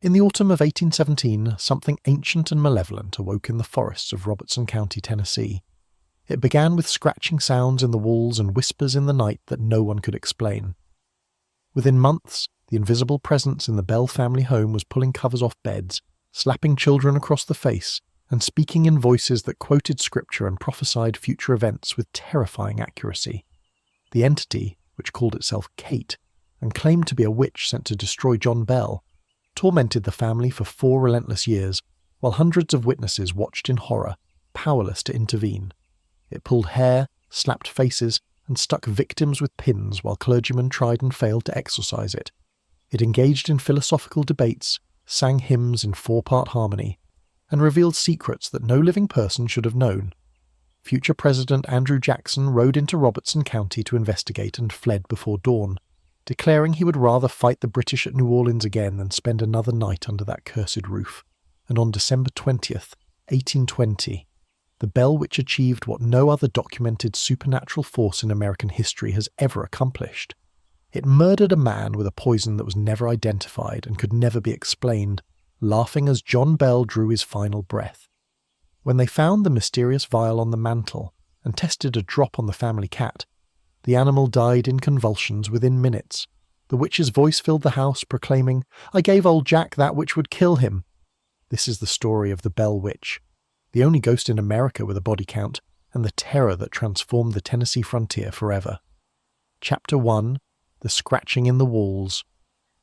In the autumn of 1817, something ancient and malevolent awoke in the forests of Robertson County, Tennessee. It began with scratching sounds in the walls and whispers in the night that no one could explain. Within months, the invisible presence in the Bell family home was pulling covers off beds, slapping children across the face, and speaking in voices that quoted scripture and prophesied future events with terrifying accuracy. The entity, which called itself Kate, and claimed to be a witch sent to destroy John Bell, tormented the family for 4 relentless years, while hundreds of witnesses watched in horror, powerless to intervene. It pulled hair, slapped faces, and stuck victims with pins while clergymen tried and failed to exorcise it. It engaged in philosophical debates, sang hymns in 4-part harmony, and revealed secrets that no living person should have known. Future President Andrew Jackson rode into Robertson County to investigate and fled before dawn, declaring he would rather fight the British at New Orleans again than spend another night under that cursed roof. And on December 20th, 1820, the Bell Witch achieved what no other documented supernatural force in American history has ever accomplished. It murdered a man with a poison that was never identified and could never be explained, laughing as John Bell drew his final breath. When they found the mysterious vial on the mantel and tested a drop on the family cat, the animal died in convulsions within minutes. The witch's voice filled the house, proclaiming, "I gave old Jack that which would kill him." This is the story of the Bell Witch, the only ghost in America with a body count, and the terror that transformed the Tennessee frontier forever. Chapter 1. The Scratching in the Walls.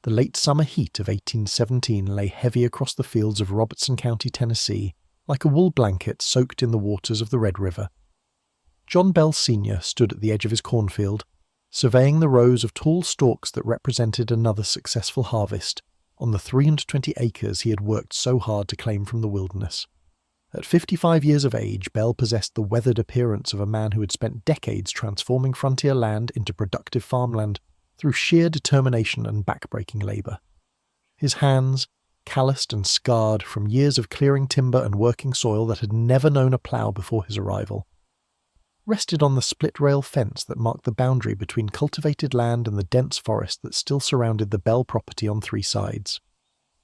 The late summer heat of 1817 lay heavy across the fields of Robertson County, Tennessee, like a wool blanket soaked in the waters of the Red River. John Bell Sr. stood at the edge of his cornfield, surveying the rows of tall stalks that represented another successful harvest on the 320 acres he had worked so hard to claim from the wilderness. At 55 years of age, Bell possessed the weathered appearance of a man who had spent decades transforming frontier land into productive farmland through sheer determination and backbreaking labour. His hands, calloused and scarred from years of clearing timber and working soil that had never known a plough before his arrival, rested on the split-rail fence that marked the boundary between cultivated land and the dense forest that still surrounded the Bell property on 3 sides.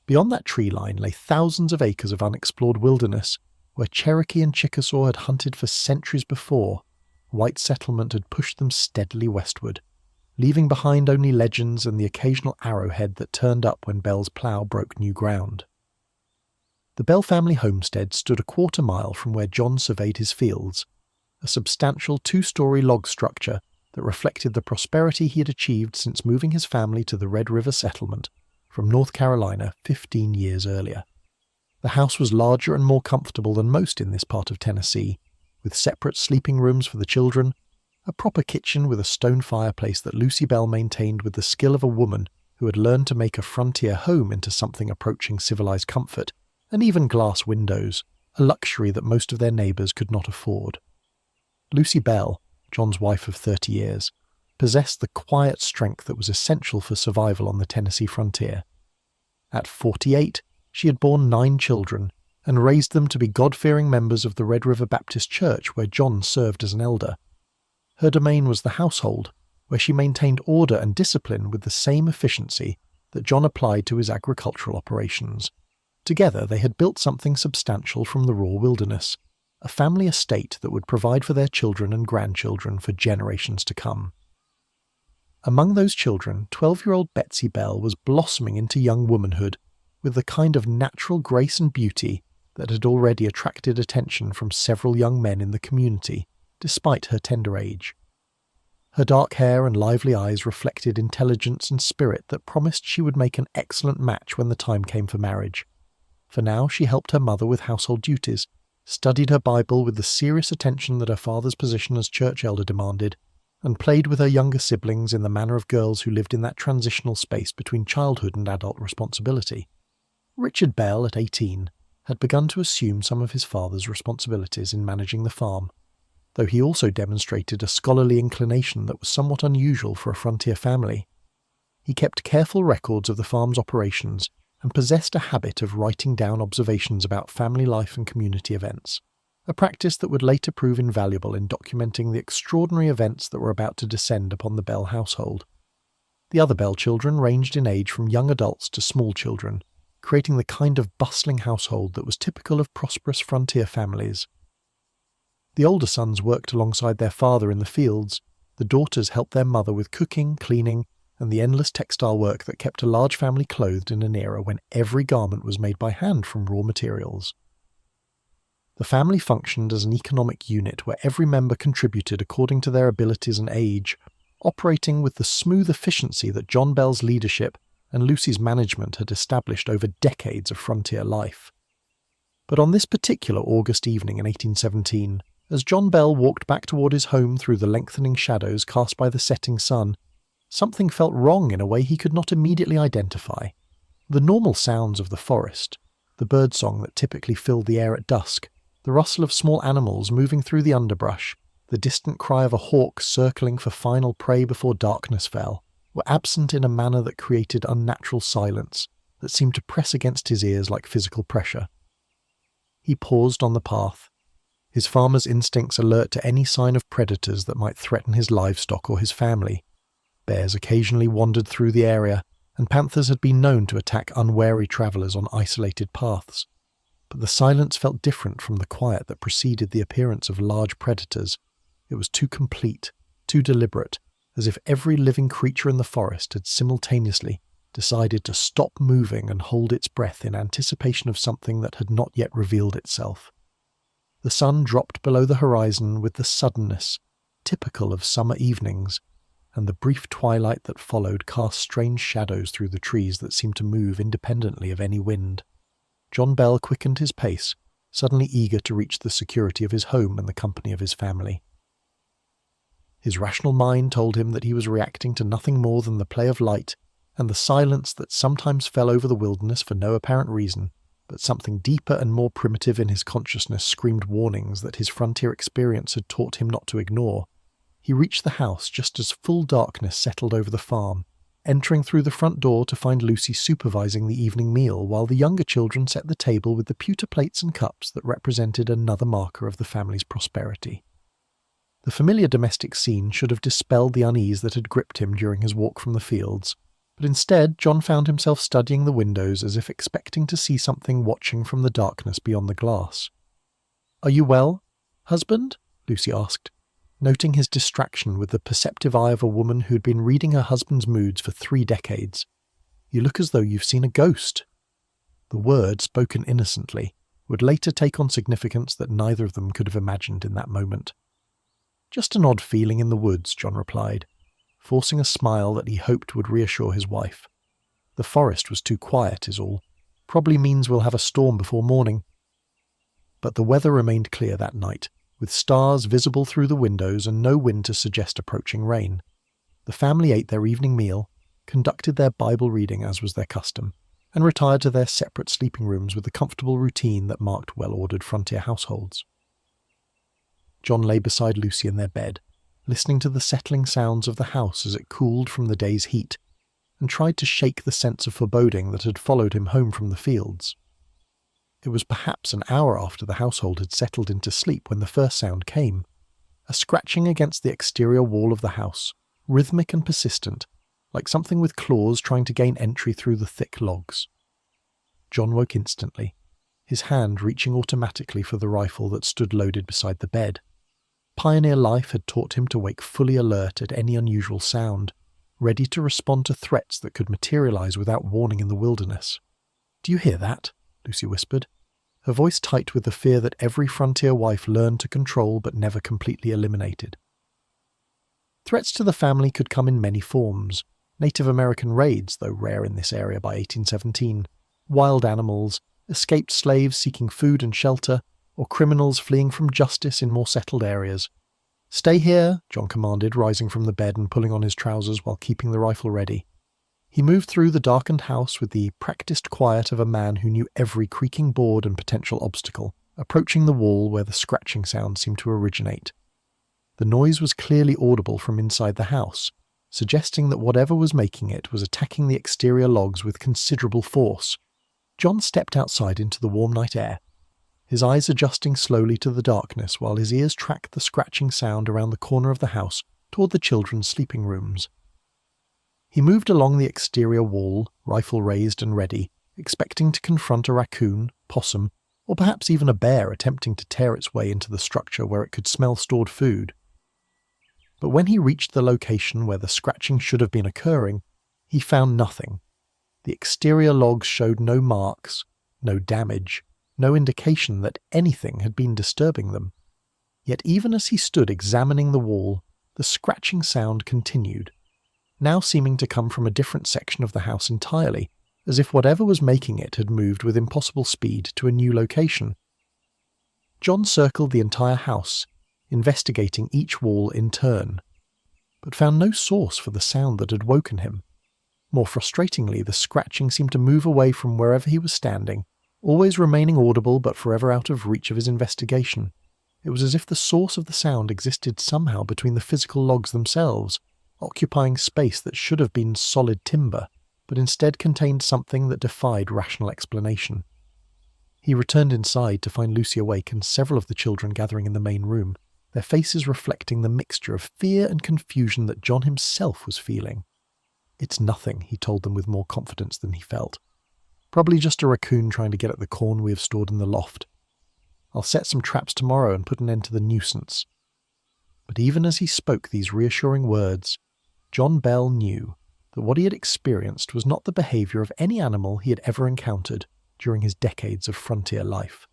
Beyond that tree line lay thousands of acres of unexplored wilderness, where Cherokee and Chickasaw had hunted for centuries before. White settlement had pushed them steadily westward, leaving behind only legends and the occasional arrowhead that turned up when Bell's plough broke new ground. The Bell family homestead stood a 1/4 mile from where John surveyed his fields, a substantial 2-story log structure that reflected the prosperity he had achieved since moving his family to the Red River settlement from North Carolina 15 years earlier. The house was larger and more comfortable than most in this part of Tennessee, with separate sleeping rooms for the children, a proper kitchen with a stone fireplace that Lucy Bell maintained with the skill of a woman who had learned to make a frontier home into something approaching civilized comfort, and even glass windows, a luxury that most of their neighbors could not afford. Lucy Bell, John's wife of 30 years, possessed the quiet strength that was essential for survival on the Tennessee frontier. At 48, she had borne 9 children and raised them to be God-fearing members of the Red River Baptist Church where John served as an elder. Her domain was the household, where she maintained order and discipline with the same efficiency that John applied to his agricultural operations. Together they had built something substantial from the raw wilderness, a family estate that would provide for their children and grandchildren for generations to come. Among those children, 12-year-old Betsy Bell was blossoming into young womanhood with the kind of natural grace and beauty that had already attracted attention from several young men in the community, despite her tender age. Her dark hair and lively eyes reflected intelligence and spirit that promised she would make an excellent match when the time came for marriage. For now she helped her mother with household duties, studied her Bible with the serious attention that her father's position as church elder demanded, and played with her younger siblings in the manner of girls who lived in that transitional space between childhood and adult responsibility. Richard Bell, at 18, had begun to assume some of his father's responsibilities in managing the farm, though he also demonstrated a scholarly inclination that was somewhat unusual for a frontier family. He kept careful records of the farm's operations and possessed a habit of writing down observations about family life and community events, a practice that would later prove invaluable in documenting the extraordinary events that were about to descend upon the Bell household. The other Bell children ranged in age from young adults to small children, creating the kind of bustling household that was typical of prosperous frontier families. The older sons worked alongside their father in the fields, the daughters helped their mother with cooking, cleaning, and the endless textile work that kept a large family clothed in an era when every garment was made by hand from raw materials. The family functioned as an economic unit where every member contributed according to their abilities and age, operating with the smooth efficiency that John Bell's leadership and Lucy's management had established over decades of frontier life. But on this particular August evening in 1817, as John Bell walked back toward his home through the lengthening shadows cast by the setting sun, something felt wrong in a way he could not immediately identify. The normal sounds of the forest, the birdsong that typically filled the air at dusk, the rustle of small animals moving through the underbrush, the distant cry of a hawk circling for final prey before darkness fell, were absent in a manner that created unnatural silence that seemed to press against his ears like physical pressure. He paused on the path, his farmer's instincts alert to any sign of predators that might threaten his livestock or his family. Bears occasionally wandered through the area, and panthers had been known to attack unwary travellers on isolated paths. But the silence felt different from the quiet that preceded the appearance of large predators. It was too complete, too deliberate, as if every living creature in the forest had simultaneously decided to stop moving and hold its breath in anticipation of something that had not yet revealed itself. The sun dropped below the horizon with the suddenness typical of summer evenings, and the brief twilight that followed cast strange shadows through the trees that seemed to move independently of any wind. John Bell quickened his pace, suddenly eager to reach the security of his home and the company of his family. His rational mind told him that he was reacting to nothing more than the play of light and the silence that sometimes fell over the wilderness for no apparent reason, but something deeper and more primitive in his consciousness screamed warnings that his frontier experience had taught him not to ignore. He reached the house just as full darkness settled over the farm, entering through the front door to find Lucy supervising the evening meal while the younger children set the table with the pewter plates and cups that represented another marker of the family's prosperity. The familiar domestic scene should have dispelled the unease that had gripped him during his walk from the fields, but instead John found himself studying the windows as if expecting to see something watching from the darkness beyond the glass. "Are you well, husband?" Lucy asked, noting his distraction with the perceptive eye of a woman who had been reading her husband's moods for 3 decades. "You look as though you've seen a ghost." The word, spoken innocently, would later take on significance that neither of them could have imagined in that moment. "Just an odd feeling in the woods," John replied, forcing a smile that he hoped would reassure his wife. "The forest was too quiet, is all. Probably means we'll have a storm before morning." But the weather remained clear that night, with stars visible through the windows and no wind to suggest approaching rain. The family ate their evening meal, conducted their Bible reading as was their custom, and retired to their separate sleeping rooms with the comfortable routine that marked well-ordered frontier households. John lay beside Lucy in their bed, listening to the settling sounds of the house as it cooled from the day's heat, and tried to shake the sense of foreboding that had followed him home from the fields. It was perhaps an hour after the household had settled into sleep when the first sound came, a scratching against the exterior wall of the house, rhythmic and persistent, like something with claws trying to gain entry through the thick logs. John woke instantly, his hand reaching automatically for the rifle that stood loaded beside the bed. Pioneer life had taught him to wake fully alert at any unusual sound, ready to respond to threats that could materialize without warning in the wilderness. "Do you hear that?" Lucy whispered, her voice tight with the fear that every frontier wife learned to control but never completely eliminated. Threats to the family could come in many forms: Native American raids, though rare in this area by 1817, wild animals, escaped slaves seeking food and shelter, or criminals fleeing from justice in more settled areas. "Stay here," John commanded, rising from the bed and pulling on his trousers while keeping the rifle ready. He moved through the darkened house with the practiced quiet of a man who knew every creaking board and potential obstacle, approaching the wall where the scratching sound seemed to originate. The noise was clearly audible from inside the house, suggesting that whatever was making it was attacking the exterior logs with considerable force. John stepped outside into the warm night air, his eyes adjusting slowly to the darkness while his ears tracked the scratching sound around the corner of the house toward the children's sleeping rooms. He moved along the exterior wall, rifle raised and ready, expecting to confront a raccoon, possum, or perhaps even a bear attempting to tear its way into the structure where it could smell stored food. But when he reached the location where the scratching should have been occurring, he found nothing. The exterior logs showed no marks, no damage, no indication that anything had been disturbing them. Yet even as he stood examining the wall, the scratching sound continued, now seeming to come from a different section of the house entirely, as if whatever was making it had moved with impossible speed to a new location. John circled the entire house, investigating each wall in turn, but found no source for the sound that had woken him. More frustratingly, the scratching seemed to move away from wherever he was standing, always remaining audible but forever out of reach of his investigation. It was as if the source of the sound existed somehow between the physical logs themselves, occupying space that should have been solid timber, but instead contained something that defied rational explanation. He returned inside to find Lucy awake and several of the children gathering in the main room, their faces reflecting the mixture of fear and confusion that John himself was feeling. "It's nothing," he told them with more confidence than he felt. "Probably just a raccoon trying to get at the corn we have stored in the loft. I'll set some traps tomorrow and put an end to the nuisance." But even as he spoke these reassuring words, John Bell knew that what he had experienced was not the behavior of any animal he had ever encountered during his decades of frontier life.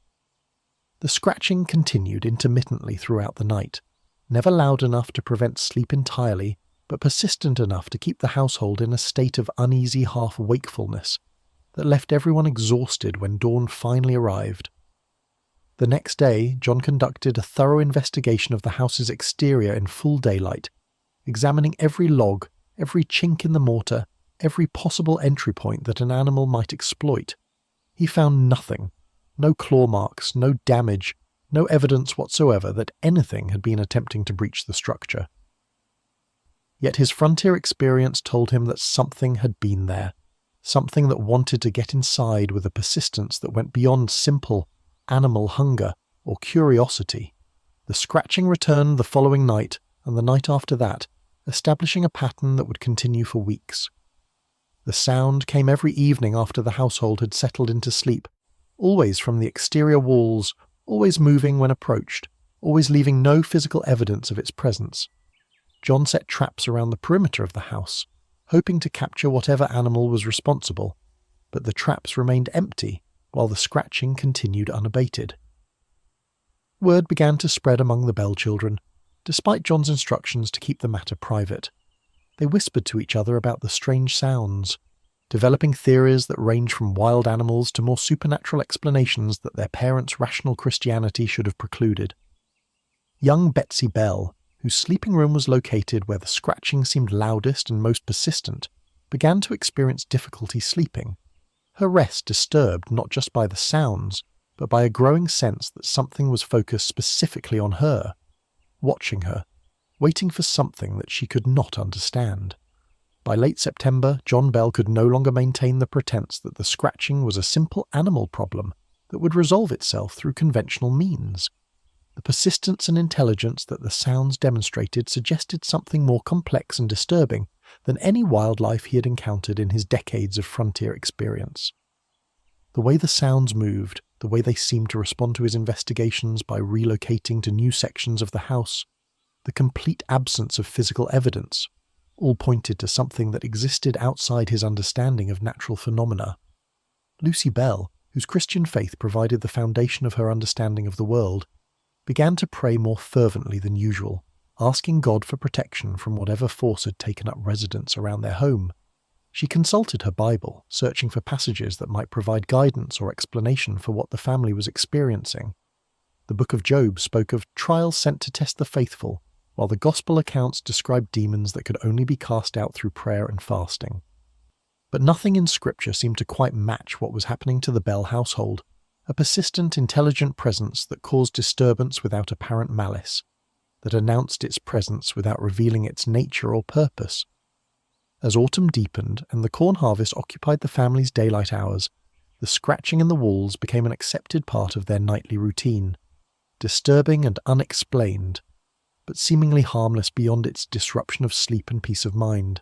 The scratching continued intermittently throughout the night, never loud enough to prevent sleep entirely, but persistent enough to keep the household in a state of uneasy half-wakefulness that left everyone exhausted when dawn finally arrived. The next day, John conducted a thorough investigation of the house's exterior in full daylight, examining every log, every chink in the mortar, every possible entry point that an animal might exploit. He found nothing. No claw marks, no damage, no evidence whatsoever that anything had been attempting to breach the structure. Yet his frontier experience told him that something had been there, something that wanted to get inside with a persistence that went beyond simple animal hunger or curiosity. The scratching returned the following night and the night after that, establishing a pattern that would continue for weeks. The sound came every evening after the household had settled into sleep, always from the exterior walls, always moving when approached, always leaving no physical evidence of its presence. John set traps around the perimeter of the house, hoping to capture whatever animal was responsible, but the traps remained empty while the scratching continued unabated. Word began to spread among the Bell children, despite John's instructions to keep the matter private. They whispered to each other about the strange sounds, developing theories that range from wild animals to more supernatural explanations that their parents' rational Christianity should have precluded. Young Betsy Bell, whose sleeping room was located where the scratching seemed loudest and most persistent, began to experience difficulty sleeping, her rest disturbed not just by the sounds, but by a growing sense that something was focused specifically on her, watching her, waiting for something that she could not understand. By late September, John Bell could no longer maintain the pretense that the scratching was a simple animal problem that would resolve itself through conventional means. The persistence and intelligence that the sounds demonstrated suggested something more complex and disturbing than any wildlife he had encountered in his decades of frontier experience. The way the sounds moved, the way they seemed to respond to his investigations by relocating to new sections of the house, the complete absence of physical evidence, all pointed to something that existed outside his understanding of natural phenomena. Lucy Bell, whose Christian faith provided the foundation of her understanding of the world, began to pray more fervently than usual, asking God for protection from whatever force had taken up residence around their home. She consulted her Bible, searching for passages that might provide guidance or explanation for what the family was experiencing. The book of Job spoke of trials sent to test the faithful, while the gospel accounts described demons that could only be cast out through prayer and fasting. But nothing in Scripture seemed to quite match what was happening to the Bell household, a persistent, intelligent presence that caused disturbance without apparent malice, that announced its presence without revealing its nature or purpose. As autumn deepened and the corn harvest occupied the family's daylight hours, the scratching in the walls became an accepted part of their nightly routine, disturbing and unexplained, but seemingly harmless beyond its disruption of sleep and peace of mind.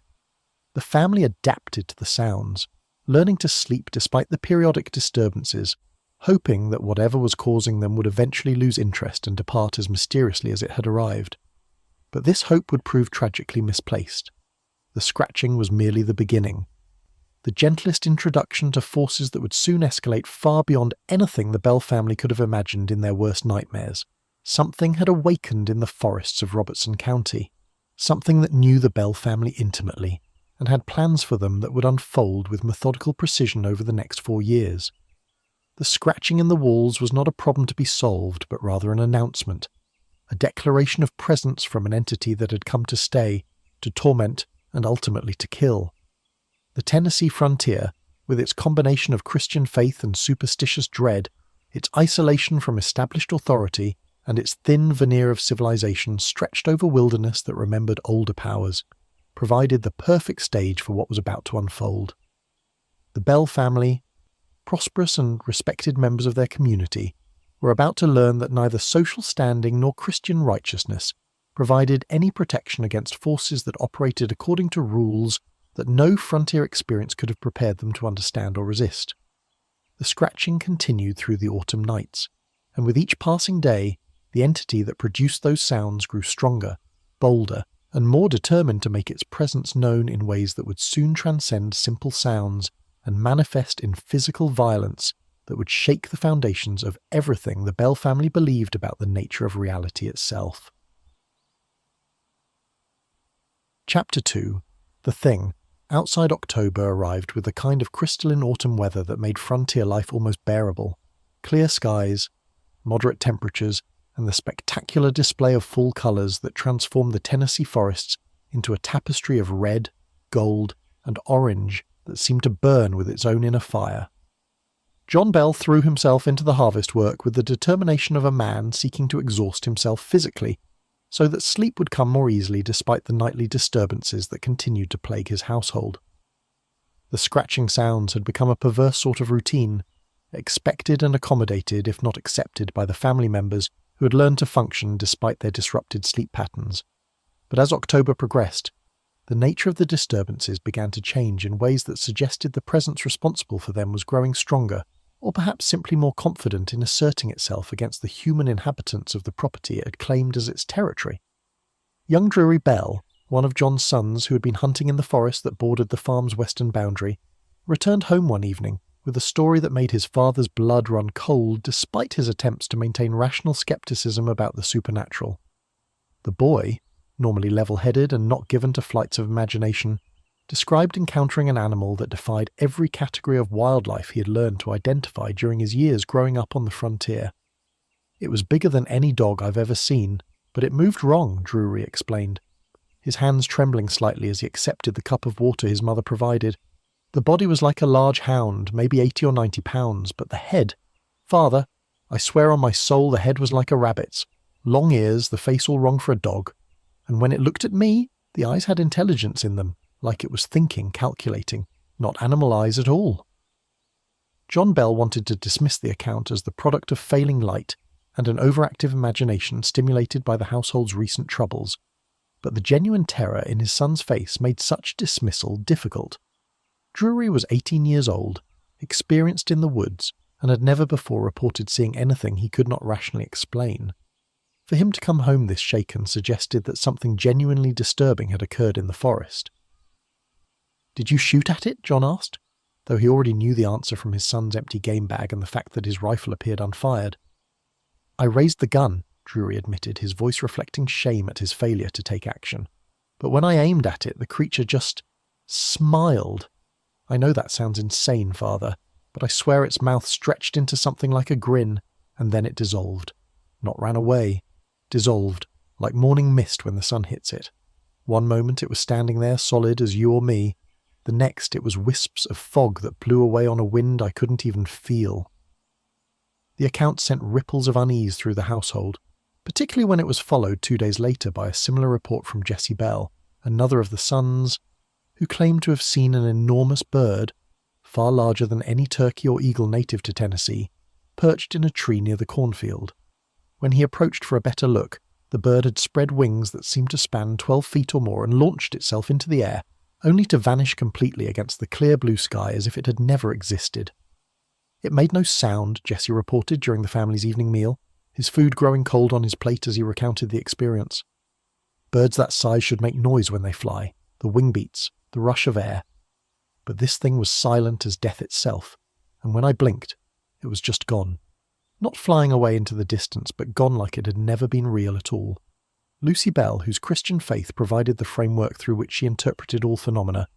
The family adapted to the sounds, learning to sleep despite the periodic disturbances, hoping that whatever was causing them would eventually lose interest and depart as mysteriously as it had arrived. But this hope would prove tragically misplaced. The scratching was merely the beginning. The gentlest introduction to forces that would soon escalate far beyond anything the Bell family could have imagined in their worst nightmares. Something had awakened in the forests of Robertson County. Something that knew the Bell family intimately, and had plans for them that would unfold with methodical precision over the next 4 years. The scratching in the walls was not a problem to be solved, but rather an announcement, a declaration of presence from an entity that had come to stay, to torment, and ultimately to kill. The Tennessee frontier, with its combination of Christian faith and superstitious dread, its isolation from established authority, and its thin veneer of civilization stretched over wilderness that remembered older powers, provided the perfect stage for what was about to unfold. The Bell family, prosperous and respected members of their community, were about to learn that neither social standing nor Christian righteousness provided any protection against forces that operated according to rules that no frontier experience could have prepared them to understand or resist. The scratching continued through the autumn nights, and with each passing day, the entity that produced those sounds grew stronger, bolder, and more determined to make its presence known in ways that would soon transcend simple sounds and manifest in physical violence that would shake the foundations of everything the Bell family believed about the nature of reality itself. Chapter 2. The Thing. Outside October arrived with the kind of crystalline autumn weather that made frontier life almost bearable. Clear skies, moderate temperatures, and the spectacular display of full colours that transformed the Tennessee forests into a tapestry of red, gold, and orange that seemed to burn with its own inner fire. John Bell threw himself into the harvest work with the determination of a man seeking to exhaust himself physically, so that sleep would come more easily despite the nightly disturbances that continued to plague his household. The scratching sounds had become a perverse sort of routine, expected and accommodated if not accepted by the family members who had learned to function despite their disrupted sleep patterns. But as October progressed, the nature of the disturbances began to change in ways that suggested the presence responsible for them was growing stronger, or perhaps simply more confident in asserting itself against the human inhabitants of the property it had claimed as its territory. Young Drury Bell, one of John's sons who had been hunting in the forest that bordered the farm's western boundary, returned home one evening with a story that made his father's blood run cold despite his attempts to maintain rational skepticism about the supernatural. The boy, normally level-headed and not given to flights of imagination, described encountering an animal that defied every category of wildlife he had learned to identify during his years growing up on the frontier. It was bigger than any dog I've ever seen, but it moved wrong, Drury explained, his hands trembling slightly as he accepted the cup of water his mother provided. The body was like a large hound, maybe 80 or 90 pounds, but the head... Father, I swear on my soul the head was like a rabbit's. Long ears, the face all wrong for a dog. And when it looked at me, the eyes had intelligence in them, like it was thinking, calculating, not animal eyes at all. John Bell wanted to dismiss the account as the product of failing light and an overactive imagination stimulated by the household's recent troubles, but the genuine terror in his son's face made such dismissal difficult. Drury was 18 years old, experienced in the woods, and had never before reported seeing anything he could not rationally explain. For him to come home this shaken suggested that something genuinely disturbing had occurred in the forest. "Did you shoot at it?" John asked, though he already knew the answer from his son's empty game bag and the fact that his rifle appeared unfired. "I raised the gun," Drury admitted, his voice reflecting shame at his failure to take action. "But when I aimed at it, the creature just smiled. I know that sounds insane, Father, but I swear its mouth stretched into something like a grin, and then it dissolved. Not ran away. Dissolved, like morning mist when the sun hits it. One moment it was standing there solid as you or me. The next it was wisps of fog that blew away on a wind I couldn't even feel." The account sent ripples of unease through the household, particularly when it was followed 2 days later by a similar report from Jesse Bell, another of the sons, who claimed to have seen an enormous bird, far larger than any turkey or eagle native to Tennessee, perched in a tree near the cornfield. When he approached for a better look, the bird had spread wings that seemed to span 12 feet or more and launched itself into the air, only to vanish completely against the clear blue sky as if it had never existed. It made no sound, Jesse reported during the family's evening meal, his food growing cold on his plate as he recounted the experience. Birds that size should make noise when they fly, the wing beats, the rush of air. But this thing was silent as death itself, and when I blinked, it was just gone. Not flying away into the distance, but gone like it had never been real at all. Lucy Bell, whose Christian faith provided the framework through which she interpreted all phenomena,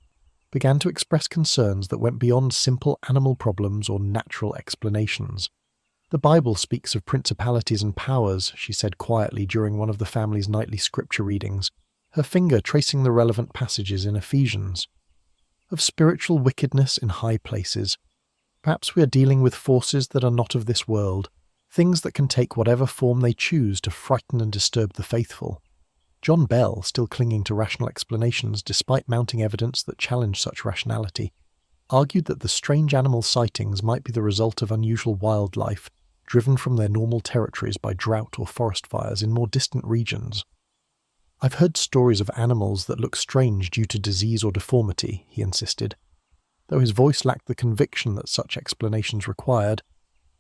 began to express concerns that went beyond simple animal problems or natural explanations. The Bible speaks of principalities and powers, she said quietly during one of the family's nightly scripture readings, her finger tracing the relevant passages in Ephesians. Of spiritual wickedness in high places. Perhaps we are dealing with forces that are not of this world, things that can take whatever form they choose to frighten and disturb the faithful. John Bell, still clinging to rational explanations despite mounting evidence that challenged such rationality, argued that the strange animal sightings might be the result of unusual wildlife, driven from their normal territories by drought or forest fires in more distant regions. "I've heard stories of animals that look strange due to disease or deformity," he insisted, though his voice lacked the conviction that such explanations required,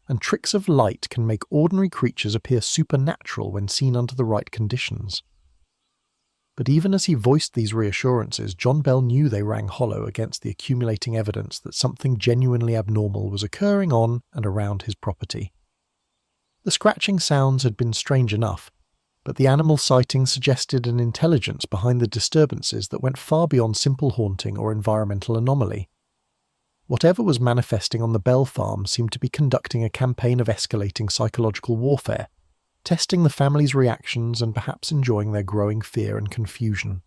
and tricks of light can make ordinary creatures appear supernatural when seen under the right conditions. But even as he voiced these reassurances, John Bell knew they rang hollow against the accumulating evidence that something genuinely abnormal was occurring on and around his property. The scratching sounds had been strange enough, but the animal sightings suggested an intelligence behind the disturbances that went far beyond simple haunting or environmental anomaly. Whatever was manifesting on the Bell farm seemed to be conducting a campaign of escalating psychological warfare, testing the family's reactions and perhaps enjoying their growing fear and confusion.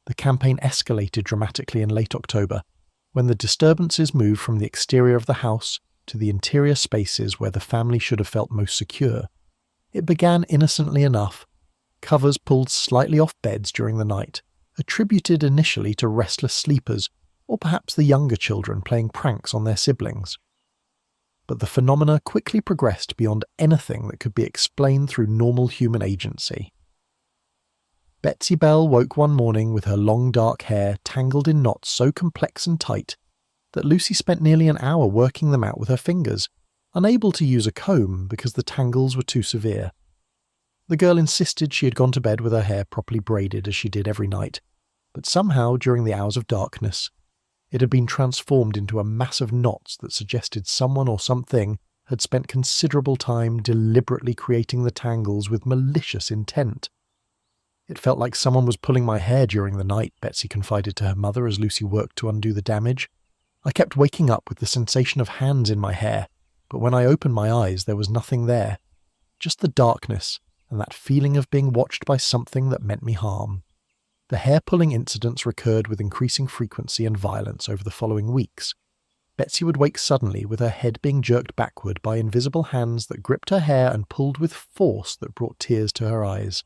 The campaign escalated dramatically in late October, when the disturbances moved from the exterior of the house to the interior spaces where the family should have felt most secure. It began innocently enough, covers pulled slightly off beds during the night, attributed initially to restless sleepers, or perhaps the younger children playing pranks on their siblings. But the phenomena quickly progressed beyond anything that could be explained through normal human agency. Betsy Bell woke one morning with her long dark hair tangled in knots so complex and tight that Lucy spent nearly an hour working them out with her fingers, unable to use a comb because the tangles were too severe. The girl insisted she had gone to bed with her hair properly braided as she did every night, but somehow during the hours of darkness, it had been transformed into a mass of knots that suggested someone or something had spent considerable time deliberately creating the tangles with malicious intent. "It felt like someone was pulling my hair during the night," Betsy confided to her mother as Lucy worked to undo the damage. "I kept waking up with the sensation of hands in my hair, but when I opened my eyes there was nothing there, just the darkness and that feeling of being watched by something that meant me harm." The hair-pulling incidents recurred with increasing frequency and violence over the following weeks. Betsy would wake suddenly with her head being jerked backward by invisible hands that gripped her hair and pulled with force that brought tears to her eyes.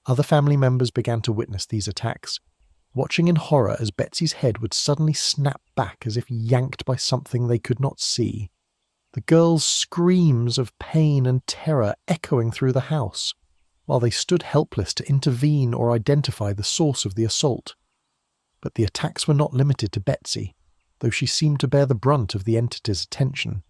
Other family members began to witness these attacks, watching in horror as Betsy's head would suddenly snap back as if yanked by something they could not see. The girls' screams of pain and terror echoing through the house, while they stood helpless to intervene or identify the source of the assault. But the attacks were not limited to Betsy, though she seemed to bear the brunt of the entity's attention.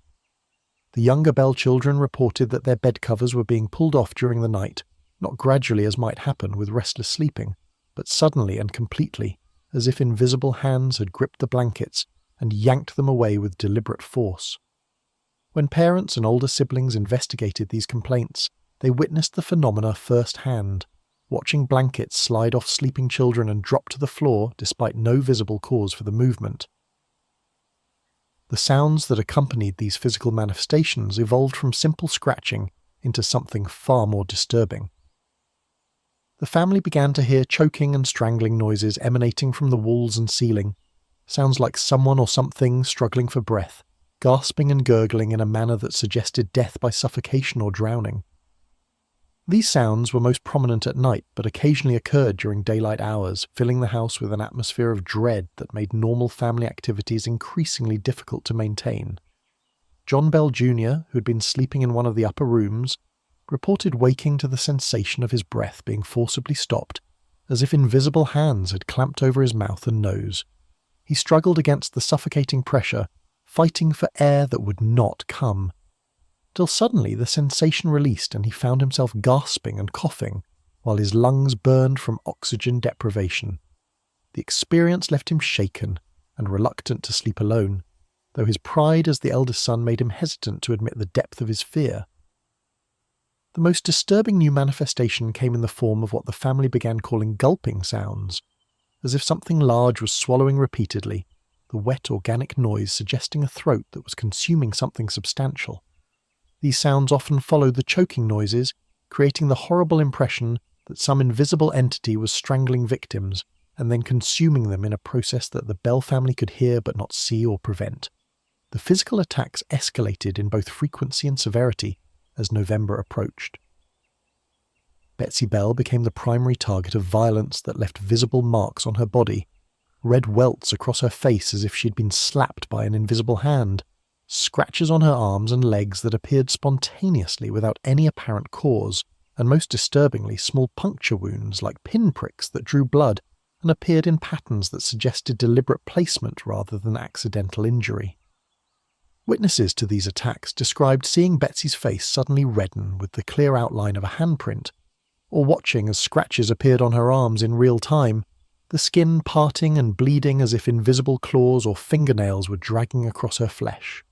The younger Bell children reported that their bed covers were being pulled off during the night, not gradually as might happen with restless sleeping, but suddenly and completely, as if invisible hands had gripped the blankets and yanked them away with deliberate force. When parents and older siblings investigated these complaints, they witnessed the phenomena firsthand, watching blankets slide off sleeping children and drop to the floor despite no visible cause for the movement. The sounds that accompanied these physical manifestations evolved from simple scratching into something far more disturbing. The family began to hear choking and strangling noises emanating from the walls and ceiling, sounds like someone or something struggling for breath, gasping and gurgling in a manner that suggested death by suffocation or drowning. These sounds were most prominent at night, but occasionally occurred during daylight hours, filling the house with an atmosphere of dread that made normal family activities increasingly difficult to maintain. John Bell Jr., who had been sleeping in one of the upper rooms, reported waking to the sensation of his breath being forcibly stopped as if invisible hands had clamped over his mouth and nose. He struggled against the suffocating pressure, fighting for air that would not come. Till suddenly the sensation released and he found himself gasping and coughing, while his lungs burned from oxygen deprivation. The experience left him shaken and reluctant to sleep alone, though his pride as the eldest son made him hesitant to admit the depth of his fear. The most disturbing new manifestation came in the form of what the family began calling gulping sounds, as if something large was swallowing repeatedly, the wet organic noise suggesting a throat that was consuming something substantial. These sounds often followed the choking noises, creating the horrible impression that some invisible entity was strangling victims and then consuming them in a process that the Bell family could hear but not see or prevent. The physical attacks escalated in both frequency and severity as November approached. Betsy Bell became the primary target of violence that left visible marks on her body, red welts across her face as if she'd been slapped by an invisible hand, scratches on her arms and legs that appeared spontaneously without any apparent cause, and most disturbingly small puncture wounds like pinpricks that drew blood and appeared in patterns that suggested deliberate placement rather than accidental injury. Witnesses to these attacks described seeing Betsy's face suddenly redden with the clear outline of a handprint, or watching as scratches appeared on her arms in real time, the skin parting and bleeding as if invisible claws or fingernails were dragging across her flesh.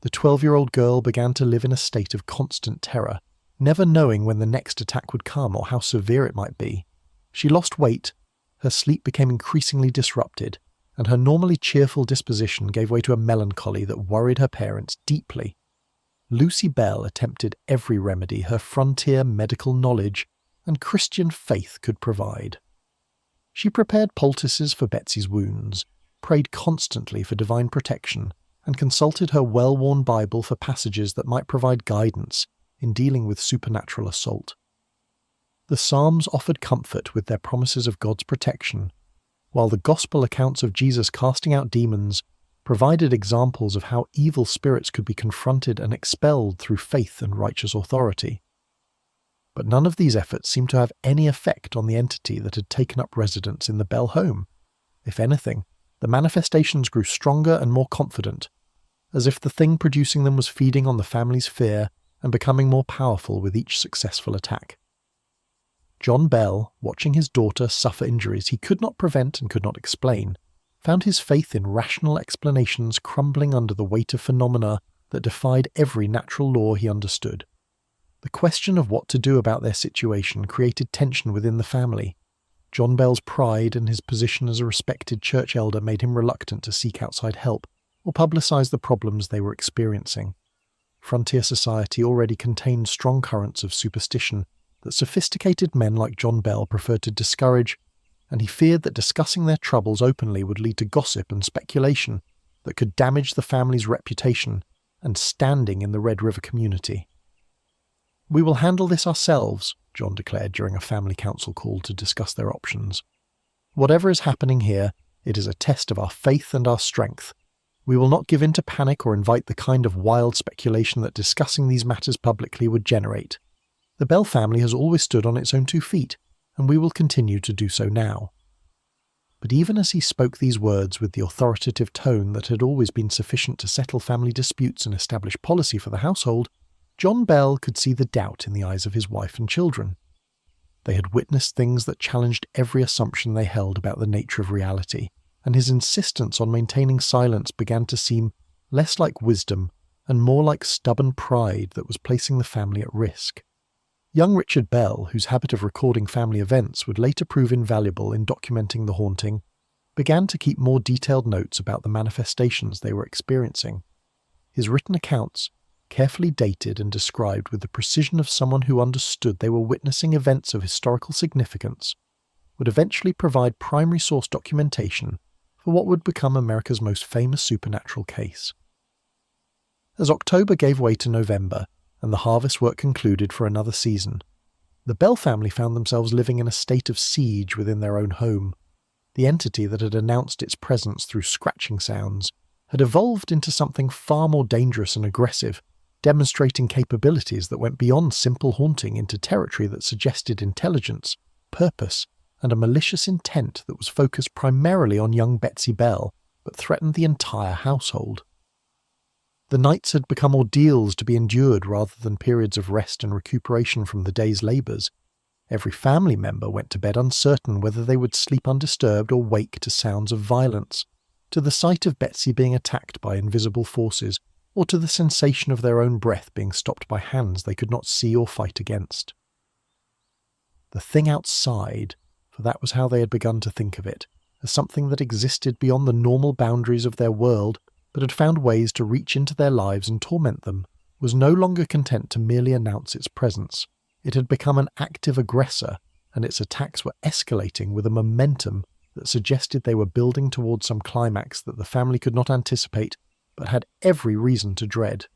The 12-year-old girl began to live in a state of constant terror, never knowing when the next attack would come or how severe it might be. She lost weight, her sleep became increasingly disrupted, and her normally cheerful disposition gave way to a melancholy that worried her parents deeply. Lucy Bell attempted every remedy her frontier medical knowledge and Christian faith could provide. She prepared poultices for Betsy's wounds, prayed constantly for divine protection, and consulted her well-worn Bible for passages that might provide guidance in dealing with supernatural assault. The Psalms offered comfort with their promises of God's protection, while the Gospel accounts of Jesus casting out demons provided examples of how evil spirits could be confronted and expelled through faith and righteous authority. But none of these efforts seemed to have any effect on the entity that had taken up residence in the Bell home. If anything, the manifestations grew stronger and more confident, as if the thing producing them was feeding on the family's fear and becoming more powerful with each successful attack. John Bell, watching his daughter suffer injuries he could not prevent and could not explain, found his faith in rational explanations crumbling under the weight of phenomena that defied every natural law he understood. The question of what to do about their situation created tension within the family. John Bell's pride and his position as a respected church elder made him reluctant to seek outside help or publicize the problems they were experiencing. Frontier society already contained strong currents of superstition that sophisticated men like John Bell preferred to discourage, and he feared that discussing their troubles openly would lead to gossip and speculation that could damage the family's reputation and standing in the Red River community. "We will handle this ourselves," John declared during a family council call to discuss their options. "Whatever is happening here, it is a test of our faith and our strength. We will not give in to panic or invite the kind of wild speculation that discussing these matters publicly would generate. The Bell family has always stood on its own 2 feet, and we will continue to do so now." But even as he spoke these words with the authoritative tone that had always been sufficient to settle family disputes and establish policy for the household, John Bell could see the doubt in the eyes of his wife and children. They had witnessed things that challenged every assumption they held about the nature of reality, and his insistence on maintaining silence began to seem less like wisdom and more like stubborn pride that was placing the family at risk. Young Richard Bell, whose habit of recording family events would later prove invaluable in documenting the haunting, began to keep more detailed notes about the manifestations they were experiencing. His written accounts, carefully dated and described with the precision of someone who understood they were witnessing events of historical significance, would eventually provide primary source documentation for what would become America's most famous supernatural case. As October gave way to November, and the harvest work concluded for another season, the Bell family found themselves living in a state of siege within their own home. The entity that had announced its presence through scratching sounds had evolved into something far more dangerous and aggressive, demonstrating capabilities that went beyond simple haunting into territory that suggested intelligence, purpose, and a malicious intent that was focused primarily on young Betsy Bell, but threatened the entire household. The nights had become ordeals to be endured rather than periods of rest and recuperation from the day's labours. Every family member went to bed uncertain whether they would sleep undisturbed or wake to sounds of violence, to the sight of Betsy being attacked by invisible forces, or to the sensation of their own breath being stopped by hands they could not see or fight against. The thing outside, for that was how they had begun to think of it, as something that existed beyond the normal boundaries of their world, but had found ways to reach into their lives and torment them, was no longer content to merely announce its presence. It had become an active aggressor, and its attacks were escalating with a momentum that suggested they were building towards some climax that the family could not anticipate, but had every reason to dread.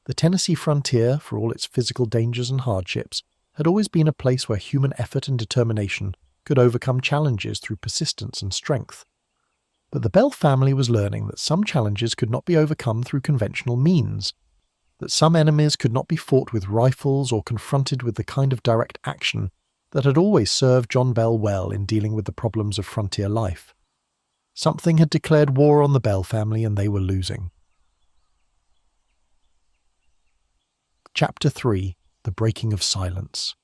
The Tennessee frontier, for all its physical dangers and hardships, had always been a place where human effort and determination could overcome challenges through persistence and strength. But the Bell family was learning that some challenges could not be overcome through conventional means, that some enemies could not be fought with rifles or confronted with the kind of direct action that had always served John Bell well in dealing with the problems of frontier life. Something had declared war on the Bell family and they were losing. Chapter 3. The Breaking of Silence.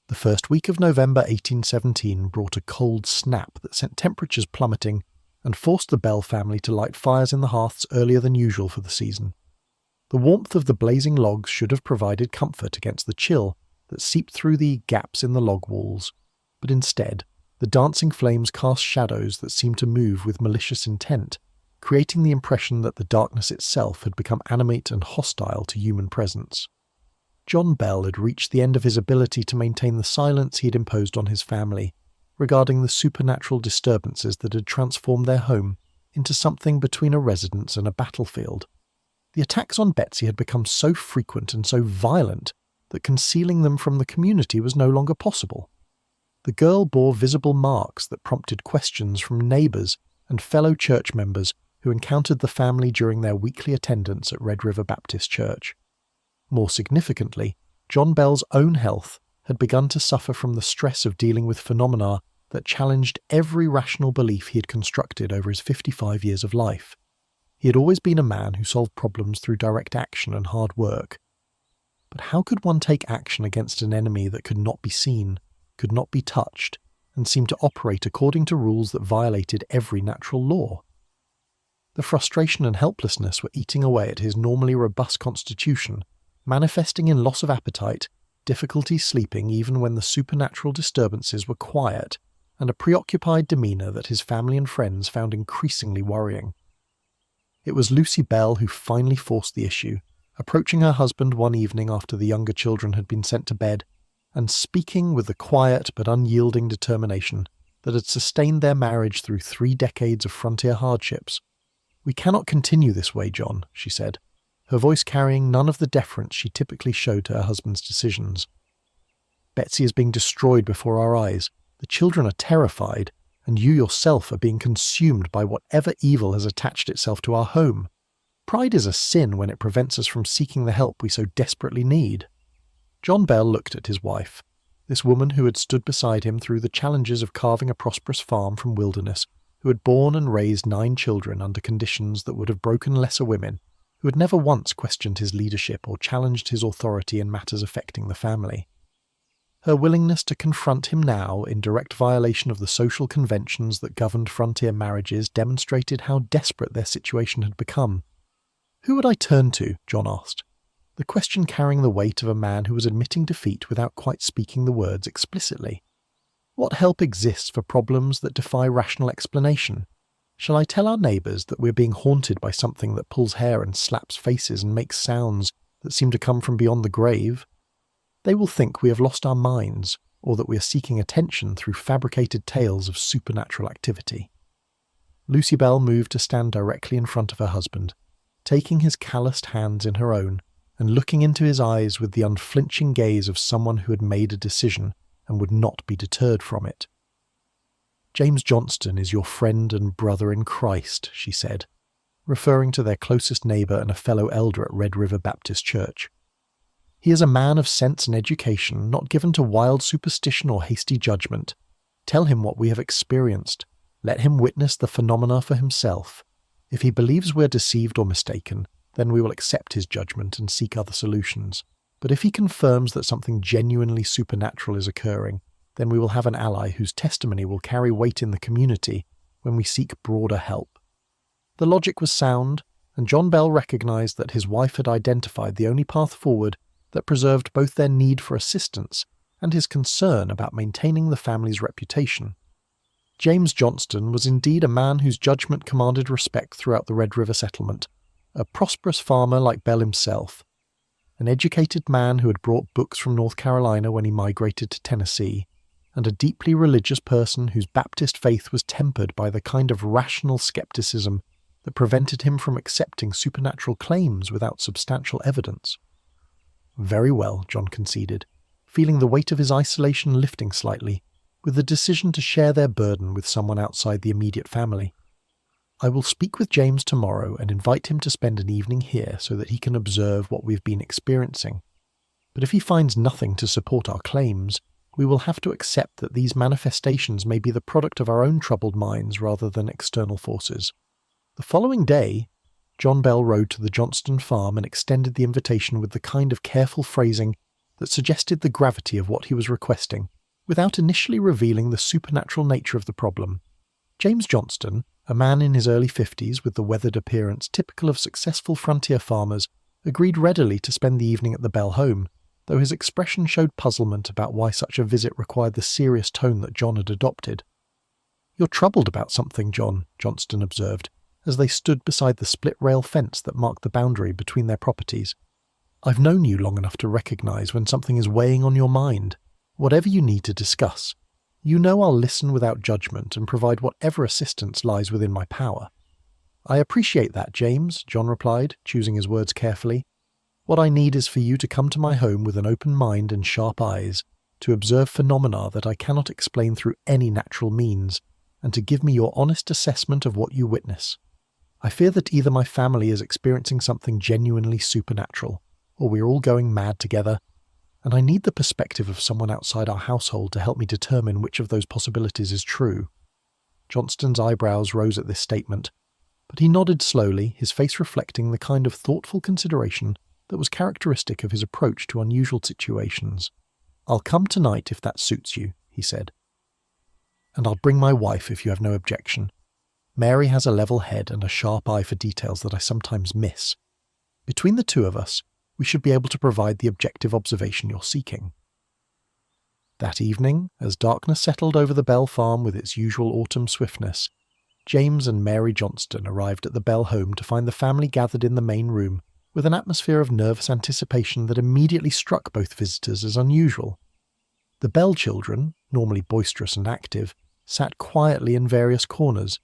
The first week of November 1817 brought a cold snap that sent temperatures plummeting and forced the Bell family to light fires in the hearths earlier than usual for the season. The warmth of the blazing logs should have provided comfort against the chill that seeped through the gaps in the log walls, but instead, the dancing flames cast shadows that seemed to move with malicious intent, creating the impression that the darkness itself had become animate and hostile to human presence. John Bell had reached the end of his ability to maintain the silence he had imposed on his family regarding the supernatural disturbances that had transformed their home into something between a residence and a battlefield. The attacks on Betsy had become so frequent and so violent that concealing them from the community was no longer possible. The girl bore visible marks that prompted questions from neighbours and fellow church members who encountered the family during their weekly attendance at Red River Baptist Church. More significantly, John Bell's own health had begun to suffer from the stress of dealing with phenomena that challenged every rational belief he had constructed over his 55 years of life. He had always been a man who solved problems through direct action and hard work. But how could one take action against an enemy that could not be seen, could not be touched, and seemed to operate according to rules that violated every natural law? The frustration and helplessness were eating away at his normally robust constitution, manifesting in loss of appetite, difficulty sleeping even when the supernatural disturbances were quiet, and a preoccupied demeanour that his family and friends found increasingly worrying. It was Lucy Bell who finally forced the issue, approaching her husband one evening after the younger children had been sent to bed, and speaking with the quiet but unyielding determination that had sustained their marriage through 3 decades of frontier hardships. "We cannot continue this way, John," she said, her voice carrying none of the deference she typically showed to her husband's decisions. "Betsy is being destroyed before our eyes, the children are terrified, and you yourself are being consumed by whatever evil has attached itself to our home. Pride is a sin when it prevents us from seeking the help we so desperately need." John Bell looked at his wife, this woman who had stood beside him through the challenges of carving a prosperous farm from wilderness, who had borne and raised 9 children under conditions that would have broken lesser women, who had never once questioned his leadership or challenged his authority in matters affecting the family. Her willingness to confront him now in direct violation of the social conventions that governed frontier marriages demonstrated how desperate their situation had become. "Who would I turn to?" John asked, the question carrying the weight of a man who was admitting defeat without quite speaking the words explicitly. "What help exists for problems that defy rational explanation? Shall I tell our neighbours that we're being haunted by something that pulls hair and slaps faces and makes sounds that seem to come from beyond the grave? They will think we have lost our minds, or that we are seeking attention through fabricated tales of supernatural activity." Lucy Bell moved to stand directly in front of her husband, taking his calloused hands in her own and looking into his eyes with the unflinching gaze of someone who had made a decision and would not be deterred from it. "James Johnston is your friend and brother in Christ," she said, referring to their closest neighbour and a fellow elder at Red River Baptist Church. "He is a man of sense and education, not given to wild superstition or hasty judgment. Tell him what we have experienced. Let him witness the phenomena for himself. If he believes we're deceived or mistaken, then we will accept his judgment and seek other solutions. But if he confirms that something genuinely supernatural is occurring, then we will have an ally whose testimony will carry weight in the community when we seek broader help." The logic was sound, and John Bell recognized that his wife had identified the only path forward that preserved both their need for assistance and his concern about maintaining the family's reputation. James Johnston was indeed a man whose judgment commanded respect throughout the Red River settlement, a prosperous farmer like Bell himself, an educated man who had brought books from North Carolina when he migrated to Tennessee, and a deeply religious person whose Baptist faith was tempered by the kind of rational skepticism that prevented him from accepting supernatural claims without substantial evidence. "Very well," John conceded, feeling the weight of his isolation lifting slightly, with the decision to share their burden with someone outside the immediate family. "I will speak with James tomorrow and invite him to spend an evening here so that he can observe what we've been experiencing. But if he finds nothing to support our claims, we will have to accept that these manifestations may be the product of our own troubled minds rather than external forces." The following day, John Bell rode to the Johnston farm and extended the invitation with the kind of careful phrasing that suggested the gravity of what he was requesting, without initially revealing the supernatural nature of the problem. James Johnston, a man in his early 50s with the weathered appearance typical of successful frontier farmers, agreed readily to spend the evening at the Bell home, though his expression showed puzzlement about why such a visit required the serious tone that John had adopted. "You're troubled about something, John," Johnston observed, as they stood beside the split-rail fence that marked the boundary between their properties. "I've known you long enough to recognize when something is weighing on your mind. Whatever you need to discuss, you know I'll listen without judgment and provide whatever assistance lies within my power." "I appreciate that, James," John replied, choosing his words carefully. "What I need is for you to come to my home with an open mind and sharp eyes, to observe phenomena that I cannot explain through any natural means, and to give me your honest assessment of what you witness. I fear that either my family is experiencing something genuinely supernatural, or we are all going mad together, and I need the perspective of someone outside our household to help me determine which of those possibilities is true." Johnston's eyebrows rose at this statement, but he nodded slowly, his face reflecting the kind of thoughtful consideration that was characteristic of his approach to unusual situations. "I'll come tonight if that suits you," he said. "And I'll bring my wife if you have no objection. Mary has a level head and a sharp eye for details that I sometimes miss. Between the two of us, we should be able to provide the objective observation you're seeking." That evening, as darkness settled over the Bell farm with its usual autumn swiftness, James and Mary Johnston arrived at the Bell home to find the family gathered in the main room with an atmosphere of nervous anticipation that immediately struck both visitors as unusual. The Bell children, normally boisterous and active, sat quietly in various corners,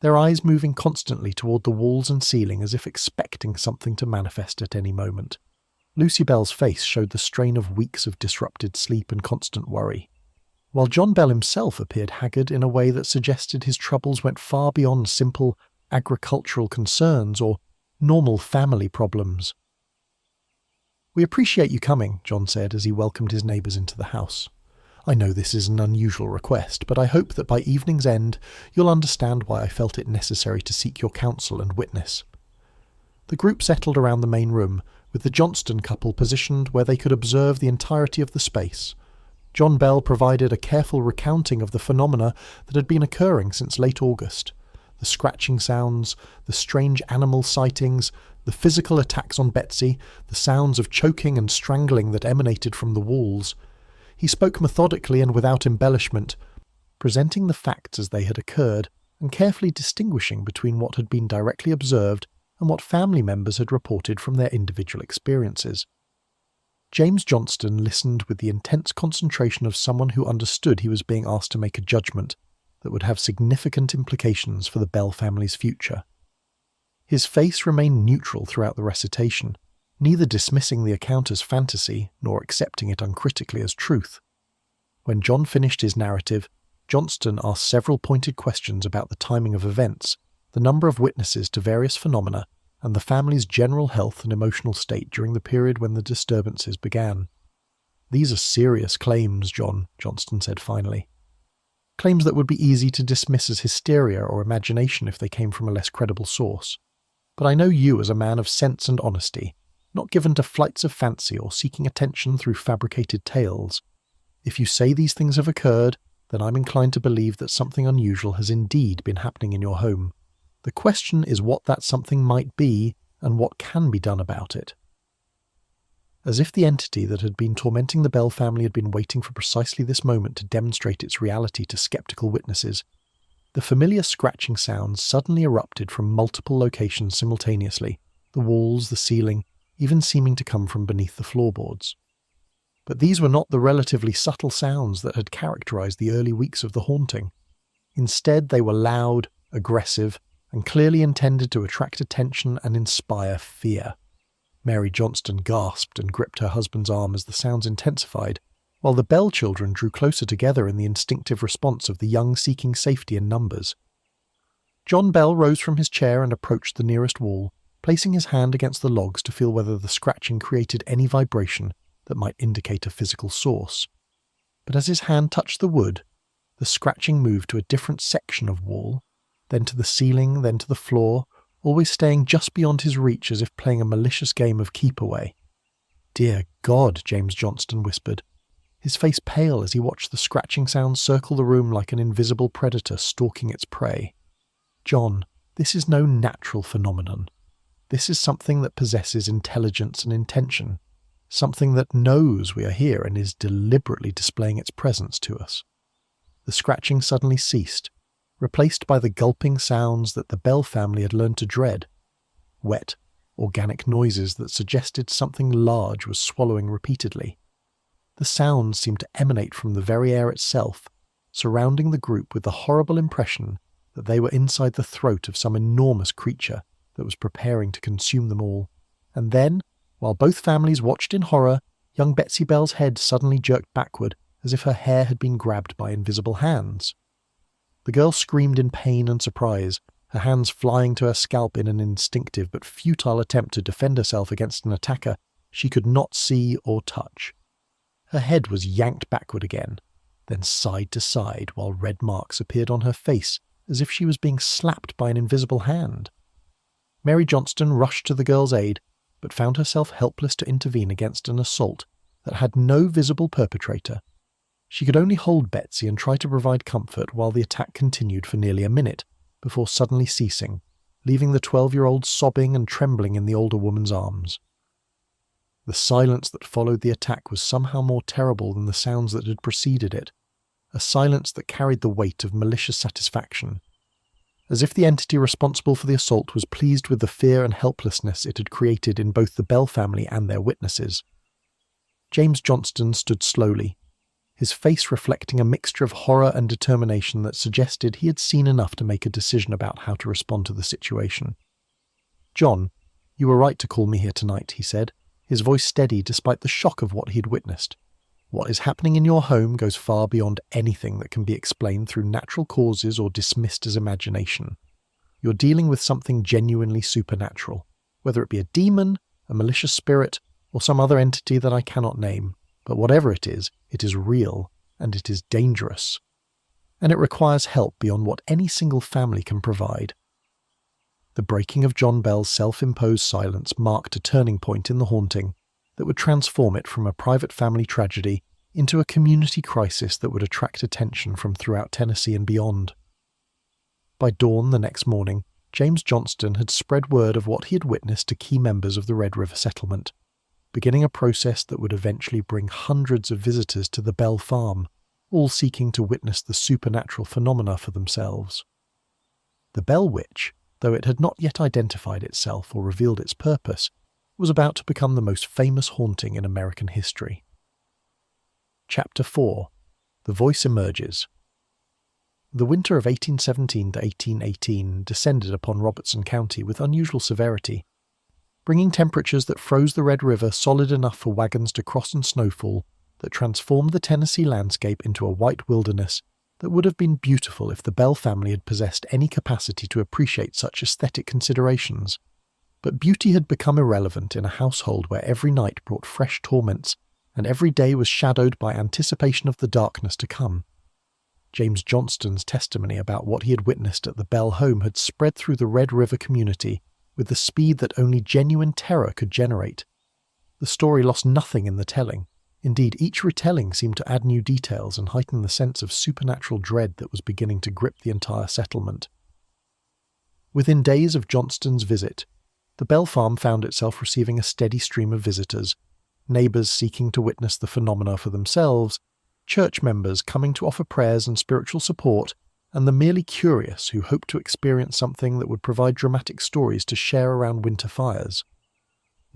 their eyes moving constantly toward the walls and ceiling as if expecting something to manifest at any moment. Lucy Bell's face showed the strain of weeks of disrupted sleep and constant worry, while John Bell himself appeared haggard in a way that suggested his troubles went far beyond simple agricultural concerns or normal family problems. "We appreciate you coming," John said as he welcomed his neighbours into the house. "I know this is an unusual request, but I hope that by evening's end you'll understand why I felt it necessary to seek your counsel and witness." The group settled around the main room, with the Johnston couple positioned where they could observe the entirety of the space. John Bell provided a careful recounting of the phenomena that had been occurring since late August. The scratching sounds, the strange animal sightings, the physical attacks on Betsy, the sounds of choking and strangling that emanated from the walls. He spoke methodically and without embellishment, presenting the facts as they had occurred and carefully distinguishing between what had been directly observed and what family members had reported from their individual experiences. James Johnston listened with the intense concentration of someone who understood he was being asked to make a judgment that would have significant implications for the Bell family's future. His face remained neutral throughout the recitation, neither dismissing the account as fantasy nor accepting it uncritically as truth. When John finished his narrative, Johnston asked several pointed questions about the timing of events, the number of witnesses to various phenomena, and the family's general health and emotional state during the period when the disturbances began. "These are serious claims, John," Johnston said finally. claims that would be easy to dismiss as hysteria or imagination if they came from a less credible source. But I know you as a man of sense and honesty, not given to flights of fancy or seeking attention through fabricated tales. If you say these things have occurred, then I'm inclined to believe that something unusual has indeed been happening in your home. The question is what that something might be and what can be done about it. As if the entity that had been tormenting the Bell family had been waiting for precisely this moment to demonstrate its reality to skeptical witnesses, the familiar scratching sounds suddenly erupted from multiple locations simultaneously, the walls, the ceiling, even seeming to come from beneath the floorboards. But these were not the relatively subtle sounds that had characterized the early weeks of the haunting. Instead, they were loud, aggressive, and clearly intended to attract attention and inspire fear. Mary Johnston gasped and gripped her husband's arm as the sounds intensified, while the Bell children drew closer together in the instinctive response of the young seeking safety in numbers. John Bell rose from his chair and approached the nearest wall, placing his hand against the logs to feel whether the scratching created any vibration that might indicate a physical source. But as his hand touched the wood, the scratching moved to a different section of wall, then to the ceiling, then to the floor, always staying just beyond his reach as if playing a malicious game of keep-away. "Dear God," James Johnston whispered, his face pale as he watched the scratching sound circle the room like an invisible predator stalking its prey. "John, this is no natural phenomenon. This is something that possesses intelligence and intention, something that knows we are here and is deliberately displaying its presence to us." The scratching suddenly ceased, replaced by the gulping sounds that the Bell family had learned to dread. Wet, organic noises that suggested something large was swallowing repeatedly. The sounds seemed to emanate from the very air itself, surrounding the group with the horrible impression that they were inside the throat of some enormous creature that was preparing to consume them all. And then, while both families watched in horror, young Betsy Bell's head suddenly jerked backward as if her hair had been grabbed by invisible hands. The girl screamed in pain and surprise, her hands flying to her scalp in an instinctive but futile attempt to defend herself against an attacker she could not see or touch. Her head was yanked backward again, then side to side while red marks appeared on her face as if she was being slapped by an invisible hand. Mary Johnston rushed to the girl's aid, but found herself helpless to intervene against an assault that had no visible perpetrator. She could only hold Betsy and try to provide comfort while the attack continued for nearly a minute, before suddenly ceasing, leaving the 12-year-old sobbing and trembling in the older woman's arms. The silence that followed the attack was somehow more terrible than the sounds that had preceded it, a silence that carried the weight of malicious satisfaction. As if the entity responsible for the assault was pleased with the fear and helplessness it had created in both the Bell family and their witnesses. James Johnston stood slowly, his face reflecting a mixture of horror and determination that suggested he had seen enough to make a decision about how to respond to the situation. "John, you were right to call me here tonight," he said, his voice steady despite the shock of what he had witnessed. "What is happening in your home goes far beyond anything that can be explained through natural causes or dismissed as imagination. You're dealing with something genuinely supernatural, whether it be a demon, a malicious spirit, or some other entity that I cannot name. But whatever it is real, and it is dangerous. And it requires help beyond what any single family can provide." The breaking of John Bell's self-imposed silence marked a turning point in the haunting that would transform it from a private family tragedy into a community crisis that would attract attention from throughout Tennessee and beyond. By dawn the next morning, James Johnston had spread word of what he had witnessed to key members of the Red River settlement, beginning a process that would eventually bring hundreds of visitors to the Bell farm, all seeking to witness the supernatural phenomena for themselves. The Bell Witch, though it had not yet identified itself or revealed its purpose, was about to become the most famous haunting in American history. Chapter 4. The Voice Emerges. The winter of 1817 to 1818 descended upon Robertson County with unusual severity, bringing temperatures that froze the Red River solid enough for wagons to cross in snowfall that transformed the Tennessee landscape into a white wilderness that would have been beautiful if the Bell family had possessed any capacity to appreciate such aesthetic considerations. But beauty had become irrelevant in a household where every night brought fresh torments and every day was shadowed by anticipation of the darkness to come. James Johnston's testimony about what he had witnessed at the Bell home had spread through the Red River community with the speed that only genuine terror could generate. The story lost nothing in the telling. Indeed, each retelling seemed to add new details and heighten the sense of supernatural dread that was beginning to grip the entire settlement. Within days of Johnston's visit, the Bell farm found itself receiving a steady stream of visitors, neighbours seeking to witness the phenomena for themselves, church members coming to offer prayers and spiritual support, and the merely curious who hoped to experience something that would provide dramatic stories to share around winter fires.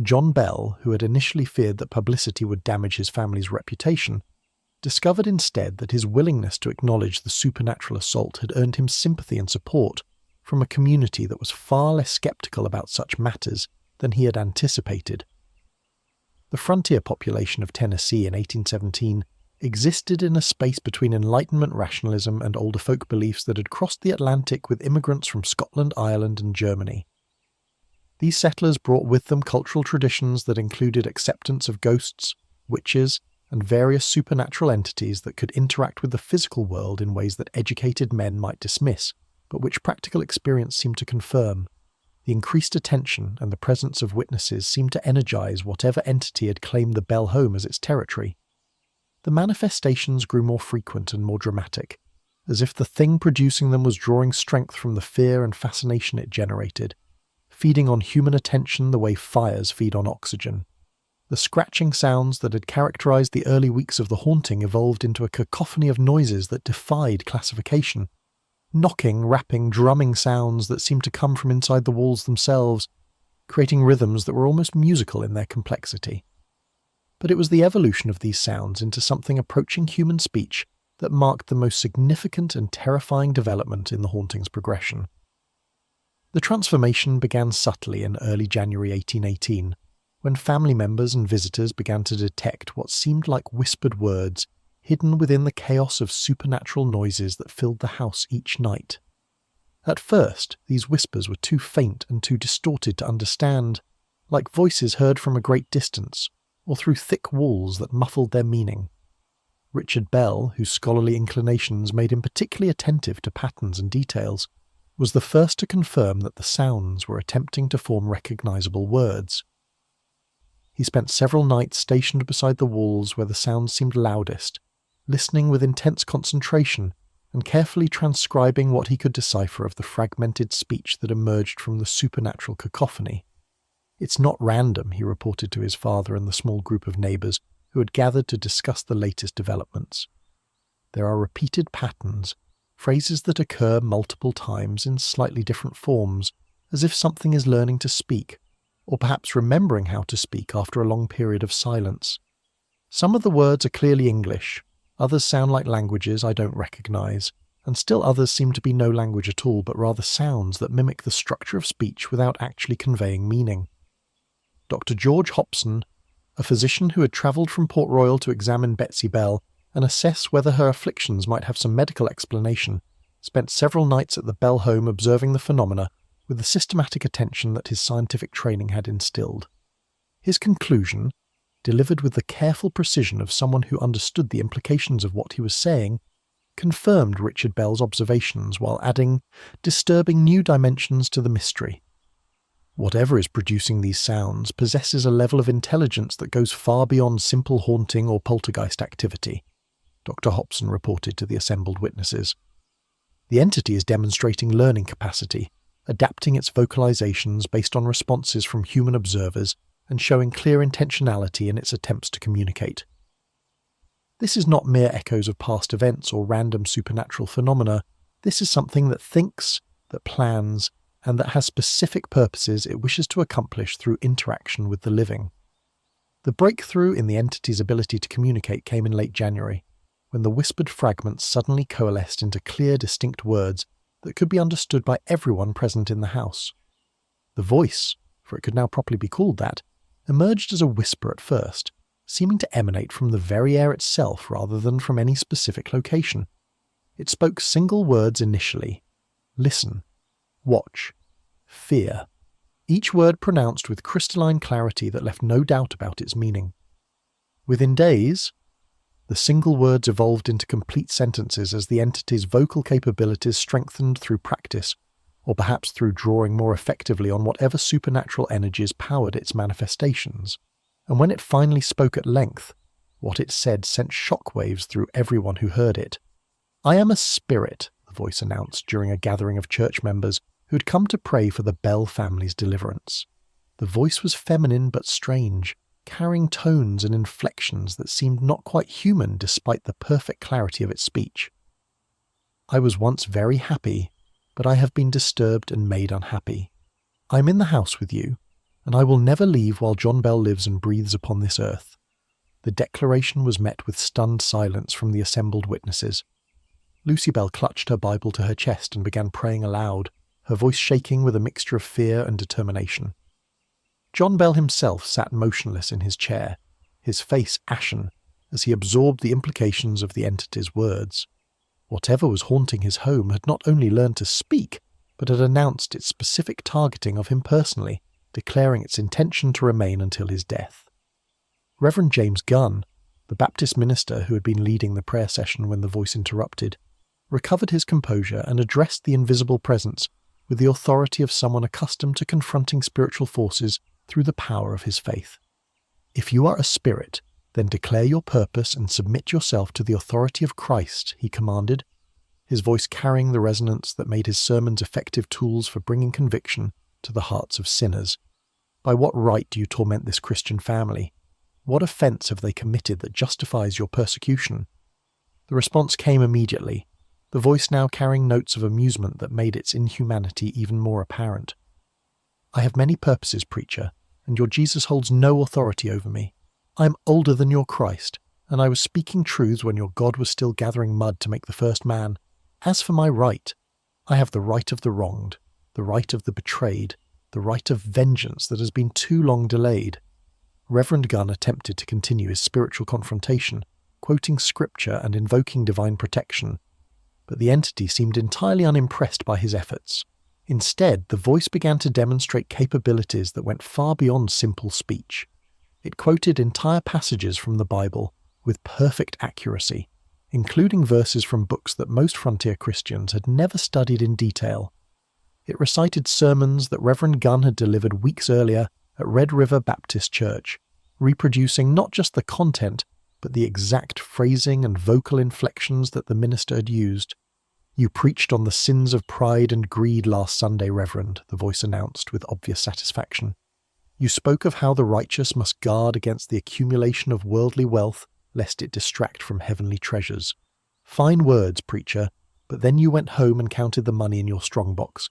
John Bell, who had initially feared that publicity would damage his family's reputation, discovered instead that his willingness to acknowledge the supernatural assault had earned him sympathy and support from a community that was far less sceptical about such matters than he had anticipated. The frontier population of Tennessee in 1817 existed in a space between Enlightenment rationalism and older folk beliefs that had crossed the Atlantic with immigrants from Scotland, Ireland, and Germany. These settlers brought with them cultural traditions that included acceptance of ghosts, witches, and various supernatural entities that could interact with the physical world in ways that educated men might dismiss, but which practical experience seemed to confirm. The increased attention and the presence of witnesses seemed to energize whatever entity had claimed the Bell home as its territory. The manifestations grew more frequent and more dramatic, as if the thing producing them was drawing strength from the fear and fascination it generated, feeding on human attention the way fires feed on oxygen. The scratching sounds that had characterized the early weeks of the haunting evolved into a cacophony of noises that defied classification. Knocking, rapping, drumming sounds that seemed to come from inside the walls themselves, creating rhythms that were almost musical in their complexity. But it was the evolution of these sounds into something approaching human speech that marked the most significant and terrifying development in the haunting's progression. The transformation began subtly in early January 1818, when family members and visitors began to detect what seemed like whispered words hidden within the chaos of supernatural noises that filled the house each night. At first, these whispers were too faint and too distorted to understand, like voices heard from a great distance, or through thick walls that muffled their meaning. Richard Bell, whose scholarly inclinations made him particularly attentive to patterns and details, was the first to confirm that the sounds were attempting to form recognizable words. He spent several nights stationed beside the walls where the sounds seemed loudest, listening with intense concentration and carefully transcribing what he could decipher of the fragmented speech that emerged from the supernatural cacophony. "It's not random," he reported to his father and the small group of neighbours who had gathered to discuss the latest developments. "There are repeated patterns, phrases that occur multiple times in slightly different forms, as if something is learning to speak, or perhaps remembering how to speak after a long period of silence. Some of the words are clearly English, others sound like languages I don't recognise, and still others seem to be no language at all but rather sounds that mimic the structure of speech without actually conveying meaning." Dr. George Hobson, a physician who had travelled from Port Royal to examine Betsy Bell and assess whether her afflictions might have some medical explanation, spent several nights at the Bell home observing the phenomena with the systematic attention that his scientific training had instilled. His conclusion, delivered with the careful precision of someone who understood the implications of what he was saying, confirmed Richard Bell's observations while adding disturbing new dimensions to the mystery. "Whatever is producing these sounds possesses a level of intelligence that goes far beyond simple haunting or poltergeist activity," Dr. Hobson reported to the assembled witnesses. "The entity is demonstrating learning capacity, adapting its vocalizations based on responses from human observers and showing clear intentionality in its attempts to communicate. This is not mere echoes of past events or random supernatural phenomena. This is something that thinks, that plans, and that has specific purposes it wishes to accomplish through interaction with the living." The breakthrough in the entity's ability to communicate came in late January, when the whispered fragments suddenly coalesced into clear, distinct words that could be understood by everyone present in the house. The voice, for it could now properly be called that, emerged as a whisper at first, seeming to emanate from the very air itself rather than from any specific location. It spoke single words initially: listen, watch, fear, each word pronounced with crystalline clarity that left no doubt about its meaning. Within days, The single words evolved into complete sentences as the entity's vocal capabilities strengthened through practice, or perhaps through drawing more effectively on whatever supernatural energies powered its manifestations. And when it finally spoke at length, what it said sent shockwaves through everyone who heard it. "I am a spirit," the voice announced during a gathering of church members who had come to pray for the Bell family's deliverance. The voice was feminine but strange, carrying tones and inflections that seemed not quite human despite the perfect clarity of its speech. "I was once very happy, but I have been disturbed and made unhappy. I am in the house with you, and I will never leave while John Bell lives and breathes upon this earth." The declaration was met with stunned silence from the assembled witnesses. Lucy Bell clutched her Bible to her chest and began praying aloud, her voice shaking with a mixture of fear and determination. John Bell himself sat motionless in his chair, his face ashen, as he absorbed the implications of the entity's words. Whatever was haunting his home had not only learned to speak, but had announced its specific targeting of him personally, declaring its intention to remain until his death. Reverend James Gunn, the Baptist minister who had been leading the prayer session when the voice interrupted, recovered his composure and addressed the invisible presence with the authority of someone accustomed to confronting spiritual forces through the power of his faith. "If you are a spirit, then declare your purpose and submit yourself to the authority of Christ," he commanded, his voice carrying the resonance that made his sermons effective tools for bringing conviction to the hearts of sinners. "By what right do you torment this Christian family? What offense have they committed that justifies your persecution?" The response came immediately, the voice now carrying notes of amusement that made its inhumanity even more apparent. "I have many purposes, preacher, and your Jesus holds no authority over me. I am older than your Christ, and I was speaking truths when your God was still gathering mud to make the first man. As for my right, I have the right of the wronged, the right of the betrayed, the right of vengeance that has been too long delayed." Reverend Gunn attempted to continue his spiritual confrontation, quoting scripture and invoking divine protection, but the entity seemed entirely unimpressed by his efforts. Instead, the voice began to demonstrate capabilities that went far beyond simple speech. It quoted entire passages from the Bible with perfect accuracy, including verses from books that most frontier Christians had never studied in detail. It recited sermons that Reverend Gunn had delivered weeks earlier at Red River Baptist Church, reproducing not just the content, but the exact phrasing and vocal inflections that the minister had used. "You preached on the sins of pride and greed last Sunday, Reverend," the voice announced with obvious satisfaction. "You spoke of how the righteous must guard against the accumulation of worldly wealth, lest it distract from heavenly treasures. Fine words, preacher, but then you went home and counted the money in your strongbox,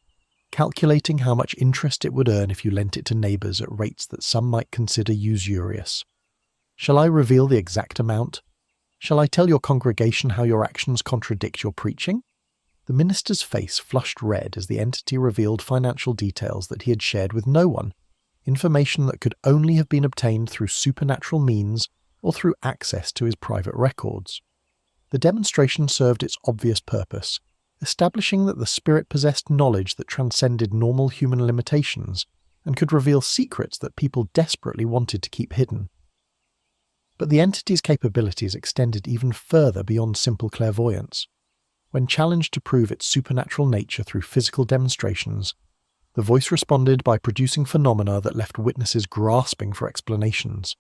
calculating how much interest it would earn if you lent it to neighbours at rates that some might consider usurious. Shall I reveal the exact amount? Shall I tell your congregation how your actions contradict your preaching?" The minister's face flushed red as the entity revealed financial details that he had shared with no one, information that could only have been obtained through supernatural means or through access to his private records. The demonstration served its obvious purpose, establishing that the spirit possessed knowledge that transcended normal human limitations and could reveal secrets that people desperately wanted to keep hidden. But the entity's capabilities extended even further beyond simple clairvoyance. When challenged to prove its supernatural nature through physical demonstrations, the voice responded by producing phenomena that left witnesses grasping for explanations.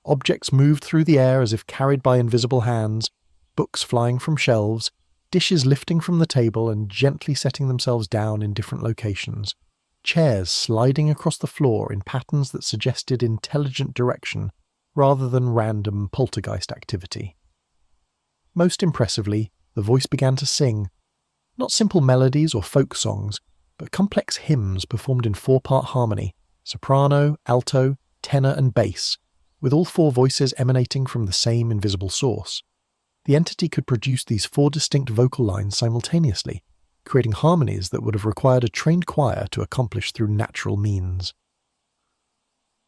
Objects moved through the air as if carried by invisible hands, books flying from shelves, dishes lifting from the table and gently setting themselves down in different locations, chairs sliding across the floor in patterns that suggested intelligent direction rather than random poltergeist activity. Most impressively, the voice began to sing, not simple melodies or folk songs, but complex hymns performed in 4-part harmony, soprano, alto, tenor and bass, with all 4 voices emanating from the same invisible source. The entity could produce these 4 distinct vocal lines simultaneously, creating harmonies that would have required a trained choir to accomplish through natural means.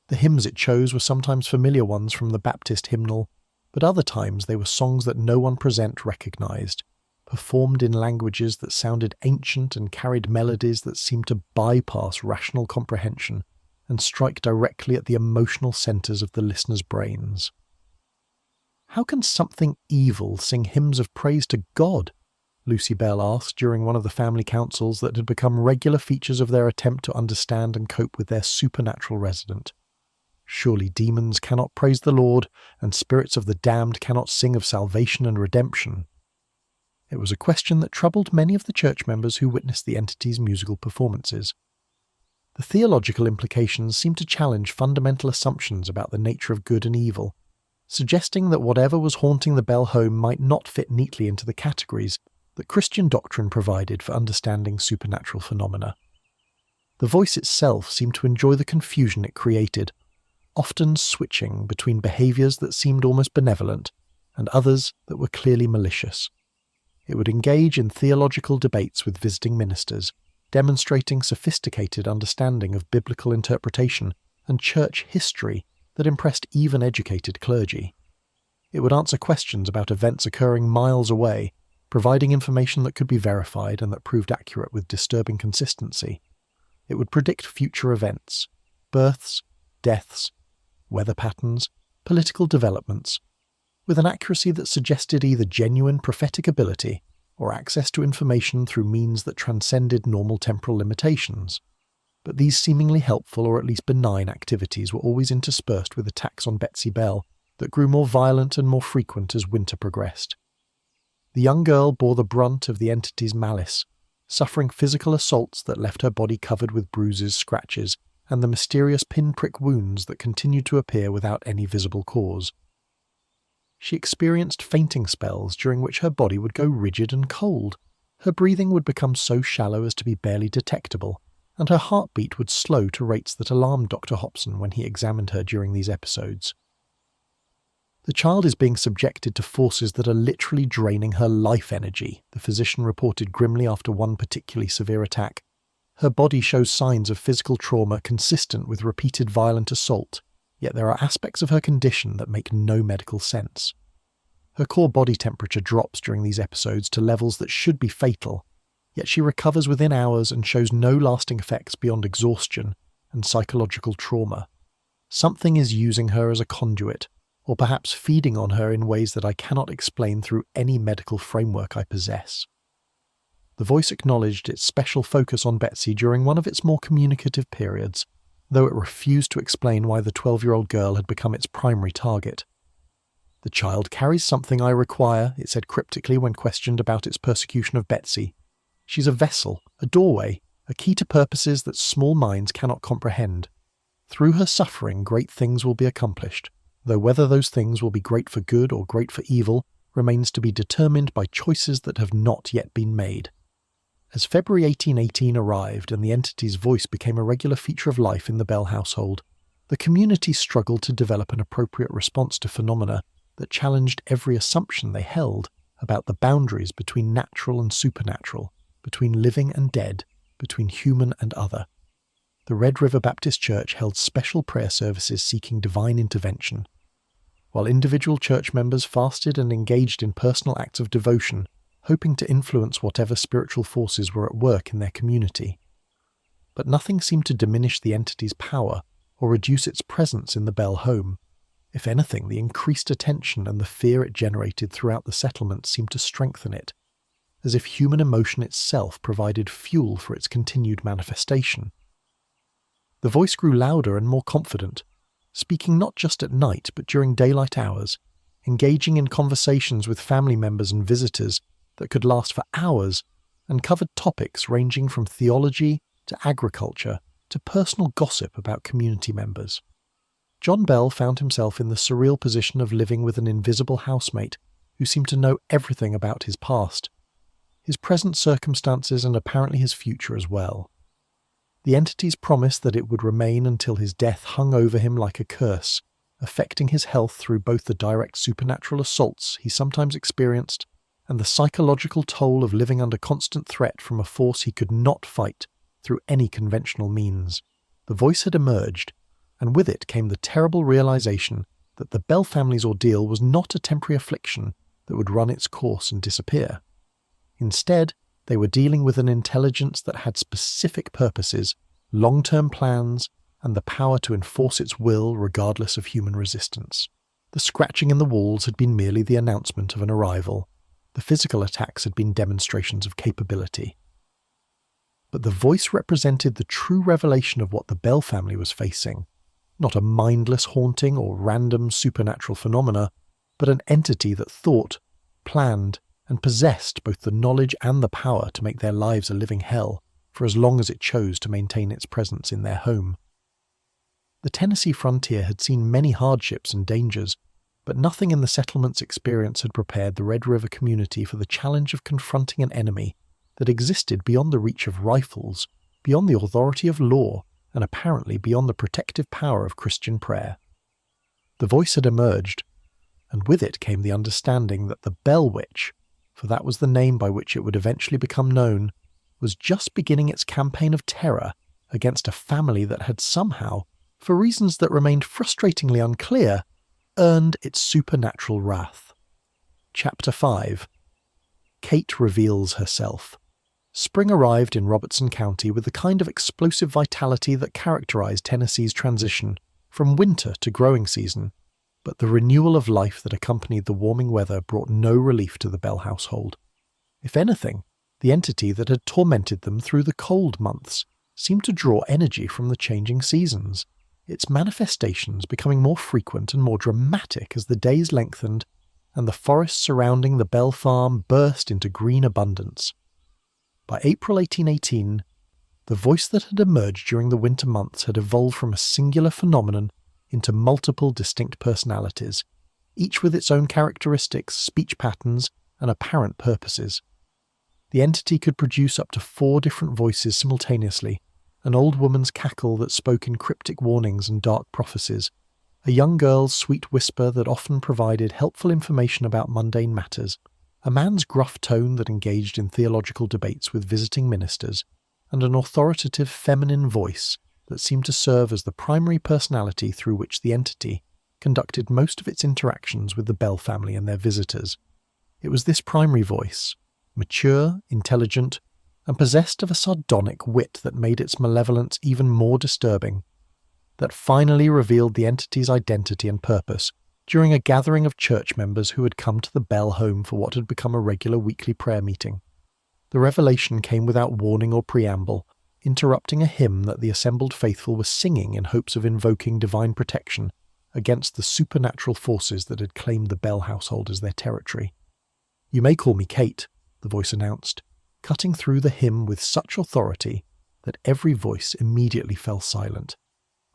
The hymns it chose were sometimes familiar ones from the Baptist hymnal, but other times they were songs that no one present recognized, performed in languages that sounded ancient and carried melodies that seemed to bypass rational comprehension and strike directly at the emotional centers of the listeners' brains. "How can something evil sing hymns of praise to God?" Lucy Bell asked during one of the family councils that had become regular features of their attempt to understand and cope with their supernatural resident. "Surely demons cannot praise the Lord, and spirits of the damned cannot sing of salvation and redemption." It was a question that troubled many of the church members who witnessed the entity's musical performances. The theological implications seemed to challenge fundamental assumptions about the nature of good and evil, suggesting that whatever was haunting the Bell home might not fit neatly into the categories that Christian doctrine provided for understanding supernatural phenomena. The voice itself seemed to enjoy the confusion it created, often switching between behaviours that seemed almost benevolent and others that were clearly malicious. It would engage in theological debates with visiting ministers, demonstrating sophisticated understanding of biblical interpretation and church history that impressed even educated clergy. It would answer questions about events occurring miles away, providing information that could be verified and that proved accurate with disturbing consistency. It would predict future events, births, deaths, weather patterns, political developments, with an accuracy that suggested either genuine prophetic ability or access to information through means that transcended normal temporal limitations. But these seemingly helpful or at least benign activities were always interspersed with attacks on Betsy Bell that grew more violent and more frequent as winter progressed. The young girl bore the brunt of the entity's malice, suffering physical assaults that left her body covered with bruises, scratches, and the mysterious pinprick wounds that continued to appear without any visible cause. She experienced fainting spells during which her body would go rigid and cold. Her breathing would become so shallow as to be barely detectable, and her heartbeat would slow to rates that alarmed Dr. Hobson when he examined her during these episodes. "The child is being subjected to forces that are literally draining her life energy," the physician reported grimly after one particularly severe attack. "Her body shows signs of physical trauma consistent with repeated violent assault, yet there are aspects of her condition that make no medical sense. Her core body temperature drops during these episodes to levels that should be fatal, yet she recovers within hours and shows no lasting effects beyond exhaustion and psychological trauma. Something is using her as a conduit, or perhaps feeding on her in ways that I cannot explain through any medical framework I possess." The voice acknowledged its special focus on Betsy during one of its more communicative periods, though it refused to explain why the 12-year-old girl had become its primary target. "The child carries something I require," it said cryptically when questioned about its persecution of Betsy. "She's a vessel, a doorway, a key to purposes that small minds cannot comprehend. Through her suffering, great things will be accomplished, though whether those things will be great for good or great for evil remains to be determined by choices that have not yet been made." As February 1818 arrived and the entity's voice became a regular feature of life in the Bell household, the community struggled to develop an appropriate response to phenomena that challenged every assumption they held about the boundaries between natural and supernatural, between living and dead, between human and other. The Red River Baptist Church held special prayer services seeking divine intervention, while individual church members fasted and engaged in personal acts of devotion, hoping to influence whatever spiritual forces were at work in their community. But nothing seemed to diminish the entity's power or reduce its presence in the Bell home. If anything, the increased attention and the fear it generated throughout the settlement seemed to strengthen it, as if human emotion itself provided fuel for its continued manifestation. The voice grew louder and more confident, speaking not just at night but during daylight hours, engaging in conversations with family members and visitors that could last for hours and covered topics ranging from theology to agriculture to personal gossip about community members. John Bell found himself in the surreal position of living with an invisible housemate who seemed to know everything about his past, his present circumstances and apparently his future as well. The entity's promise that it would remain until his death hung over him like a curse, affecting his health through both the direct supernatural assaults he sometimes experienced and the psychological toll of living under constant threat from a force he could not fight through any conventional means. The voice had emerged, and with it came the terrible realization that the Bell family's ordeal was not a temporary affliction that would run its course and disappear. Instead, they were dealing with an intelligence that had specific purposes, long-term plans, and the power to enforce its will regardless of human resistance. The scratching in the walls had been merely the announcement of an arrival. The physical attacks had been demonstrations of capability. But the voice represented the true revelation of what the Bell family was facing. Not a mindless haunting or random supernatural phenomena, but an entity that thought, planned, and possessed both the knowledge and the power to make their lives a living hell for as long as it chose to maintain its presence in their home. The Tennessee frontier had seen many hardships and dangers, but nothing in the settlement's experience had prepared the Red River community for the challenge of confronting an enemy that existed beyond the reach of rifles, beyond the authority of law, and apparently beyond the protective power of Christian prayer. The voice had emerged, and with it came the understanding that the Bell Witch, for that was the name by which it would eventually become known, was just beginning its campaign of terror against a family that had somehow, for reasons that remained frustratingly unclear, earned its supernatural wrath. Chapter 5. Kate reveals herself. Spring arrived in Robertson County with the kind of explosive vitality that characterized Tennessee's transition from winter to growing season, but the renewal of life that accompanied the warming weather brought no relief to the Bell household. If anything, the entity that had tormented them through the cold months seemed to draw energy from the changing seasons, its manifestations becoming more frequent and more dramatic as the days lengthened and the forests surrounding the Bell farm burst into green abundance. By April 1818, the voice that had emerged during the winter months had evolved from a singular phenomenon into multiple distinct personalities, each with its own characteristics, speech patterns, and apparent purposes. The entity could produce up to 4 different voices simultaneously: an old woman's cackle that spoke in cryptic warnings and dark prophecies, a young girl's sweet whisper that often provided helpful information about mundane matters, a man's gruff tone that engaged in theological debates with visiting ministers, and an authoritative feminine voice that seemed to serve as the primary personality through which the entity conducted most of its interactions with the Bell family and their visitors. It was this primary voice, mature, intelligent, and possessed of a sardonic wit that made its malevolence even more disturbing, that finally revealed the entity's identity and purpose during a gathering of church members who had come to the Bell home for what had become a regular weekly prayer meeting. The revelation came without warning or preamble, interrupting a hymn that the assembled faithful were singing in hopes of invoking divine protection against the supernatural forces that had claimed the Bell household as their territory. "You may call me Kate," the voice announced, cutting through the hymn with such authority that every voice immediately fell silent.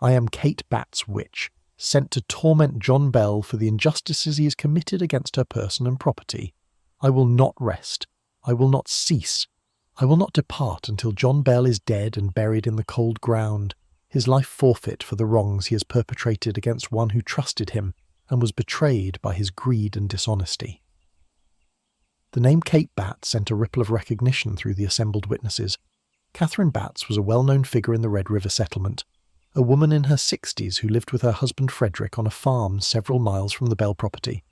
"I am Kate Batts' witch, sent to torment John Bell for the injustices he has committed against her person and property. I will not rest. I will not cease. I will not depart until John Bell is dead and buried in the cold ground, his life forfeit for the wrongs he has perpetrated against one who trusted him and was betrayed by his greed and dishonesty." The name Kate Batts sent a ripple of recognition through the assembled witnesses. Catherine Batts was a well-known figure in the Red River settlement, a woman in her 60s who lived with her husband Frederick on a farm several miles from the Bell property.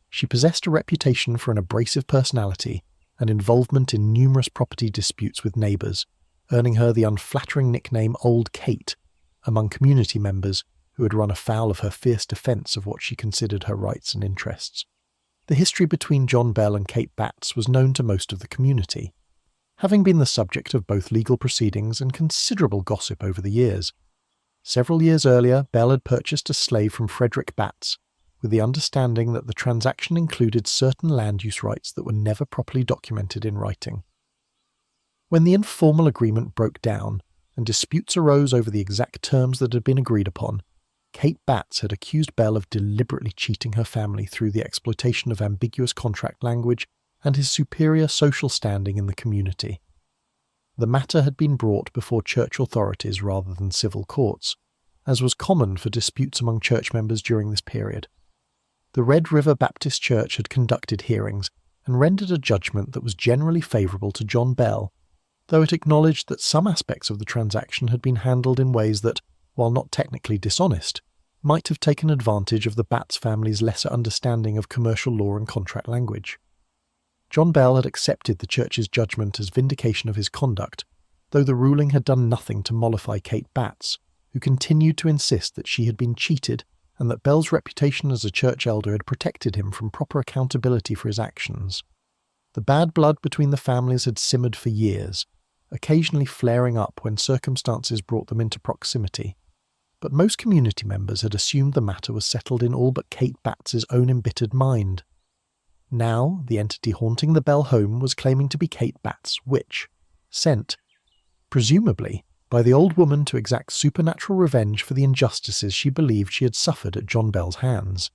She possessed a reputation for an abrasive personality and involvement in numerous property disputes with neighbours, earning her the unflattering nickname Old Kate among community members who had run afoul of her fierce defence of what she considered her rights and interests. The history between John Bell and Kate Batts was known to most of the community, having been the subject of both legal proceedings and considerable gossip over the years. Several years earlier, Bell had purchased a slave from Frederick Batts, with the understanding that the transaction included certain land use rights that were never properly documented in writing. When the informal agreement broke down, and disputes arose over the exact terms that had been agreed upon, Kate Batts had accused Bell of deliberately cheating her family through the exploitation of ambiguous contract language and his superior social standing in the community. The matter had been brought before church authorities rather than civil courts, as was common for disputes among church members during this period. The Red River Baptist Church had conducted hearings and rendered a judgment that was generally favourable to John Bell, though it acknowledged that some aspects of the transaction had been handled in ways that, while not technically dishonest, might have taken advantage of the Batts family's lesser understanding of commercial law and contract language. John Bell had accepted the church's judgment as vindication of his conduct, though the ruling had done nothing to mollify Kate Batts, who continued to insist that she had been cheated and that Bell's reputation as a church elder had protected him from proper accountability for his actions. The bad blood between the families had simmered for years, occasionally flaring up when circumstances brought them into proximity. But most community members had assumed the matter was settled in all but Kate Batts's own embittered mind. Now, the entity haunting the Bell home was claiming to be Kate Batts' witch, sent, presumably, by the old woman to exact supernatural revenge for the injustices she believed she had suffered at John Bell's hands.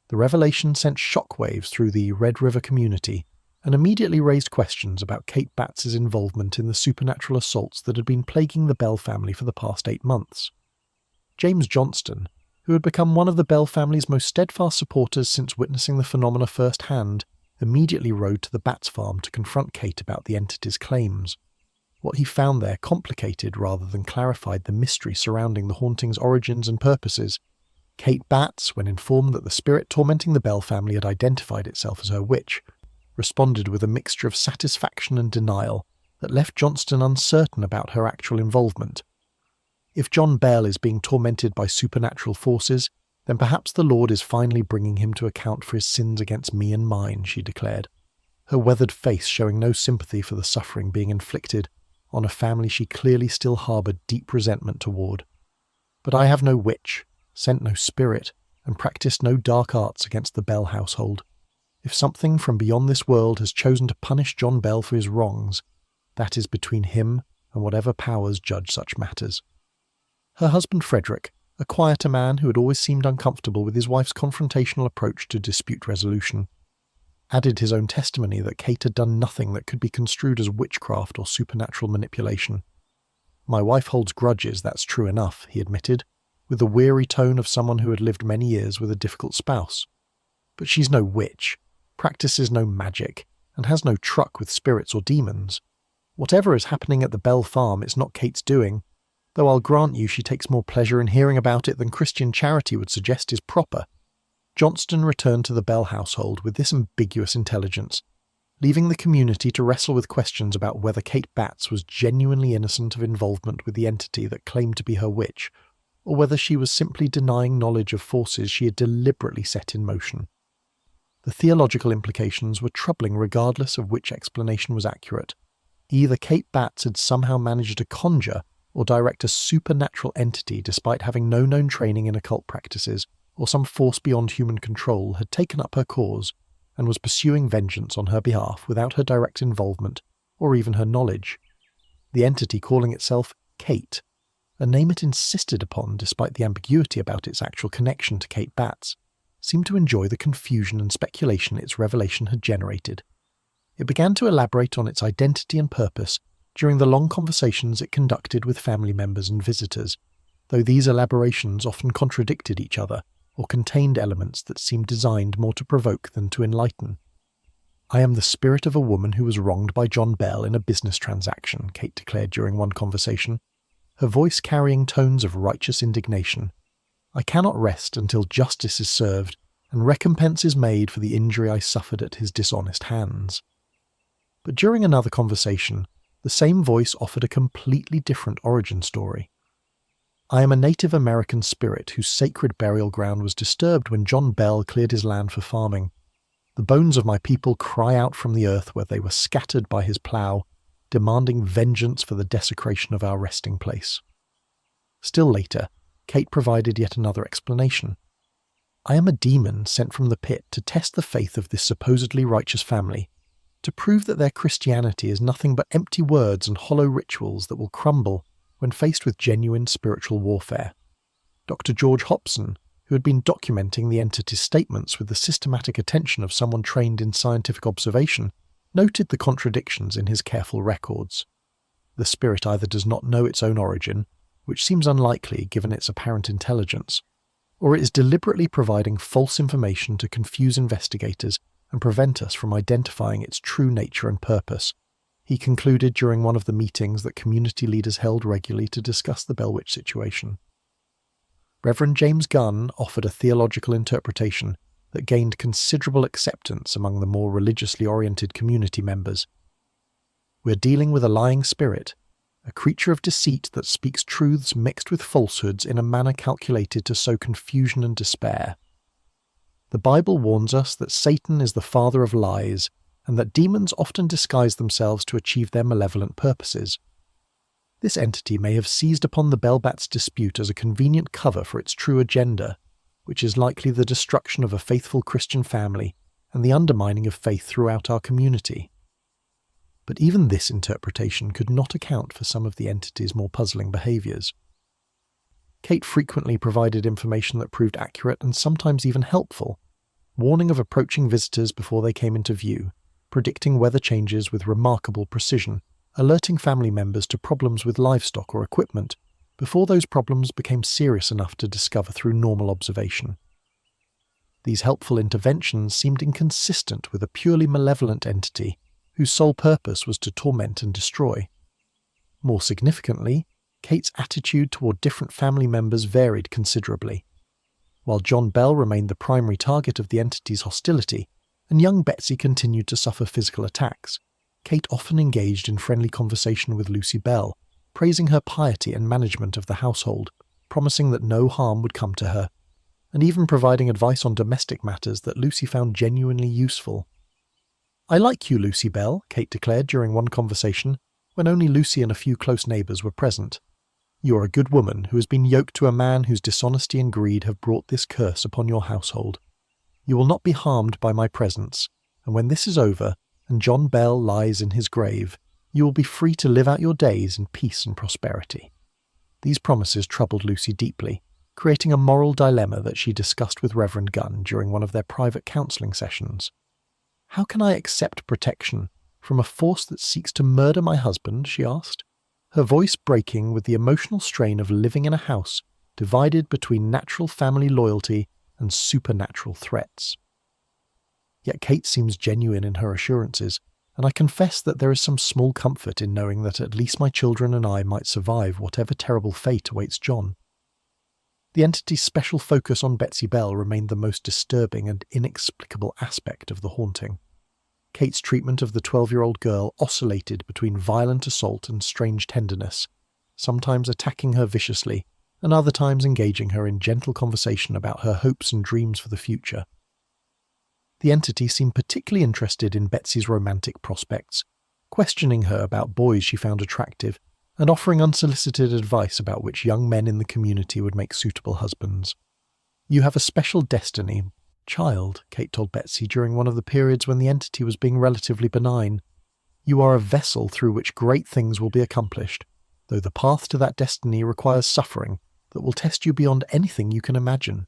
The revelation sent shockwaves through the Red River community and immediately raised questions about Kate Batts's involvement in the supernatural assaults that had been plaguing the Bell family for the past 8 months. James Johnston, who had become one of the Bell family's most steadfast supporters since witnessing the phenomena firsthand, immediately rode to the Batts farm to confront Kate about the entity's claims. What he found there complicated rather than clarified the mystery surrounding the haunting's origins and purposes. Kate Batts, when informed that the spirit tormenting the Bell family had identified itself as her witch, responded with a mixture of satisfaction and denial that left Johnston uncertain about her actual involvement. If John Bell is being tormented by supernatural forces, then perhaps the Lord is finally bringing him to account for his sins against me and mine, she declared, her weathered face showing no sympathy for the suffering being inflicted on a family she clearly still harboured deep resentment toward. But I have no witch, sent no spirit, and practiced no dark arts against the Bell household. If something from beyond this world has chosen to punish John Bell for his wrongs, that is between him and whatever powers judge such matters. Her husband Frederick, a quieter man who had always seemed uncomfortable with his wife's confrontational approach to dispute resolution, added his own testimony that Kate had done nothing that could be construed as witchcraft or supernatural manipulation. My wife holds grudges, that's true enough, he admitted, with the weary tone of someone who had lived many years with a difficult spouse. But she's no witch, practices no magic, and has no truck with spirits or demons. Whatever is happening at the Bell farm, it's not Kate's doing, though I'll grant you she takes more pleasure in hearing about it than Christian charity would suggest is proper. Johnston returned to the Bell household with this ambiguous intelligence, leaving the community to wrestle with questions about whether Kate Batts was genuinely innocent of involvement with the entity that claimed to be her witch, or whether she was simply denying knowledge of forces she had deliberately set in motion. The theological implications were troubling regardless of which explanation was accurate. Either Kate Batts had somehow managed to conjure or direct a supernatural entity despite having no known training in occult practices, or some force beyond human control had taken up her cause and was pursuing vengeance on her behalf without her direct involvement or even her knowledge. The entity calling itself Kate, a name it insisted upon despite the ambiguity about its actual connection to Kate Batts, seemed to enjoy the confusion and speculation its revelation had generated. It began to elaborate on its identity and purpose during the long conversations it conducted with family members and visitors, though these elaborations often contradicted each other or contained elements that seemed designed more to provoke than to enlighten. I am the spirit of a woman who was wronged by John Bell in a business transaction, Kate declared during one conversation, her voice carrying tones of righteous indignation. I cannot rest until justice is served and recompense is made for the injury I suffered at his dishonest hands. But during another conversation, the same voice offered a completely different origin story. I am a Native American spirit whose sacred burial ground was disturbed when John Bell cleared his land for farming. The bones of my people cry out from the earth where they were scattered by his plough, demanding vengeance for the desecration of our resting place. Still later, Kate provided yet another explanation. I am a demon sent from the pit to test the faith of this supposedly righteous family, to prove that their Christianity is nothing but empty words and hollow rituals that will crumble when faced with genuine spiritual warfare. Dr. George Hobson, who had been documenting the entity's statements with the systematic attention of someone trained in scientific observation, noted the contradictions in his careful records. The spirit either does not know its own origin, which seems unlikely given its apparent intelligence, or it is deliberately providing false information to confuse investigators and prevent us from identifying its true nature and purpose, he concluded during one of the meetings that community leaders held regularly to discuss the Bell Witch situation. Reverend James Gunn offered a theological interpretation that gained considerable acceptance among the more religiously oriented community members. We're dealing with a lying spirit, a creature of deceit that speaks truths mixed with falsehoods in a manner calculated to sow confusion and despair. The Bible warns us that Satan is the father of lies, and that demons often disguise themselves to achieve their malevolent purposes. This entity may have seized upon the Bellbat's dispute as a convenient cover for its true agenda, which is likely the destruction of a faithful Christian family and the undermining of faith throughout our community. But even this interpretation could not account for some of the entity's more puzzling behaviours. Kate frequently provided information that proved accurate and sometimes even helpful, warning of approaching visitors before they came into view, predicting weather changes with remarkable precision, alerting family members to problems with livestock or equipment before those problems became serious enough to discover through normal observation. These helpful interventions seemed inconsistent with a purely malevolent entity whose sole purpose was to torment and destroy. More significantly, Kate's attitude toward different family members varied considerably. While John Bell remained the primary target of the entity's hostility, and young Betsy continued to suffer physical attacks, Kate often engaged in friendly conversation with Lucy Bell, praising her piety and management of the household, promising that no harm would come to her, and even providing advice on domestic matters that Lucy found genuinely useful. "I like you, Lucy Bell," Kate declared during one conversation, when only Lucy and a few close neighbours were present. "You are a good woman who has been yoked to a man whose dishonesty and greed have brought this curse upon your household. You will not be harmed by my presence, and when this is over, and John Bell lies in his grave, you will be free to live out your days in peace and prosperity." These promises troubled Lucy deeply, creating a moral dilemma that she discussed with Reverend Gunn during one of their private counselling sessions. "How can I accept protection from a force that seeks to murder my husband?" she asked, her voice breaking with the emotional strain of living in a house divided between natural family loyalty and supernatural threats. Yet Kate seems genuine in her assurances, and I confess that there is some small comfort in knowing that at least my children and I might survive whatever terrible fate awaits John. The entity's special focus on Betsy Bell remained the most disturbing and inexplicable aspect of the haunting. Kate's treatment of the 12-year-old girl oscillated between violent assault and strange tenderness, sometimes attacking her viciously, and other times engaging her in gentle conversation about her hopes and dreams for the future. The entity seemed particularly interested in Betsy's romantic prospects, questioning her about boys she found attractive, and offering unsolicited advice about which young men in the community would make suitable husbands. "You have a special destiny, child," Kate told Betsy during one of the periods when the entity was being relatively benign. "You are a vessel through which great things will be accomplished, though the path to that destiny requires suffering that will test you beyond anything you can imagine.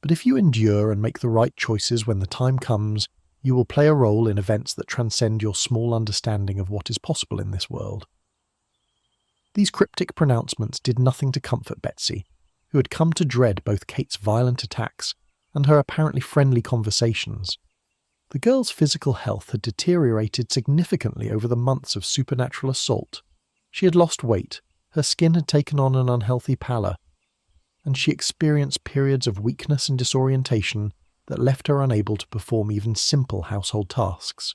But if you endure and make the right choices when the time comes, you will play a role in events that transcend your small understanding of what is possible in this world." These cryptic pronouncements did nothing to comfort Betsy, who had come to dread both Kate's violent attacks and her apparently friendly conversations. The girl's physical health had deteriorated significantly over the months of supernatural assault. She had lost weight, her skin had taken on an unhealthy pallor, and she experienced periods of weakness and disorientation that left her unable to perform even simple household tasks.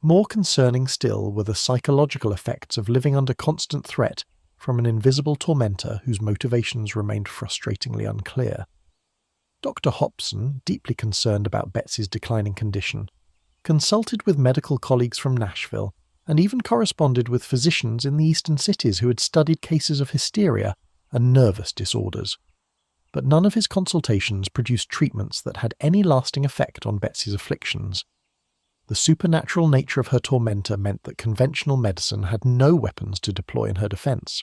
More concerning still were the psychological effects of living under constant threat from an invisible tormentor whose motivations remained frustratingly unclear. Dr. Hobson, deeply concerned about Betsy's declining condition, consulted with medical colleagues from Nashville and even corresponded with physicians in the eastern cities who had studied cases of hysteria and nervous disorders. But none of his consultations produced treatments that had any lasting effect on Betsy's afflictions. The supernatural nature of her tormentor meant that conventional medicine had no weapons to deploy in her defense.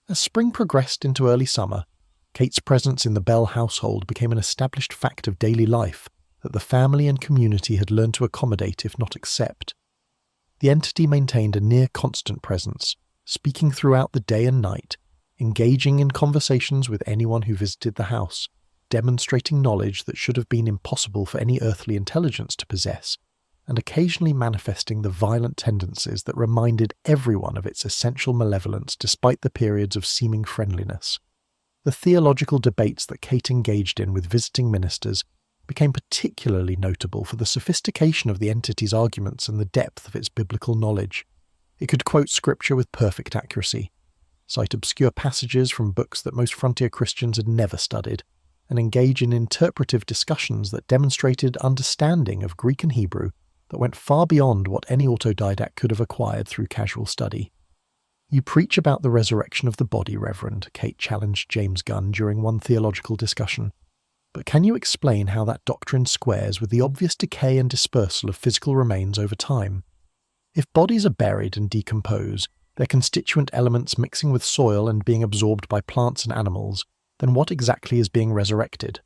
As spring progressed into early summer, Kate's presence in the Bell household became an established fact of daily life that the family and community had learned to accommodate if not accept. The entity maintained a near constant presence, speaking throughout the day and night, engaging in conversations with anyone who visited the house, demonstrating knowledge that should have been impossible for any earthly intelligence to possess, and occasionally manifesting the violent tendencies that reminded everyone of its essential malevolence despite the periods of seeming friendliness. The theological debates that Kate engaged in with visiting ministers became particularly notable for the sophistication of the entity's arguments and the depth of its biblical knowledge. It could quote scripture with perfect accuracy, cite obscure passages from books that most frontier Christians had never studied, and engage in interpretive discussions that demonstrated understanding of Greek and Hebrew that went far beyond what any autodidact could have acquired through casual study. "You preach about the resurrection of the body, Reverend," Kate challenged James Gunn during one theological discussion. "But can you explain how that doctrine squares with the obvious decay and dispersal of physical remains over time? If bodies are buried and decompose, their constituent elements mixing with soil and being absorbed by plants and animals, then what exactly is being resurrected?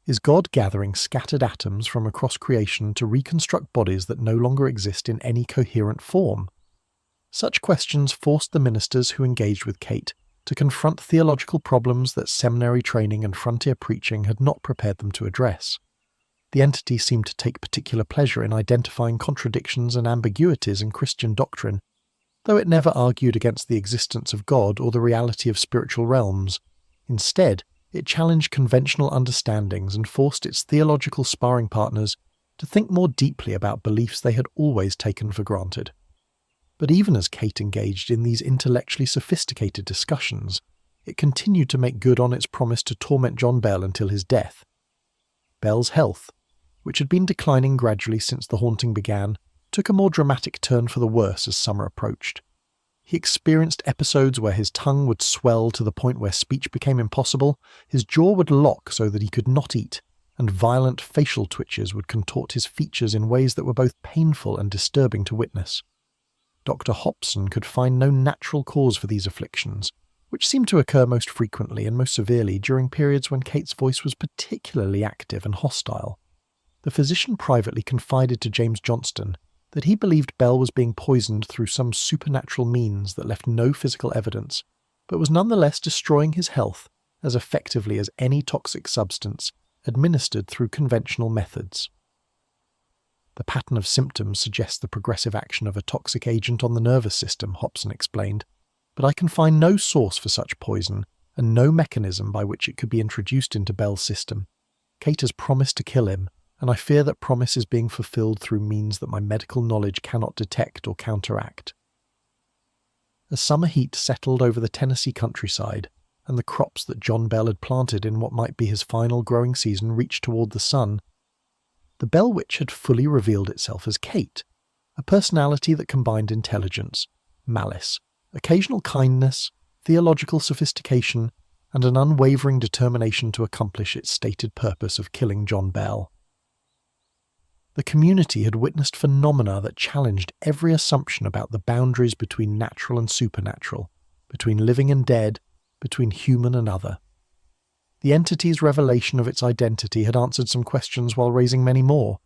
Is God gathering scattered atoms from across creation to reconstruct bodies that no longer exist in any coherent form?" Such questions forced the ministers who engaged with Kate to confront theological problems that seminary training and frontier preaching had not prepared them to address. The entity seemed to take particular pleasure in identifying contradictions and ambiguities in Christian doctrine, though it never argued against the existence of God or the reality of spiritual realms. Instead, it challenged conventional understandings and forced its theological sparring partners to think more deeply about beliefs they had always taken for granted. But even as Kate engaged in these intellectually sophisticated discussions, it continued to make good on its promise to torment John Bell until his death. Bell's health, which had been declining gradually since the haunting began, took a more dramatic turn for the worse as summer approached. He experienced episodes where his tongue would swell to the point where speech became impossible, his jaw would lock so that he could not eat, and violent facial twitches would contort his features in ways that were both painful and disturbing to witness. Dr. Hobson could find no natural cause for these afflictions, which seemed to occur most frequently and most severely during periods when Kate's voice was particularly active and hostile. The physician privately confided to James Johnston that he believed Bell was being poisoned through some supernatural means that left no physical evidence, but was nonetheless destroying his health as effectively as any toxic substance administered through conventional methods. "The pattern of symptoms suggests the progressive action of a toxic agent on the nervous system," Hobson explained, "but I can find no source for such poison and no mechanism by which it could be introduced into Bell's system. Kate has promised to kill him, and I fear that promise is being fulfilled through means that my medical knowledge cannot detect or counteract." As summer heat settled over the Tennessee countryside, and the crops that John Bell had planted in what might be his final growing season reached toward the sun, the Bell Witch had fully revealed itself as Kate, a personality that combined intelligence, malice, occasional kindness, theological sophistication, and an unwavering determination to accomplish its stated purpose of killing John Bell. The community had witnessed phenomena that challenged every assumption about the boundaries between natural and supernatural, between living and dead, between human and other. The entity's revelation of its identity had answered some questions while raising many more.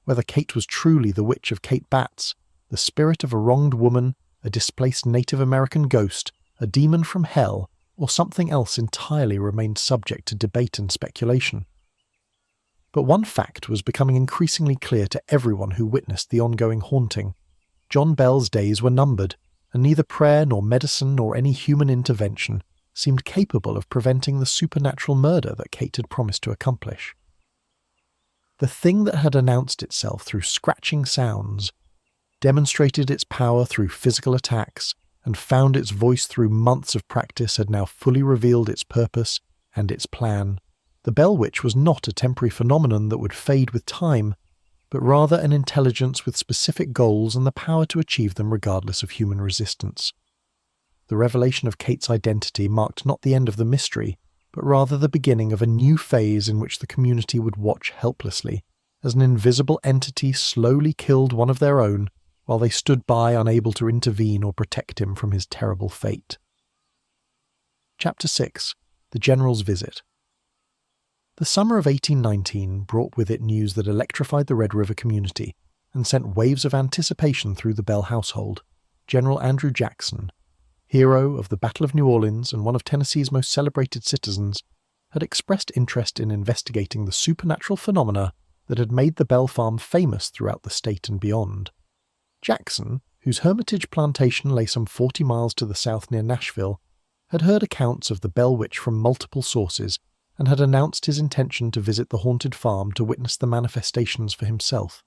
Whether Kate was truly the witch of Kate Batts, the spirit of a wronged woman, a displaced Native American ghost, a demon from hell, or something else entirely remained subject to debate and speculation. But one fact was becoming increasingly clear to everyone who witnessed the ongoing haunting. John Bell's days were numbered, and neither prayer nor medicine nor any human intervention seemed capable of preventing the supernatural murder that Kate had promised to accomplish. The thing that had announced itself through scratching sounds, demonstrated its power through physical attacks, and found its voice through months of practice had now fully revealed its purpose and its plan. The Bell Witch was not a temporary phenomenon that would fade with time, but rather an intelligence with specific goals and the power to achieve them regardless of human resistance. The revelation of Kate's identity marked not the end of the mystery, but rather the beginning of a new phase in which the community would watch helplessly as an invisible entity slowly killed one of their own while they stood by unable to intervene or protect him from his terrible fate. Chapter 6. The General's Visit. The summer of 1819 brought with it news that electrified the Red River community and sent waves of anticipation through the Bell household. General Andrew Jackson, hero of the Battle of New Orleans and one of Tennessee's most celebrated citizens, had expressed interest in investigating the supernatural phenomena that had made the Bell Farm famous throughout the state and beyond. Jackson, whose Hermitage plantation lay some 40 miles to the south near Nashville, had heard accounts of the Bell Witch from multiple sources and had announced his intention to visit the haunted farm to witness the manifestations for himself.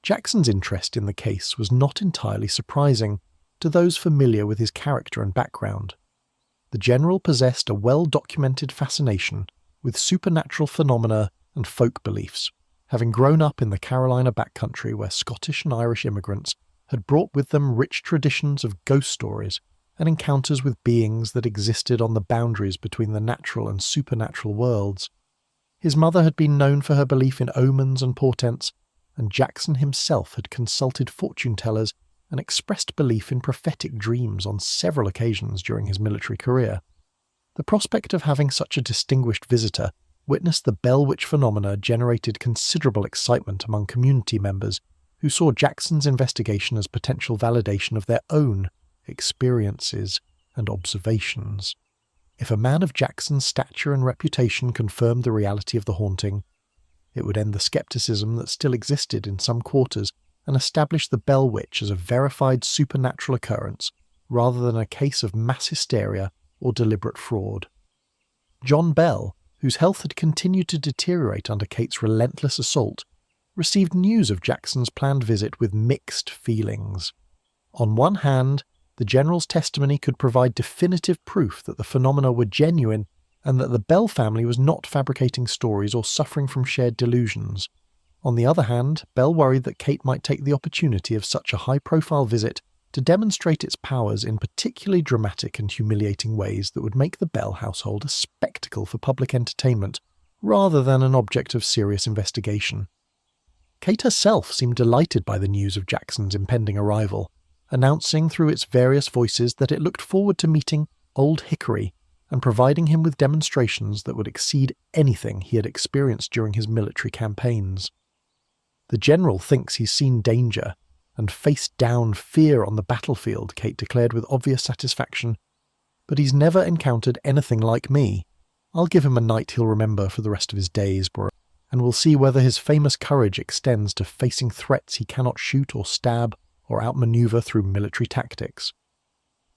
Jackson's interest in the case was not entirely surprising to those familiar with his character and background. The general possessed a well-documented fascination with supernatural phenomena and folk beliefs, having grown up in the Carolina backcountry where Scottish and Irish immigrants had brought with them rich traditions of ghost stories and encounters with beings that existed on the boundaries between the natural and supernatural worlds. His mother had been known for her belief in omens and portents, and Jackson himself had consulted fortune-tellers and expressed belief in prophetic dreams on several occasions during his military career. The prospect of having such a distinguished visitor witness the Bell Witch phenomena generated considerable excitement among community members who saw Jackson's investigation as potential validation of their own experiences and observations. If a man of Jackson's stature and reputation confirmed the reality of the haunting, it would end the skepticism that still existed in some quarters and establish the Bell Witch as a verified supernatural occurrence rather than a case of mass hysteria or deliberate fraud. John Bell, whose health had continued to deteriorate under Kate's relentless assault, received news of Jackson's planned visit with mixed feelings. On one hand, the general's testimony could provide definitive proof that the phenomena were genuine and that the Bell family was not fabricating stories or suffering from shared delusions. On the other hand, Bell worried that Kate might take the opportunity of such a high-profile visit to demonstrate its powers in particularly dramatic and humiliating ways that would make the Bell household a spectacle for public entertainment rather than an object of serious investigation. Kate herself seemed delighted by the news of Jackson's impending arrival, announcing through its various voices that it looked forward to meeting Old Hickory and providing him with demonstrations that would exceed anything he had experienced during his military campaigns. The general thinks he's seen danger and faced down fear on the battlefield, Kate declared with obvious satisfaction, but he's never encountered anything like me. I'll give him a night he'll remember for the rest of his days, and we'll see whether his famous courage extends to facing threats he cannot shoot or stab or outmaneuver through military tactics.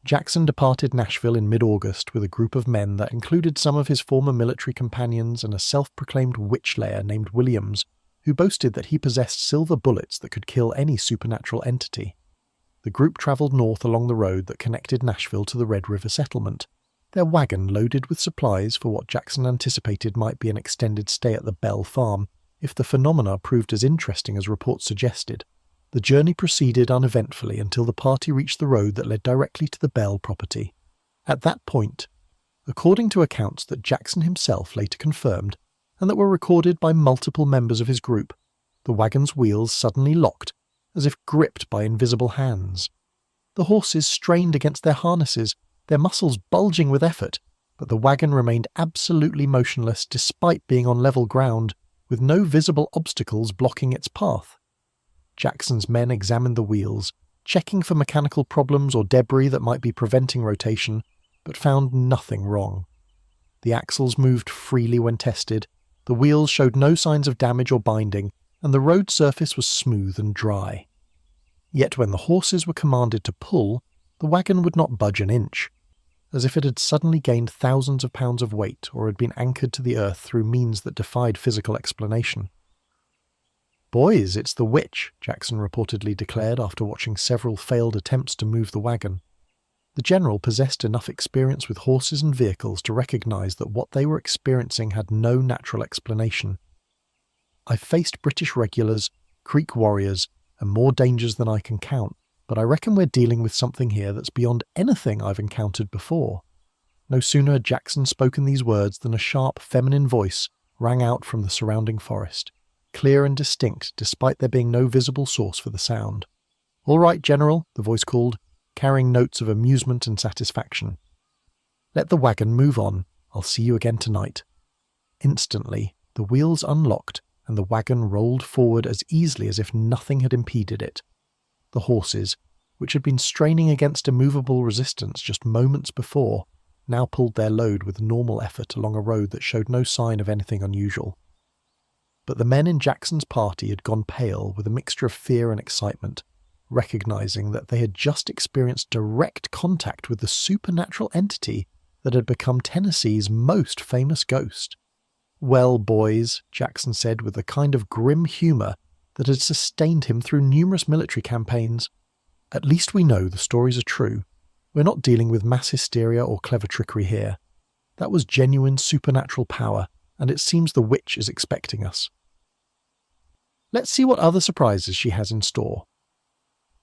Jackson departed Nashville in mid-August with a group of men that included some of his former military companions and a self-proclaimed witch-layer named Williams, who boasted that he possessed silver bullets that could kill any supernatural entity. The group travelled north along the road that connected Nashville to the Red River settlement, their wagon loaded with supplies for what Jackson anticipated might be an extended stay at the Bell farm if the phenomena proved as interesting as reports suggested. The journey proceeded uneventfully until the party reached the road that led directly to the Bell property. At that point, according to accounts that Jackson himself later confirmed, and that were recorded by multiple members of his group, the wagon's wheels suddenly locked, as if gripped by invisible hands. The horses strained against their harnesses, their muscles bulging with effort, but the wagon remained absolutely motionless despite being on level ground, with no visible obstacles blocking its path. Jackson's men examined the wheels, checking for mechanical problems or debris that might be preventing rotation, but found nothing wrong. The axles moved freely when tested, the wheels showed no signs of damage or binding, and the road surface was smooth and dry. Yet when the horses were commanded to pull, the wagon would not budge an inch, as if it had suddenly gained thousands of pounds of weight or had been anchored to the earth through means that defied physical explanation. "Boys, it's the witch," Jackson reportedly declared after watching several failed attempts to move the wagon. The general possessed enough experience with horses and vehicles to recognize that what they were experiencing had no natural explanation. "I've faced British regulars, Creek warriors, and more dangers than I can count, but I reckon we're dealing with something here that's beyond anything I've encountered before." No sooner had Jackson spoken these words than a sharp feminine voice rang out from the surrounding forest, clear and distinct despite there being no visible source for the sound. "All right, General," the voice called, carrying notes of amusement and satisfaction. "Let the wagon move on. I'll see you again tonight." Instantly, the wheels unlocked and the wagon rolled forward as easily as if nothing had impeded it. The horses, which had been straining against immovable resistance just moments before, now pulled their load with normal effort along a road that showed no sign of anything unusual. But the men in Jackson's party had gone pale with a mixture of fear and excitement, recognizing that they had just experienced direct contact with the supernatural entity that had become Tennessee's most famous ghost. "Well, boys," Jackson said with a kind of grim humor that had sustained him through numerous military campaigns. At least we know the stories are true. We're not dealing with mass hysteria or clever trickery here. That was genuine supernatural power, and it seems the witch is expecting us. Let's see what other surprises she has in store.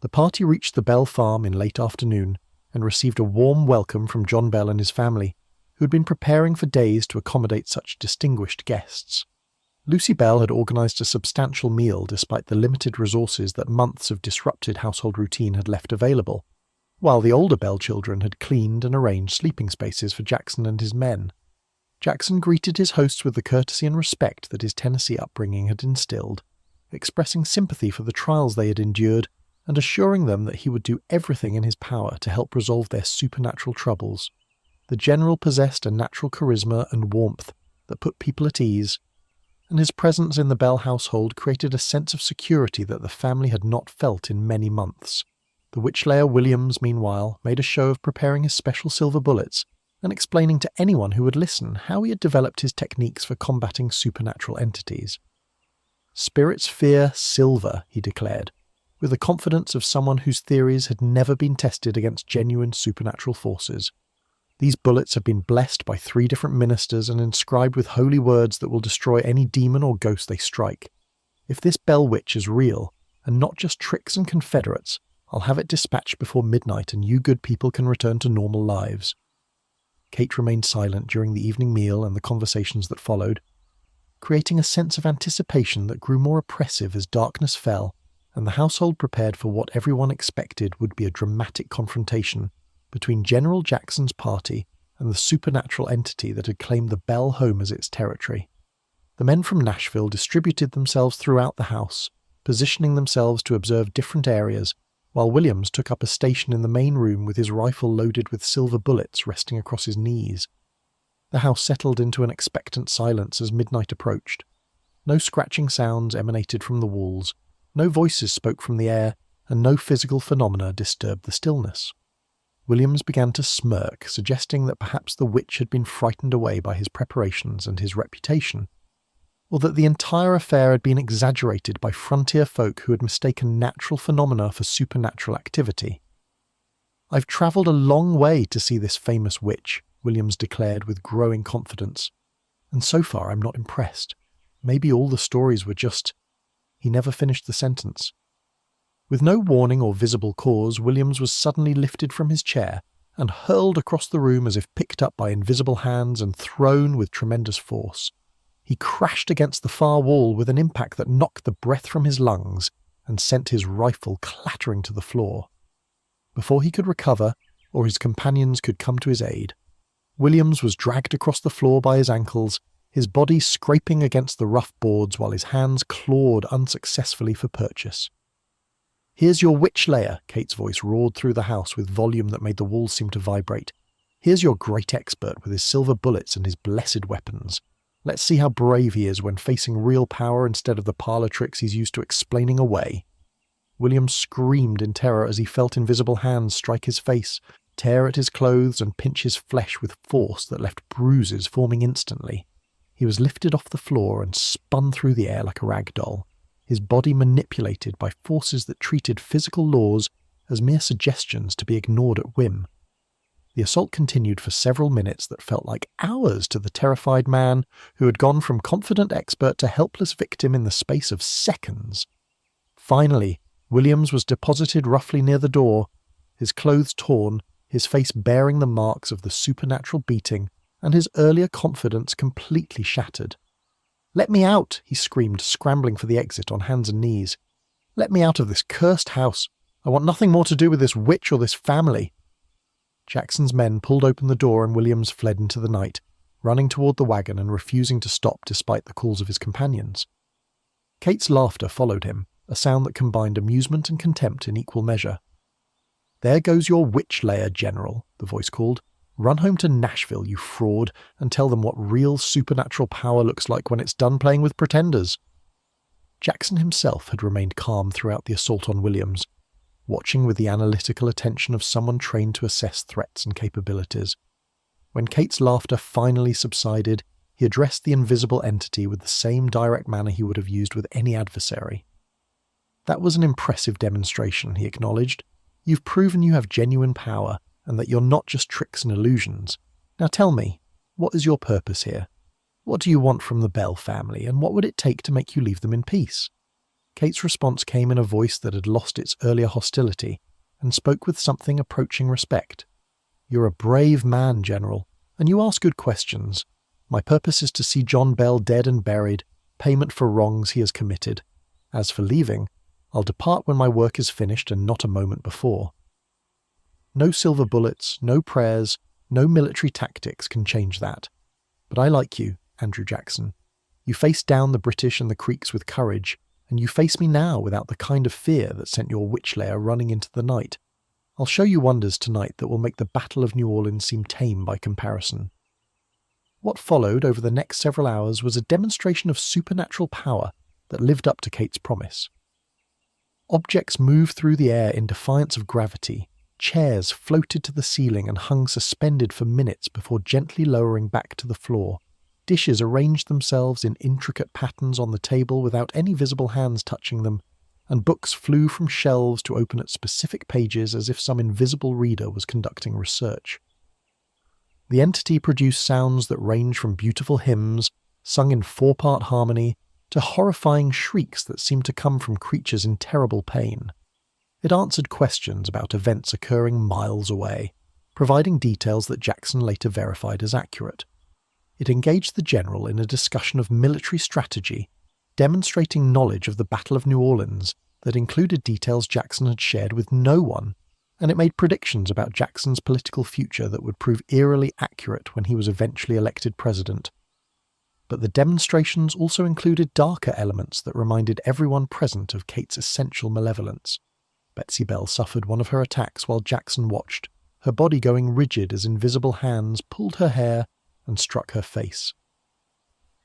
The party reached the Bell farm in late afternoon and received a warm welcome from John Bell and his family, who had been preparing for days to accommodate such distinguished guests. Lucy Bell had organised a substantial meal despite the limited resources that months of disrupted household routine had left available, while the older Bell children had cleaned and arranged sleeping spaces for Jackson and his men. Jackson greeted his hosts with the courtesy and respect that his Tennessee upbringing had instilled, expressing sympathy for the trials they had endured and assuring them that he would do everything in his power to help resolve their supernatural troubles. The general possessed a natural charisma and warmth that put people at ease, and his presence in the Bell household created a sense of security that the family had not felt in many months. The witchlayer Williams, meanwhile, made a show of preparing his special silver bullets and explaining to anyone who would listen how he had developed his techniques for combating supernatural entities. "Spirits fear silver," he declared, with the confidence of someone whose theories had never been tested against genuine supernatural forces. "These bullets have been blessed by 3 different ministers and inscribed with holy words that will destroy any demon or ghost they strike. If this Bell witch is real, and not just tricks and confederates, I'll have it dispatched before midnight and you good people can return to normal lives." Kate remained silent during the evening meal and the conversations that followed, creating a sense of anticipation that grew more oppressive as darkness fell and the household prepared for what everyone expected would be a dramatic confrontation between General Jackson's party and the supernatural entity that had claimed the Bell home as its territory. The men from Nashville distributed themselves throughout the house, positioning themselves to observe different areas, while Williams took up a station in the main room with his rifle loaded with silver bullets resting across his knees. The house settled into an expectant silence as midnight approached. No scratching sounds emanated from the walls, no voices spoke from the air, and no physical phenomena disturbed the stillness. Williams began to smirk, suggesting that perhaps the witch had been frightened away by his preparations and his reputation, or that the entire affair had been exaggerated by frontier folk who had mistaken natural phenomena for supernatural activity. "I've travelled a long way to see this famous witch," Williams declared with growing confidence, "and so far I'm not impressed. Maybe all the stories were just—" He never finished the sentence. With no warning or visible cause, Williams was suddenly lifted from his chair and hurled across the room as if picked up by invisible hands and thrown with tremendous force. He crashed against the far wall with an impact that knocked the breath from his lungs and sent his rifle clattering to the floor. Before he could recover, or his companions could come to his aid, Williams was dragged across the floor by his ankles, his body scraping against the rough boards while his hands clawed unsuccessfully for purchase. "Here's your witch-layer," Kate's voice roared through the house with volume that made the walls seem to vibrate. "Here's your great expert with his silver bullets and his blessed weapons. Let's see how brave he is when facing real power instead of the parlour tricks he's used to explaining away." William screamed in terror as he felt invisible hands strike his face, tear at his clothes and pinch his flesh with force that left bruises forming instantly. He was lifted off the floor and spun through the air like a rag doll, his body manipulated by forces that treated physical laws as mere suggestions to be ignored at whim. The assault continued for several minutes that felt like hours to the terrified man who had gone from confident expert to helpless victim in the space of seconds. Finally, Williams was deposited roughly near the door, his clothes torn, his face bearing the marks of the supernatural beating, and his earlier confidence completely shattered. "Let me out," he screamed, scrambling for the exit on hands and knees. "Let me out of this cursed house. I want nothing more to do with this witch or this family." Jackson's men pulled open the door and Williams fled into the night, running toward the wagon and refusing to stop despite the calls of his companions. Kate's laughter followed him, a sound that combined amusement and contempt in equal measure. "There goes your witch-layer, General," the voice called. "Run home to Nashville, you fraud, and tell them what real supernatural power looks like when it's done playing with pretenders." Jackson himself had remained calm throughout the assault on Williams, watching with the analytical attention of someone trained to assess threats and capabilities. When Kate's laughter finally subsided, he addressed the invisible entity with the same direct manner he would have used with any adversary. "That was an impressive demonstration," he acknowledged. "You've proven you have genuine power, and that you're not just tricks and illusions. Now tell me, what is your purpose here? What do you want from the Bell family, and what would it take to make you leave them in peace?" Kate's response came in a voice that had lost its earlier hostility, and spoke with something approaching respect. "You're a brave man, General, and you ask good questions. My purpose is to see John Bell dead and buried, payment for wrongs he has committed. As for leaving, I'll depart when my work is finished and not a moment before. No silver bullets, no prayers, no military tactics can change that. But I like you, Andrew Jackson. You faced down the British and the Creeks with courage, and you face me now without the kind of fear that sent your witch lair running into the night. I'll show you wonders tonight that will make the Battle of New Orleans seem tame by comparison." What followed over the next several hours was a demonstration of supernatural power that lived up to Kate's promise. Objects moved through the air in defiance of gravity. Chairs floated to the ceiling and hung suspended for minutes before gently lowering back to the floor. Dishes arranged themselves in intricate patterns on the table without any visible hands touching them, and books flew from shelves to open at specific pages as if some invisible reader was conducting research. The entity produced sounds that range from beautiful hymns, sung in 4-part harmony, to horrifying shrieks that seemed to come from creatures in terrible pain. It answered questions about events occurring miles away, providing details that Jackson later verified as accurate. It engaged the general in a discussion of military strategy, demonstrating knowledge of the Battle of New Orleans that included details Jackson had shared with no one, and it made predictions about Jackson's political future that would prove eerily accurate when he was eventually elected president. But the demonstrations also included darker elements that reminded everyone present of Kate's essential malevolence. Betsy Bell suffered one of her attacks while Jackson watched, her body going rigid as invisible hands pulled her hair and struck her face.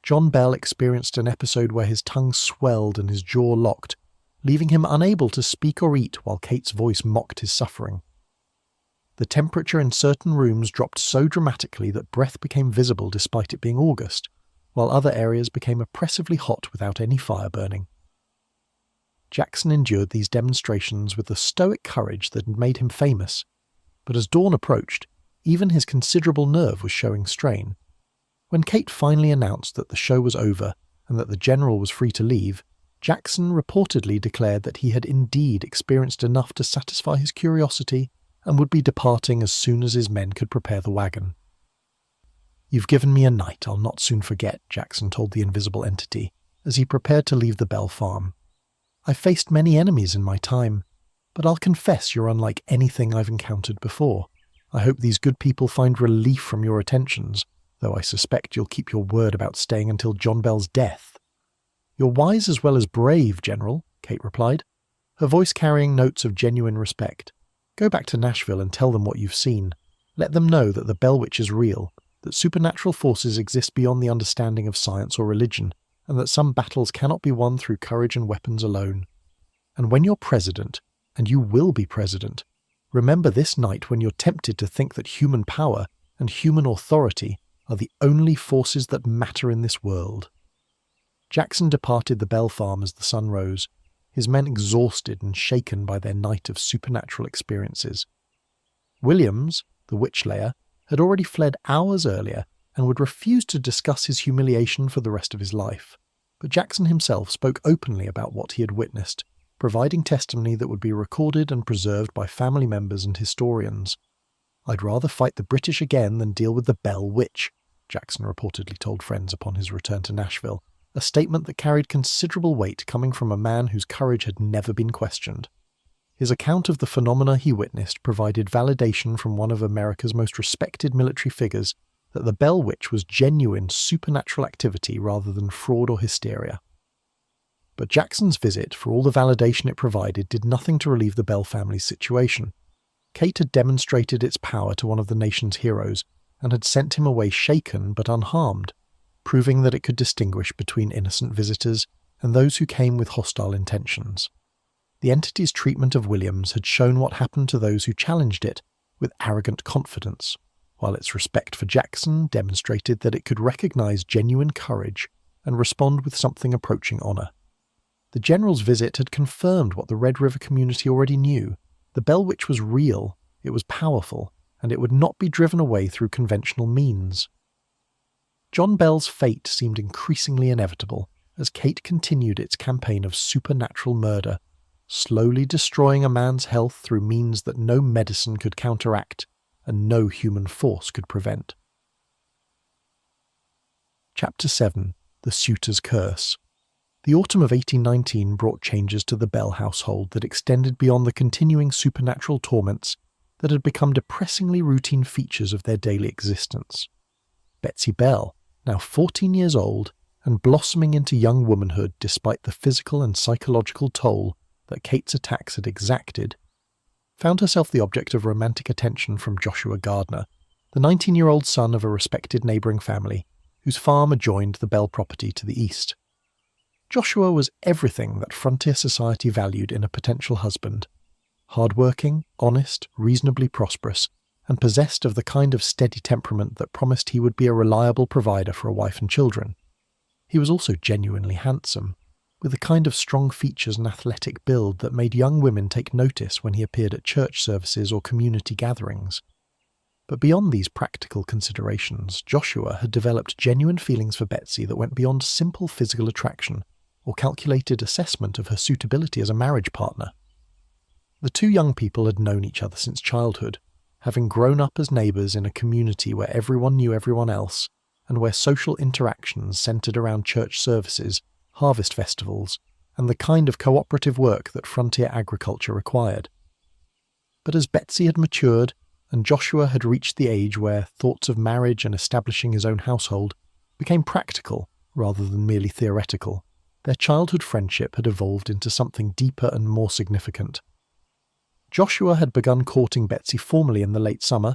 John Bell experienced an episode where his tongue swelled and his jaw locked, leaving him unable to speak or eat while Kate's voice mocked his suffering. The temperature in certain rooms dropped so dramatically that breath became visible despite it being August, while other areas became oppressively hot without any fire burning. Jackson endured these demonstrations with the stoic courage that had made him famous, but as dawn approached, even his considerable nerve was showing strain. When Kate finally announced that the show was over and that the general was free to leave, Jackson reportedly declared that he had indeed experienced enough to satisfy his curiosity and would be departing as soon as his men could prepare the wagon. "You've given me a night I'll not soon forget," Jackson told the invisible entity, as he prepared to leave the Bell farm. "I've faced many enemies in my time, but I'll confess you're unlike anything I've encountered before. I hope these good people find relief from your attentions, though I suspect you'll keep your word about staying until John Bell's death." "You're wise as well as brave, General," Kate replied, her voice carrying notes of genuine respect. "Go back to Nashville and tell them what you've seen. Let them know that the Bell Witch is real, that supernatural forces exist beyond the understanding of science or religion, and that some battles cannot be won through courage and weapons alone. And when you're president, and you will be president, remember this night when you're tempted to think that human power and human authority are the only forces that matter in this world." Jackson departed the Bell farm as the sun rose, his men exhausted and shaken by their night of supernatural experiences. Williams, the witch-layer, had already fled hours earlier and would refuse to discuss his humiliation for the rest of his life. But Jackson himself spoke openly about what he had witnessed, providing testimony that would be recorded and preserved by family members and historians. "I'd rather fight the British again than deal with the Bell Witch," Jackson reportedly told friends upon his return to Nashville, a statement that carried considerable weight coming from a man whose courage had never been questioned. His account of the phenomena he witnessed provided validation from one of America's most respected military figures that the Bell Witch was genuine supernatural activity rather than fraud or hysteria. But Jackson's visit, for all the validation it provided, did nothing to relieve the Bell family's situation. Kate had demonstrated its power to one of the nation's heroes and had sent him away shaken but unharmed, proving that it could distinguish between innocent visitors and those who came with hostile intentions. The entity's treatment of Williams had shown what happened to those who challenged it with arrogant confidence, while its respect for Jackson demonstrated that it could recognize genuine courage and respond with something approaching honor. The General's visit had confirmed what the Red River community already knew. The Bell Witch was real, it was powerful, and it would not be driven away through conventional means. John Bell's fate seemed increasingly inevitable as Kate continued its campaign of supernatural murder, slowly destroying a man's health through means that no medicine could counteract and no human force could prevent. Chapter 7. The Suitor's Curse. The autumn of 1819 brought changes to the Bell household that extended beyond the continuing supernatural torments that had become depressingly routine features of their daily existence. Betsy Bell, now 14 years old and blossoming into young womanhood despite the physical and psychological toll that Kate's attacks had exacted, found herself the object of romantic attention from Joshua Gardner, the 19-year-old son of a respected neighbouring family whose farm adjoined the Bell property to the east. Joshua was everything that frontier society valued in a potential husband: hard-working, honest, reasonably prosperous, and possessed of the kind of steady temperament that promised he would be a reliable provider for a wife and children. He was also genuinely handsome, with the kind of strong features and athletic build that made young women take notice when he appeared at church services or community gatherings. But beyond these practical considerations, Joshua had developed genuine feelings for Betsy that went beyond simple physical attraction or calculated assessment of her suitability as a marriage partner. The two young people had known each other since childhood, having grown up as neighbours in a community where everyone knew everyone else and where social interactions centred around church services, harvest festivals, and the kind of cooperative work that frontier agriculture required. But as Betsy had matured and Joshua had reached the age where thoughts of marriage and establishing his own household became practical rather than merely theoretical, their childhood friendship had evolved into something deeper and more significant. Joshua had begun courting Betsy formally in the late summer,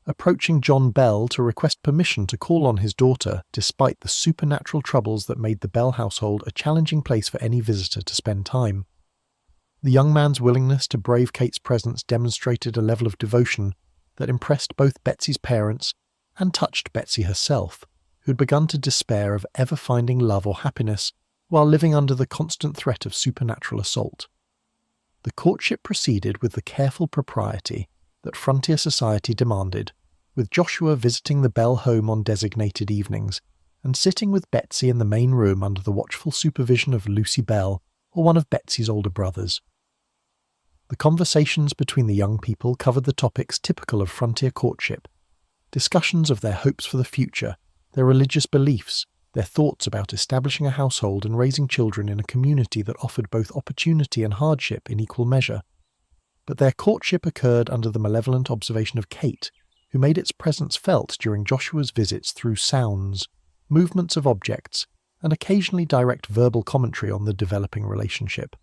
approaching John Bell to request permission to call on his daughter despite the supernatural troubles that made the Bell household a challenging place for any visitor to spend time. The young man's willingness to brave Kate's presence demonstrated a level of devotion that impressed both Betsy's parents and touched Betsy herself, who had begun to despair of ever finding love or happiness while living under the constant threat of supernatural assault. The courtship proceeded with the careful propriety that frontier society demanded, with Joshua visiting the Bell home on designated evenings and sitting with Betsy in the main room under the watchful supervision of Lucy Bell or one of Betsy's older brothers. The conversations between the young people covered the topics typical of frontier courtship: discussions of their hopes for the future, their religious beliefs, their thoughts about establishing a household and raising children in a community that offered both opportunity and hardship in equal measure. But their courtship occurred under the malevolent observation of Kate, who made its presence felt during Joshua's visits through sounds, movements of objects, and occasionally direct verbal commentary on the developing relationship.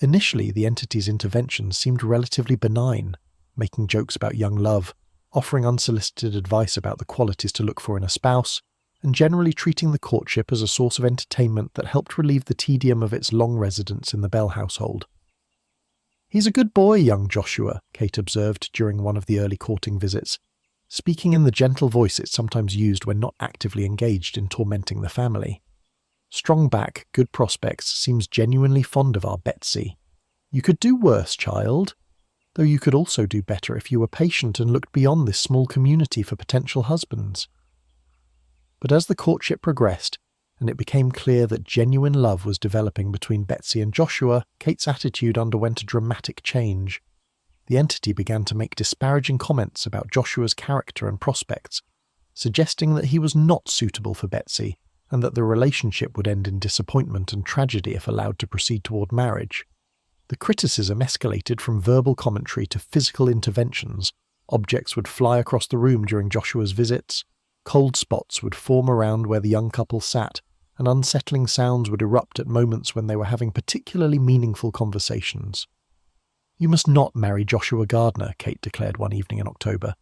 Initially, the entity's interventions seemed relatively benign, making jokes about young love, offering unsolicited advice about the qualities to look for in a spouse, and generally treating the courtship as a source of entertainment that helped relieve the tedium of its long residence in the Bell household. "He's a good boy, young Joshua," Kate observed during one of the early courting visits, speaking in the gentle voice it sometimes used when not actively engaged in tormenting the family. "Strong back, good prospects, seems genuinely fond of our Betsy. You could do worse, child, though you could also do better if you were patient and looked beyond this small community for potential husbands." But as the courtship progressed, and it became clear that genuine love was developing between Betsy and Joshua, Kate's attitude underwent a dramatic change. The entity began to make disparaging comments about Joshua's character and prospects, suggesting that he was not suitable for Betsy, and that the relationship would end in disappointment and tragedy if allowed to proceed toward marriage. The criticism escalated from verbal commentary to physical interventions. Objects would fly across the room during Joshua's visits, cold spots would form around where the young couple sat, and unsettling sounds would erupt at moments when they were having particularly meaningful conversations. "You must not marry Joshua Gardner," Kate declared one evening in October,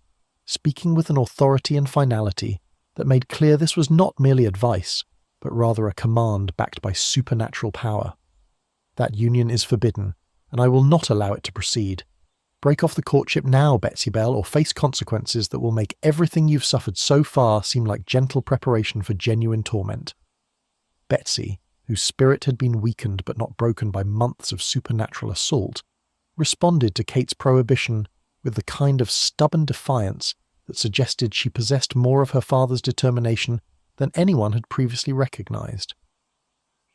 speaking with an authority and finality that made clear this was not merely advice, but rather a command backed by supernatural power. "That union is forbidden, and I will not allow it to proceed. Break off the courtship now, Betsy Bell, or face consequences that will make everything you've suffered so far seem like gentle preparation for genuine torment." Betsy, whose spirit had been weakened but not broken by months of supernatural assault, responded to Kate's prohibition with the kind of stubborn defiance that suggested she possessed more of her father's determination than anyone had previously recognized.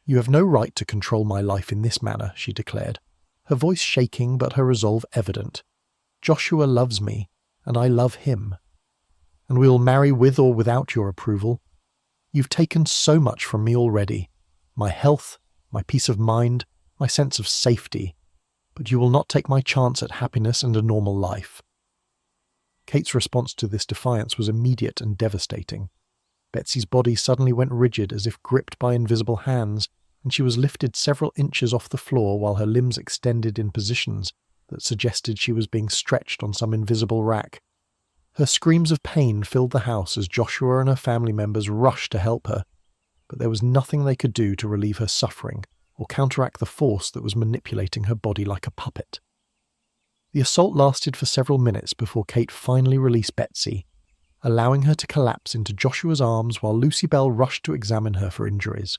"You have no right to control my life in this manner," she declared, her voice shaking but her resolve evident. "Joshua loves me, and I love him. And we will marry with or without your approval. You've taken so much from me already, my health, my peace of mind, my sense of safety, but you will not take my chance at happiness and a normal life." Kate's response to this defiance was immediate and devastating. Betsy's body suddenly went rigid as if gripped by invisible hands, and she was lifted several inches off the floor while her limbs extended in positions that suggested she was being stretched on some invisible rack. Her screams of pain filled the house as Joshua and her family members rushed to help her, but there was nothing they could do to relieve her suffering or counteract the force that was manipulating her body like a puppet. The assault lasted for several minutes before Kate finally released Betsy, allowing her to collapse into Joshua's arms while Lucy Bell rushed to examine her for injuries.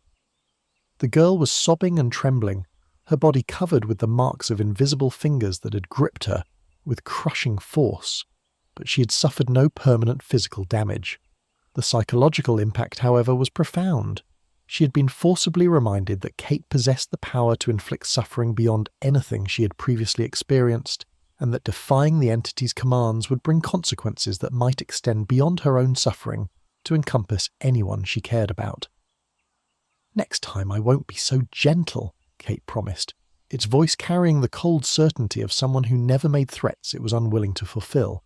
The girl was sobbing and trembling, her body covered with the marks of invisible fingers that had gripped her with crushing force, but she had suffered no permanent physical damage. The psychological impact, however, was profound. She had been forcibly reminded that Kate possessed the power to inflict suffering beyond anything she had previously experienced, and that defying the entity's commands would bring consequences that might extend beyond her own suffering to encompass anyone she cared about. "Next time I won't be so gentle," Kate promised, its voice carrying the cold certainty of someone who never made threats it was unwilling to fulfill.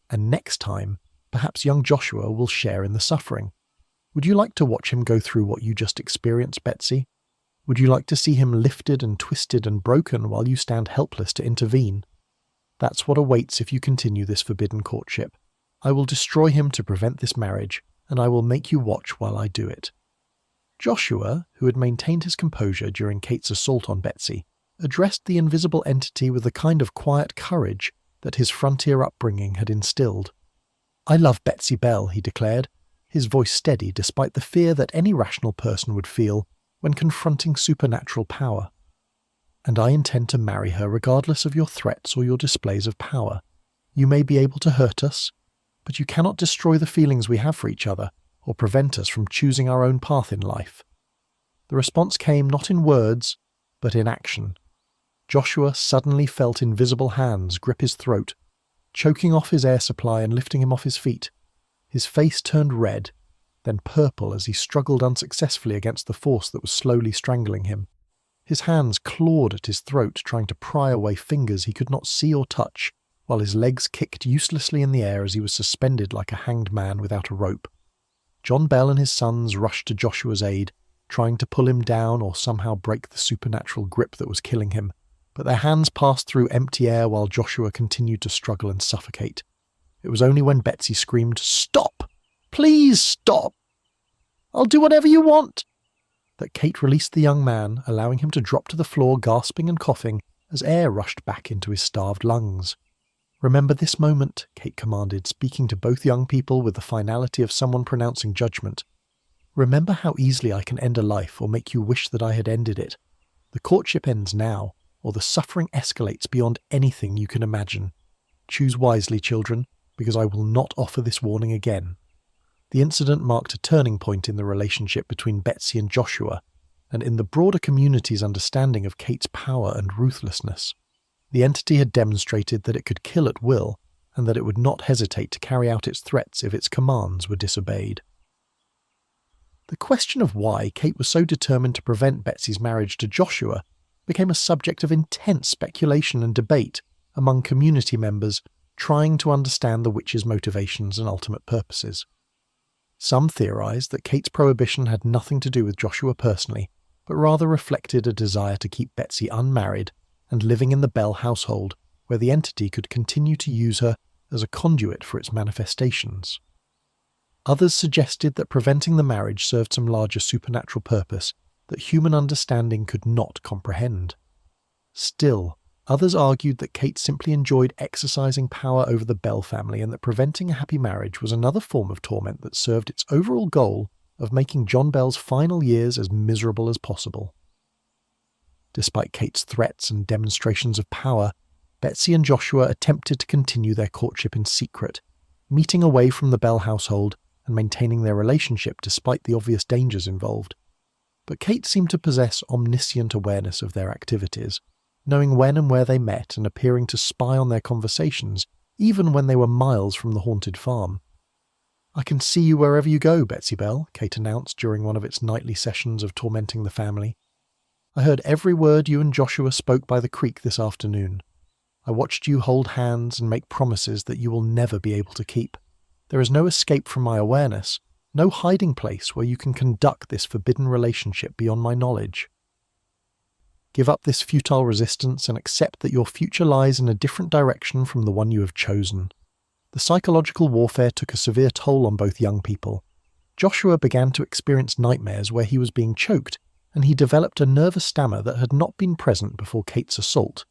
"And next time, perhaps young Joshua will share in the suffering. Would you like to watch him go through what you just experienced, Betsy? Would you like to see him lifted and twisted and broken while you stand helpless to intervene? That's what awaits if you continue this forbidden courtship. I will destroy him to prevent this marriage, and I will make you watch while I do it." Joshua, who had maintained his composure during Kate's assault on Betsy, addressed the invisible entity with the kind of quiet courage that his frontier upbringing had instilled. "I love Betsy Bell," he declared, his voice steady despite the fear that any rational person would feel when confronting supernatural power. "And I intend to marry her regardless of your threats or your displays of power. You may be able to hurt us, but you cannot destroy the feelings we have for each other or prevent us from choosing our own path in life." The response came not in words, but in action. Joshua suddenly felt invisible hands grip his throat, choking off his air supply and lifting him off his feet. His face turned red, then purple as he struggled unsuccessfully against the force that was slowly strangling him. His hands clawed at his throat, trying to pry away fingers he could not see or touch, while his legs kicked uselessly in the air as he was suspended like a hanged man without a rope. John Bell and his sons rushed to Joshua's aid, trying to pull him down or somehow break the supernatural grip that was killing him, but their hands passed through empty air while Joshua continued to struggle and suffocate. It was only when Betsy screamed, "Stop! Please stop! I'll do whatever you want!" that Kate released the young man, allowing him to drop to the floor gasping and coughing as air rushed back into his starved lungs. "Remember this moment," Kate commanded, speaking to both young people with the finality of someone pronouncing judgment. "Remember how easily I can end a life or make you wish that I had ended it. The courtship ends now, or the suffering escalates beyond anything you can imagine. Choose wisely, children, because I will not offer this warning again." The incident marked a turning point in the relationship between Betsy and Joshua, and in the broader community's understanding of Kate's power and ruthlessness. The entity had demonstrated that it could kill at will, and that it would not hesitate to carry out its threats if its commands were disobeyed. The question of why Kate was so determined to prevent Betsy's marriage to Joshua became a subject of intense speculation and debate among community members trying to understand the witch's motivations and ultimate purposes. Some theorized that Kate's prohibition had nothing to do with Joshua personally, but rather reflected a desire to keep Betsy unmarried and living in the Bell household, where the entity could continue to use her as a conduit for its manifestations. Others suggested that preventing the marriage served some larger supernatural purpose that human understanding could not comprehend. Still, others argued that Kate simply enjoyed exercising power over the Bell family and that preventing a happy marriage was another form of torment that served its overall goal of making John Bell's final years as miserable as possible. Despite Kate's threats and demonstrations of power, Betsy and Joshua attempted to continue their courtship in secret, meeting away from the Bell household and maintaining their relationship despite the obvious dangers involved. But Kate seemed to possess omniscient awareness of their activities, knowing when and where they met and appearing to spy on their conversations, even when they were miles from the haunted farm. "I can see you wherever you go, Betsy Bell," Kate announced during one of its nightly sessions of tormenting the family. "I heard every word you and Joshua spoke by the creek this afternoon. I watched you hold hands and make promises that you will never be able to keep. There is no escape from my awareness, no hiding place where you can conduct this forbidden relationship beyond my knowledge. Give up this futile resistance and accept that your future lies in a different direction from the one you have chosen." The psychological warfare took a severe toll on both young people. Joshua began to experience nightmares where he was being choked, and he developed a nervous stammer that had not been present before Kate's assault.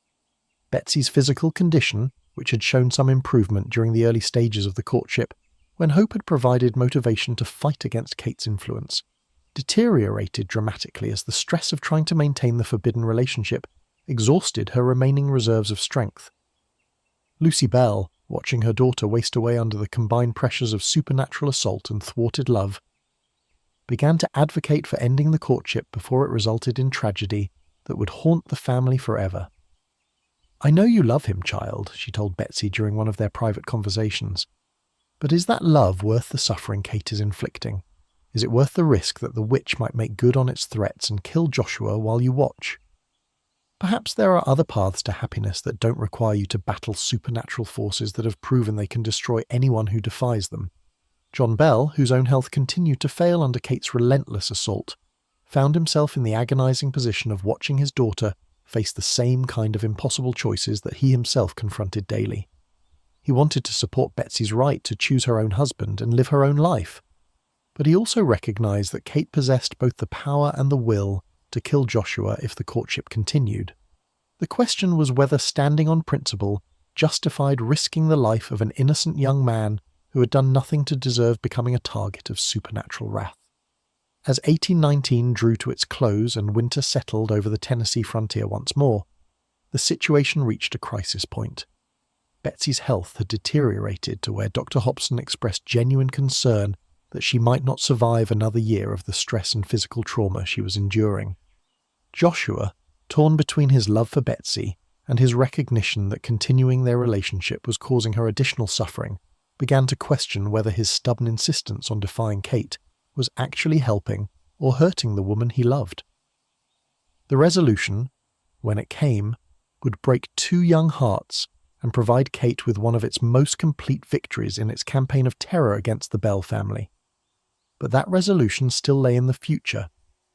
Betsy's physical condition, which had shown some improvement during the early stages of the courtship, when hope had provided motivation to fight against Kate's influence, deteriorated dramatically as the stress of trying to maintain the forbidden relationship exhausted her remaining reserves of strength. Lucy Bell, watching her daughter waste away under the combined pressures of supernatural assault and thwarted love, began to advocate for ending the courtship before it resulted in tragedy that would haunt the family forever. "I know you love him, child," she told Betsy during one of their private conversations. "But is that love worth the suffering Kate is inflicting? Is it worth the risk that the witch might make good on its threats and kill Joshua while you watch? Perhaps there are other paths to happiness that don't require you to battle supernatural forces that have proven they can destroy anyone who defies them." John Bell, whose own health continued to fail under Kate's relentless assault, found himself in the agonizing position of watching his daughter face the same kind of impossible choices that he himself confronted daily. He wanted to support Betsy's right to choose her own husband and live her own life, but he also recognized that Kate possessed both the power and the will to kill Joshua if the courtship continued. The question was whether standing on principle justified risking the life of an innocent young man who had done nothing to deserve becoming a target of supernatural wrath. As 1819 drew to its close and winter settled over the Tennessee frontier once more, the situation reached a crisis point. Betsy's health had deteriorated to where Dr. Hobson expressed genuine concern that she might not survive another year of the stress and physical trauma she was enduring. Joshua, torn between his love for Betsy and his recognition that continuing their relationship was causing her additional suffering, began to question whether his stubborn insistence on defying Kate was actually helping or hurting the woman he loved. The resolution, when it came, would break two young hearts and provide Kate with one of its most complete victories in its campaign of terror against the Bell family. But that resolution still lay in the future,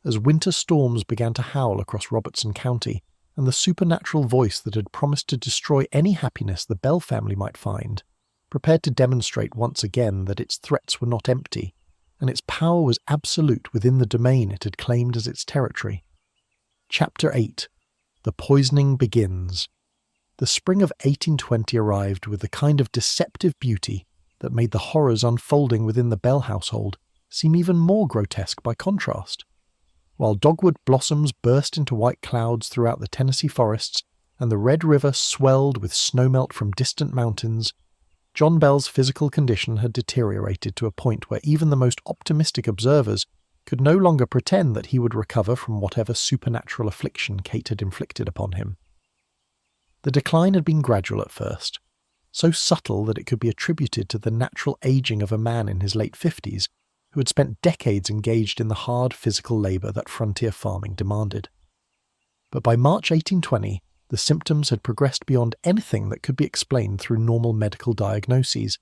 as winter storms began to howl across Robertson County, and the supernatural voice that had promised to destroy any happiness the Bell family might find, prepared to demonstrate once again that its threats were not empty, and its power was absolute within the domain it had claimed as its territory. Chapter 8. The Poisoning Begins. The spring of 1820 arrived with the kind of deceptive beauty that made the horrors unfolding within the Bell household seem even more grotesque by contrast. While dogwood blossoms burst into white clouds throughout the Tennessee forests, and the Red River swelled with snowmelt from distant mountains, John Bell's physical condition had deteriorated to a point where even the most optimistic observers could no longer pretend that he would recover from whatever supernatural affliction Kate had inflicted upon him. The decline had been gradual at first, so subtle that it could be attributed to the natural aging of a man in his late 50s who had spent decades engaged in the hard physical labour that frontier farming demanded. But by March 1820, the symptoms had progressed beyond anything that could be explained through normal medical diagnoses,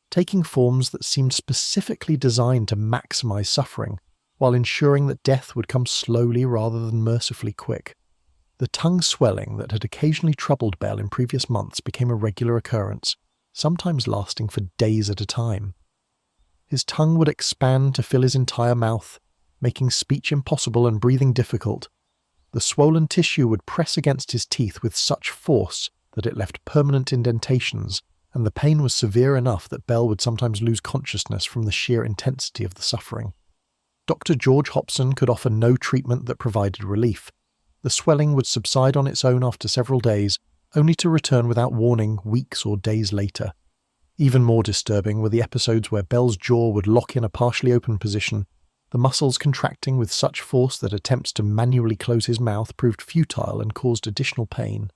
taking forms that seemed specifically designed to maximise suffering, while ensuring that death would come slowly rather than mercifully quick. The tongue swelling that had occasionally troubled Bell in previous months became a regular occurrence, sometimes lasting for days at a time. His tongue would expand to fill his entire mouth, making speech impossible and breathing difficult. The swollen tissue would press against his teeth with such force that it left permanent indentations, and the pain was severe enough that Bell would sometimes lose consciousness from the sheer intensity of the suffering. Dr. George Hobson could offer no treatment that provided relief. The swelling would subside on its own after several days, only to return without warning weeks or days later. Even more disturbing were the episodes where Belle's jaw would lock in a partially open position, the muscles contracting with such force that attempts to manually close his mouth proved futile and caused additional pain.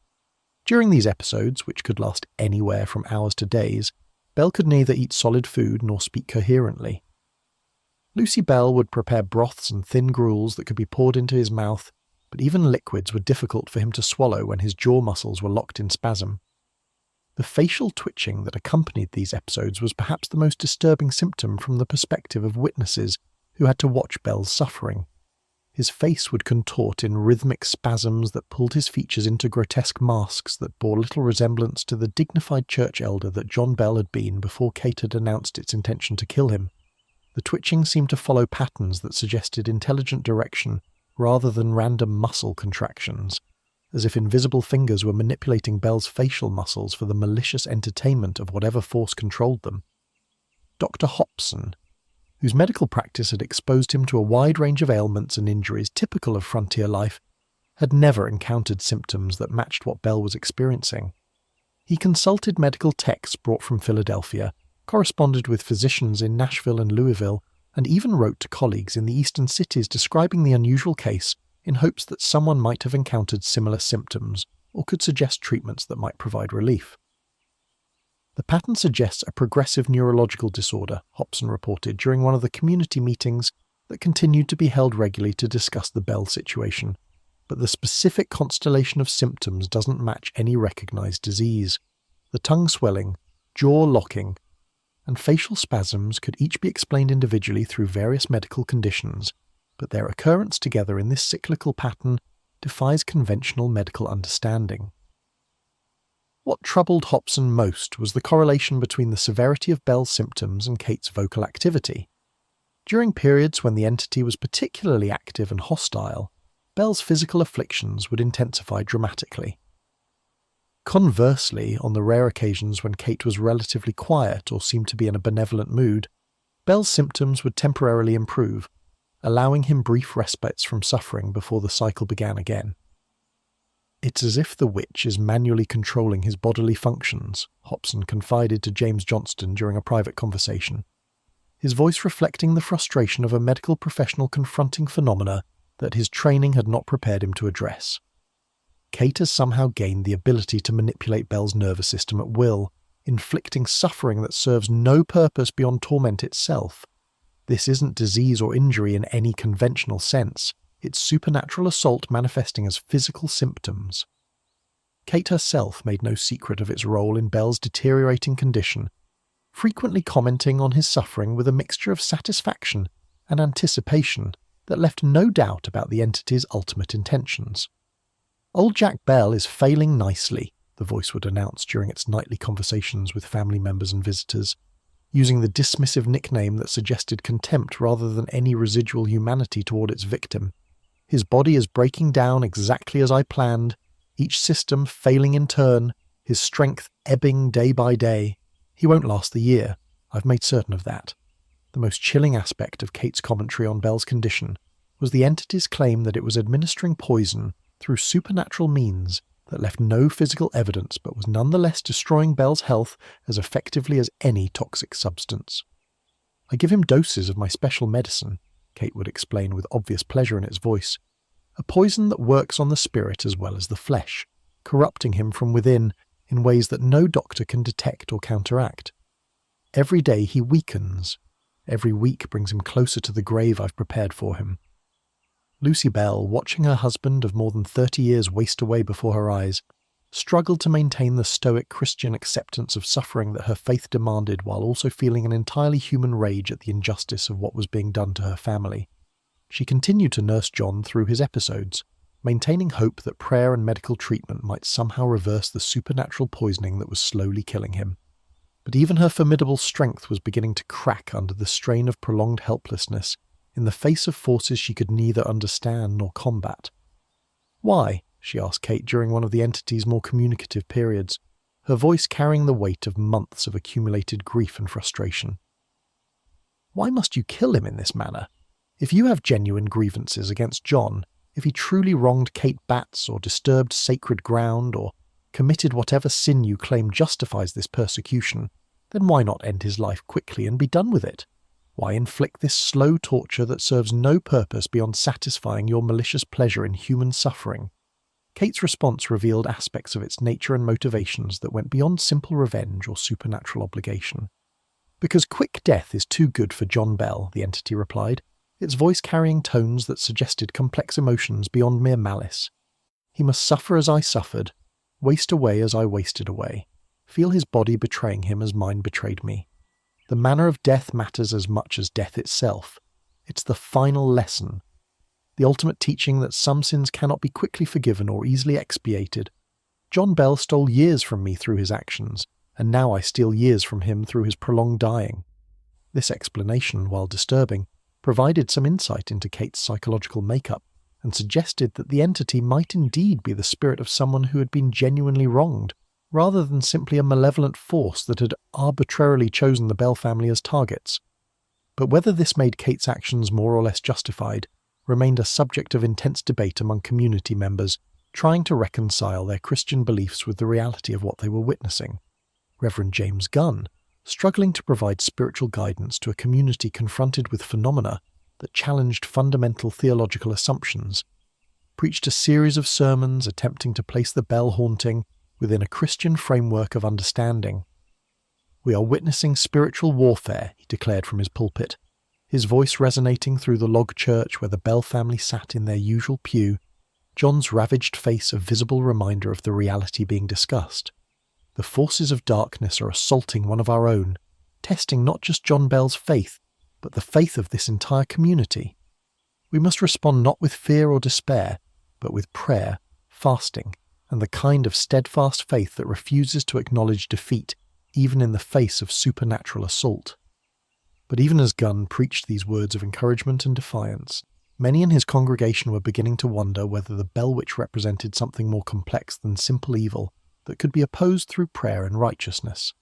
During these episodes, which could last anywhere from hours to days, Belle could neither eat solid food nor speak coherently. Lucy Bell would prepare broths and thin gruels that could be poured into his mouth, but even liquids were difficult for him to swallow when his jaw muscles were locked in spasm. The facial twitching that accompanied these episodes was perhaps the most disturbing symptom from the perspective of witnesses who had to watch Belle's suffering. His face would contort in rhythmic spasms that pulled his features into grotesque masks that bore little resemblance to the dignified church elder that John Bell had been before Kate had announced its intention to kill him. The twitching seemed to follow patterns that suggested intelligent direction rather than random muscle contractions, as if invisible fingers were manipulating Belle's facial muscles for the malicious entertainment of whatever force controlled them. Dr. Hobson, whose medical practice had exposed him to a wide range of ailments and injuries typical of frontier life, had never encountered symptoms that matched what Belle was experiencing. He consulted medical texts brought from Philadelphia, corresponded with physicians in Nashville and Louisville, and even wrote to colleagues in the eastern cities describing the unusual case in hopes that someone might have encountered similar symptoms or could suggest treatments that might provide relief. The pattern suggests a progressive neurological disorder, Hobson reported during one of the community meetings that continued to be held regularly to discuss the Bell situation, but the specific constellation of symptoms doesn't match any recognized disease. The tongue swelling, jaw locking, and facial spasms could each be explained individually through various medical conditions, but their occurrence together in this cyclical pattern defies conventional medical understanding. What troubled Hobson most was the correlation between the severity of Belle's symptoms and Kate's vocal activity. During periods when the entity was particularly active and hostile, Belle's physical afflictions would intensify dramatically. Conversely, on the rare occasions when Kate was relatively quiet or seemed to be in a benevolent mood, Belle's symptoms would temporarily improve, allowing him brief respites from suffering before the cycle began again. "It's as if the witch is manually controlling his bodily functions," Hobson confided to James Johnston during a private conversation, his voice reflecting the frustration of a medical professional confronting phenomena that his training had not prepared him to address. Kate has somehow gained the ability to manipulate Belle's nervous system at will, inflicting suffering that serves no purpose beyond torment itself. This isn't disease or injury in any conventional sense. It's supernatural assault manifesting as physical symptoms. Kate herself made no secret of its role in Belle's deteriorating condition, frequently commenting on his suffering with a mixture of satisfaction and anticipation that left no doubt about the entity's ultimate intentions. "Old Jack Bell is failing nicely," the voice would announce during its nightly conversations with family members and visitors, using the dismissive nickname that suggested contempt rather than any residual humanity toward its victim. "His body is breaking down exactly as I planned, each system failing in turn, his strength ebbing day by day. He won't last the year. I've made certain of that." The most chilling aspect of Kate's commentary on Belle's condition was the entity's claim that it was administering poison through supernatural means that left no physical evidence but was nonetheless destroying Belle's health as effectively as any toxic substance. "I give him doses of my special medicine," Kate would explain with obvious pleasure in its voice, "a poison that works on the spirit as well as the flesh, corrupting him from within in ways that no doctor can detect or counteract. Every day he weakens. Every week brings him closer to the grave I've prepared for him." Lucy Bell, watching her husband of more than 30 years waste away before her eyes, struggled to maintain the stoic Christian acceptance of suffering that her faith demanded while also feeling an entirely human rage at the injustice of what was being done to her family. She continued to nurse John through his episodes, maintaining hope that prayer and medical treatment might somehow reverse the supernatural poisoning that was slowly killing him. But even her formidable strength was beginning to crack under the strain of prolonged helplessness in the face of forces she could neither understand nor combat. "Why?" she asked Kate during one of the entity's more communicative periods, her voice carrying the weight of months of accumulated grief and frustration. "Why must you kill him in this manner? If you have genuine grievances against John, if he truly wronged Kate Batts or disturbed sacred ground or committed whatever sin you claim justifies this persecution, then why not end his life quickly and be done with it? Why inflict this slow torture that serves no purpose beyond satisfying your malicious pleasure in human suffering? Kate's response revealed aspects of its nature and motivations that went beyond simple revenge or supernatural obligation. Because quick death is too good for John Bell, the entity replied, its voice carrying tones that suggested complex emotions beyond mere malice. He must suffer as I suffered, waste away as I wasted away, feel his body betraying him as mine betrayed me. The manner of death matters as much as death itself. It's the final lesson, the ultimate teaching that some sins cannot be quickly forgiven or easily expiated. John Bell stole years from me through his actions, and now I steal years from him through his prolonged dying. This explanation, while disturbing, provided some insight into Kate's psychological makeup and suggested that the entity might indeed be the spirit of someone who had been genuinely wronged, rather than simply a malevolent force that had arbitrarily chosen the Bell family as targets. But whether this made Kate's actions more or less justified remained a subject of intense debate among community members trying to reconcile their Christian beliefs with the reality of what they were witnessing. Reverend James Gunn, struggling to provide spiritual guidance to a community confronted with phenomena that challenged fundamental theological assumptions, preached a series of sermons attempting to place the Bell haunting within a Christian framework of understanding. "We are witnessing spiritual warfare," he declared from his pulpit, his voice resonating through the log church where the Bell family sat in their usual pew, John's ravaged face a visible reminder of the reality being discussed. The forces of darkness are assaulting one of our own, testing not just John Bell's faith, but the faith of this entire community. We must respond not with fear or despair, but with prayer, fasting, and the kind of steadfast faith that refuses to acknowledge defeat, even in the face of supernatural assault. But even as Gunn preached these words of encouragement and defiance, many in his congregation were beginning to wonder whether the Bell Witch represented something more complex than simple evil that could be opposed through prayer and righteousness.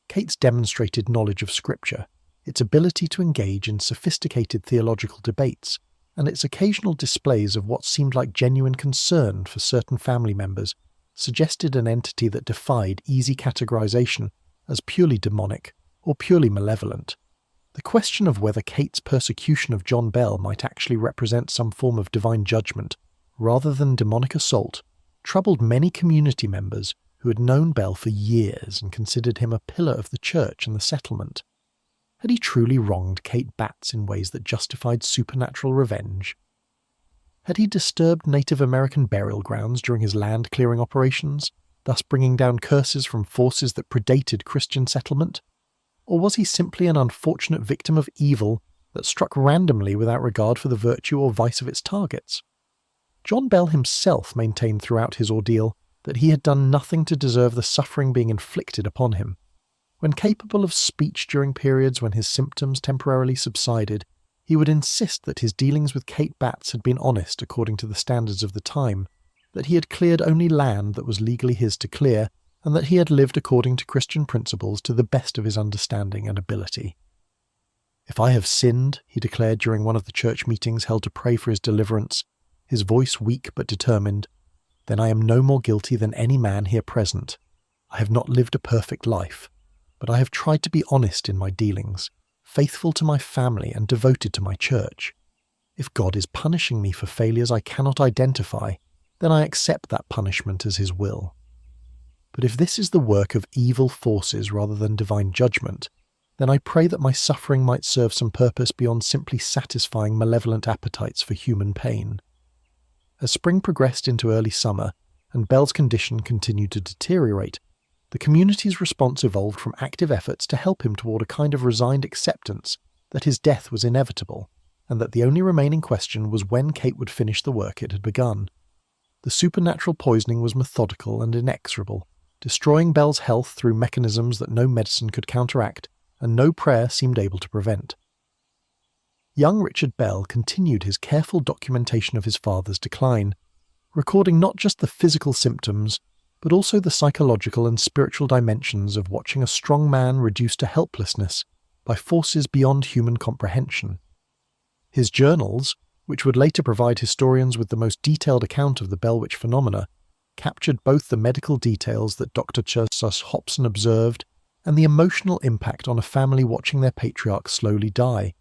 Kate's demonstrated knowledge of Scripture, its ability to engage in sophisticated theological debates, and its occasional displays of what seemed like genuine concern for certain family members suggested an entity that defied easy categorization as purely demonic or purely malevolent. The question of whether Kate's persecution of John Bell might actually represent some form of divine judgment rather than demonic assault troubled many community members who had known Bell for years and considered him a pillar of the church and the settlement. Had he truly wronged Kate Batts in ways that justified supernatural revenge? Had he disturbed Native American burial grounds during his land-clearing operations, thus bringing down curses from forces that predated Christian settlement? Or was he simply an unfortunate victim of evil that struck randomly without regard for the virtue or vice of its targets? John Bell himself maintained throughout his ordeal that he had done nothing to deserve the suffering being inflicted upon him. When capable of speech during periods when his symptoms temporarily subsided, he would insist that his dealings with Kate Batts had been honest according to the standards of the time, that he had cleared only land that was legally his to clear, and that he had lived according to Christian principles to the best of his understanding and ability. "If I have sinned," he declared during one of the church meetings held to pray for his deliverance, his voice weak but determined, "then I am no more guilty than any man here present. I have not lived a perfect life, but I have tried to be honest in my dealings, faithful to my family and devoted to my church. If God is punishing me for failures I cannot identify, then I accept that punishment as his will. But if this is the work of evil forces rather than divine judgment, then I pray that my suffering might serve some purpose beyond simply satisfying malevolent appetites for human pain." As spring progressed into early summer, and Bell's condition continued to deteriorate, the community's response evolved from active efforts to help him toward a kind of resigned acceptance that his death was inevitable, and that the only remaining question was when Kate would finish the work it had begun. The supernatural poisoning was methodical and inexorable, destroying Bell's health through mechanisms that no medicine could counteract and no prayer seemed able to prevent. Young Richard Bell continued his careful documentation of his father's decline, recording not just the physical symptoms, but also the psychological and spiritual dimensions of watching a strong man reduced to helplessness by forces beyond human comprehension. His journals, which would later provide historians with the most detailed account of the Bell Witch phenomena, captured both the medical details that Dr. Chersus Hobson observed and the emotional impact on a family watching their patriarch slowly die,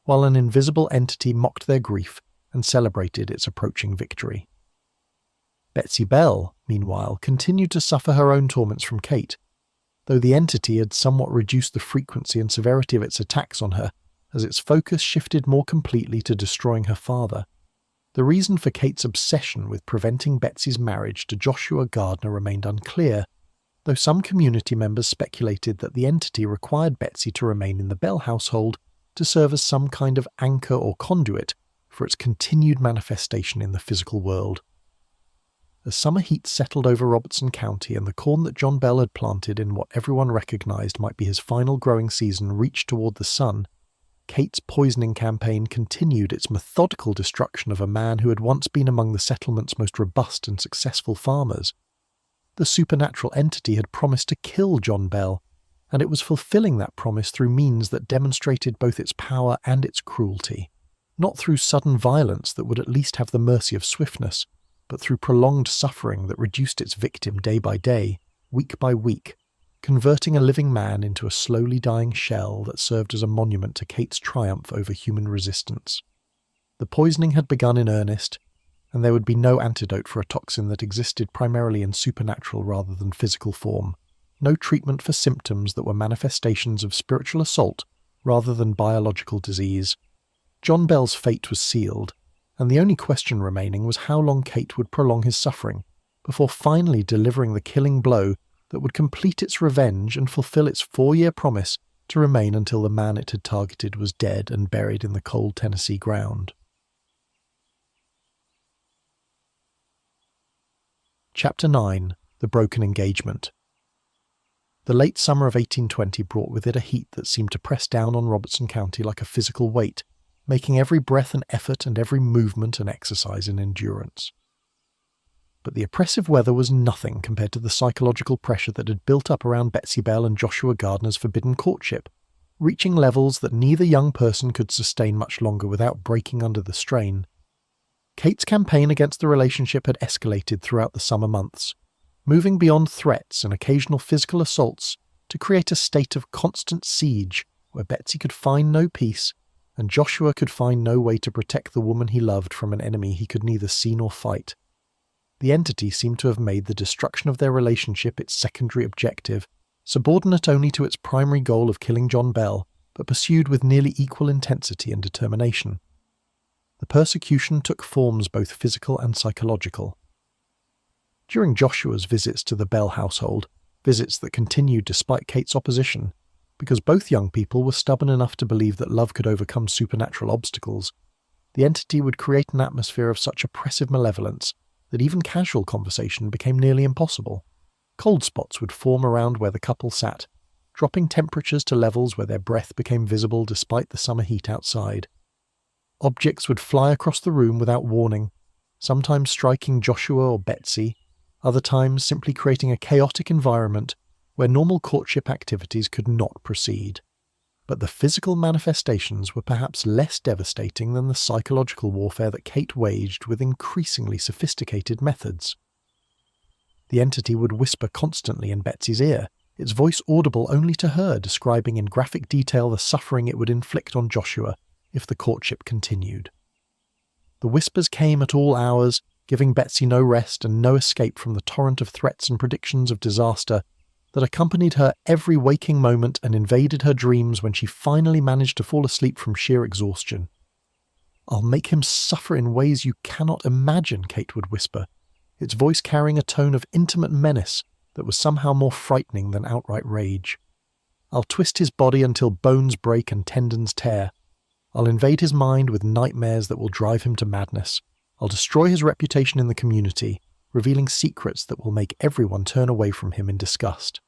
while an invisible entity mocked their grief and celebrated its approaching victory. Betsy Bell, meanwhile, continued to suffer her own torments from Kate, though the entity had somewhat reduced the frequency and severity of its attacks on her as its focus shifted more completely to destroying her father. The reason for Kate's obsession with preventing Betsy's marriage to Joshua Gardner remained unclear, though some community members speculated that the entity required Betsy to remain in the Bell household to serve as some kind of anchor or conduit for its continued manifestation in the physical world. As summer heat settled over Robertson County and the corn that John Bell had planted in what everyone recognized might be his final growing season reached toward the sun, Kate's poisoning campaign continued its methodical destruction of a man who had once been among the settlement's most robust and successful farmers. The supernatural entity had promised to kill John Bell, and it was fulfilling that promise through means that demonstrated both its power and its cruelty, not through sudden violence that would at least have the mercy of swiftness, but through prolonged suffering that reduced its victim day by day, week by week, converting a living man into a slowly dying shell that served as a monument to Kate's triumph over human resistance. The poisoning had begun in earnest, and there would be no antidote for a toxin that existed primarily in supernatural rather than physical form, no treatment for symptoms that were manifestations of spiritual assault rather than biological disease. John Bell's fate was sealed, and the only question remaining was how long Kate would prolong his suffering, before finally delivering the killing blow that would complete its revenge and fulfill its 4-year promise to remain until the man it had targeted was dead and buried in the cold Tennessee ground. Chapter 9. The Broken Engagement. The late summer of 1820 brought with it a heat that seemed to press down on Robertson County like a physical weight, making every breath an effort and every movement an exercise in endurance. But the oppressive weather was nothing compared to the psychological pressure that had built up around Betsy Bell and Joshua Gardner's forbidden courtship, reaching levels that neither young person could sustain much longer without breaking under the strain. Kate's campaign against the relationship had escalated throughout the summer months, moving beyond threats and occasional physical assaults to create a state of constant siege where Betsy could find no peace and Joshua could find no way to protect the woman he loved from an enemy he could neither see nor fight. The entity seemed to have made the destruction of their relationship its secondary objective, subordinate only to its primary goal of killing John Bell, but pursued with nearly equal intensity and determination. The persecution took forms both physical and psychological. During Joshua's visits to the Bell household, visits that continued despite Kate's opposition, because both young people were stubborn enough to believe that love could overcome supernatural obstacles, the entity would create an atmosphere of such oppressive malevolence that even casual conversation became nearly impossible. Cold spots would form around where the couple sat, dropping temperatures to levels where their breath became visible despite the summer heat outside. Objects would fly across the room without warning, sometimes striking Joshua or Betsy, other times simply creating a chaotic environment where normal courtship activities could not proceed. But the physical manifestations were perhaps less devastating than the psychological warfare that Kate waged with increasingly sophisticated methods. The entity would whisper constantly in Betsy's ear, its voice audible only to her, describing in graphic detail the suffering it would inflict on Joshua if the courtship continued. The whispers came at all hours, giving Betsy no rest and no escape from the torrent of threats and predictions of disaster that accompanied her every waking moment and invaded her dreams when she finally managed to fall asleep from sheer exhaustion. "I'll make him suffer in ways you cannot imagine," Kate would whisper, its voice carrying a tone of intimate menace that was somehow more frightening than outright rage. "I'll twist his body until bones break and tendons tear. I'll invade his mind with nightmares that will drive him to madness. I'll destroy his reputation in the community, revealing secrets that will make everyone turn away from him in disgust.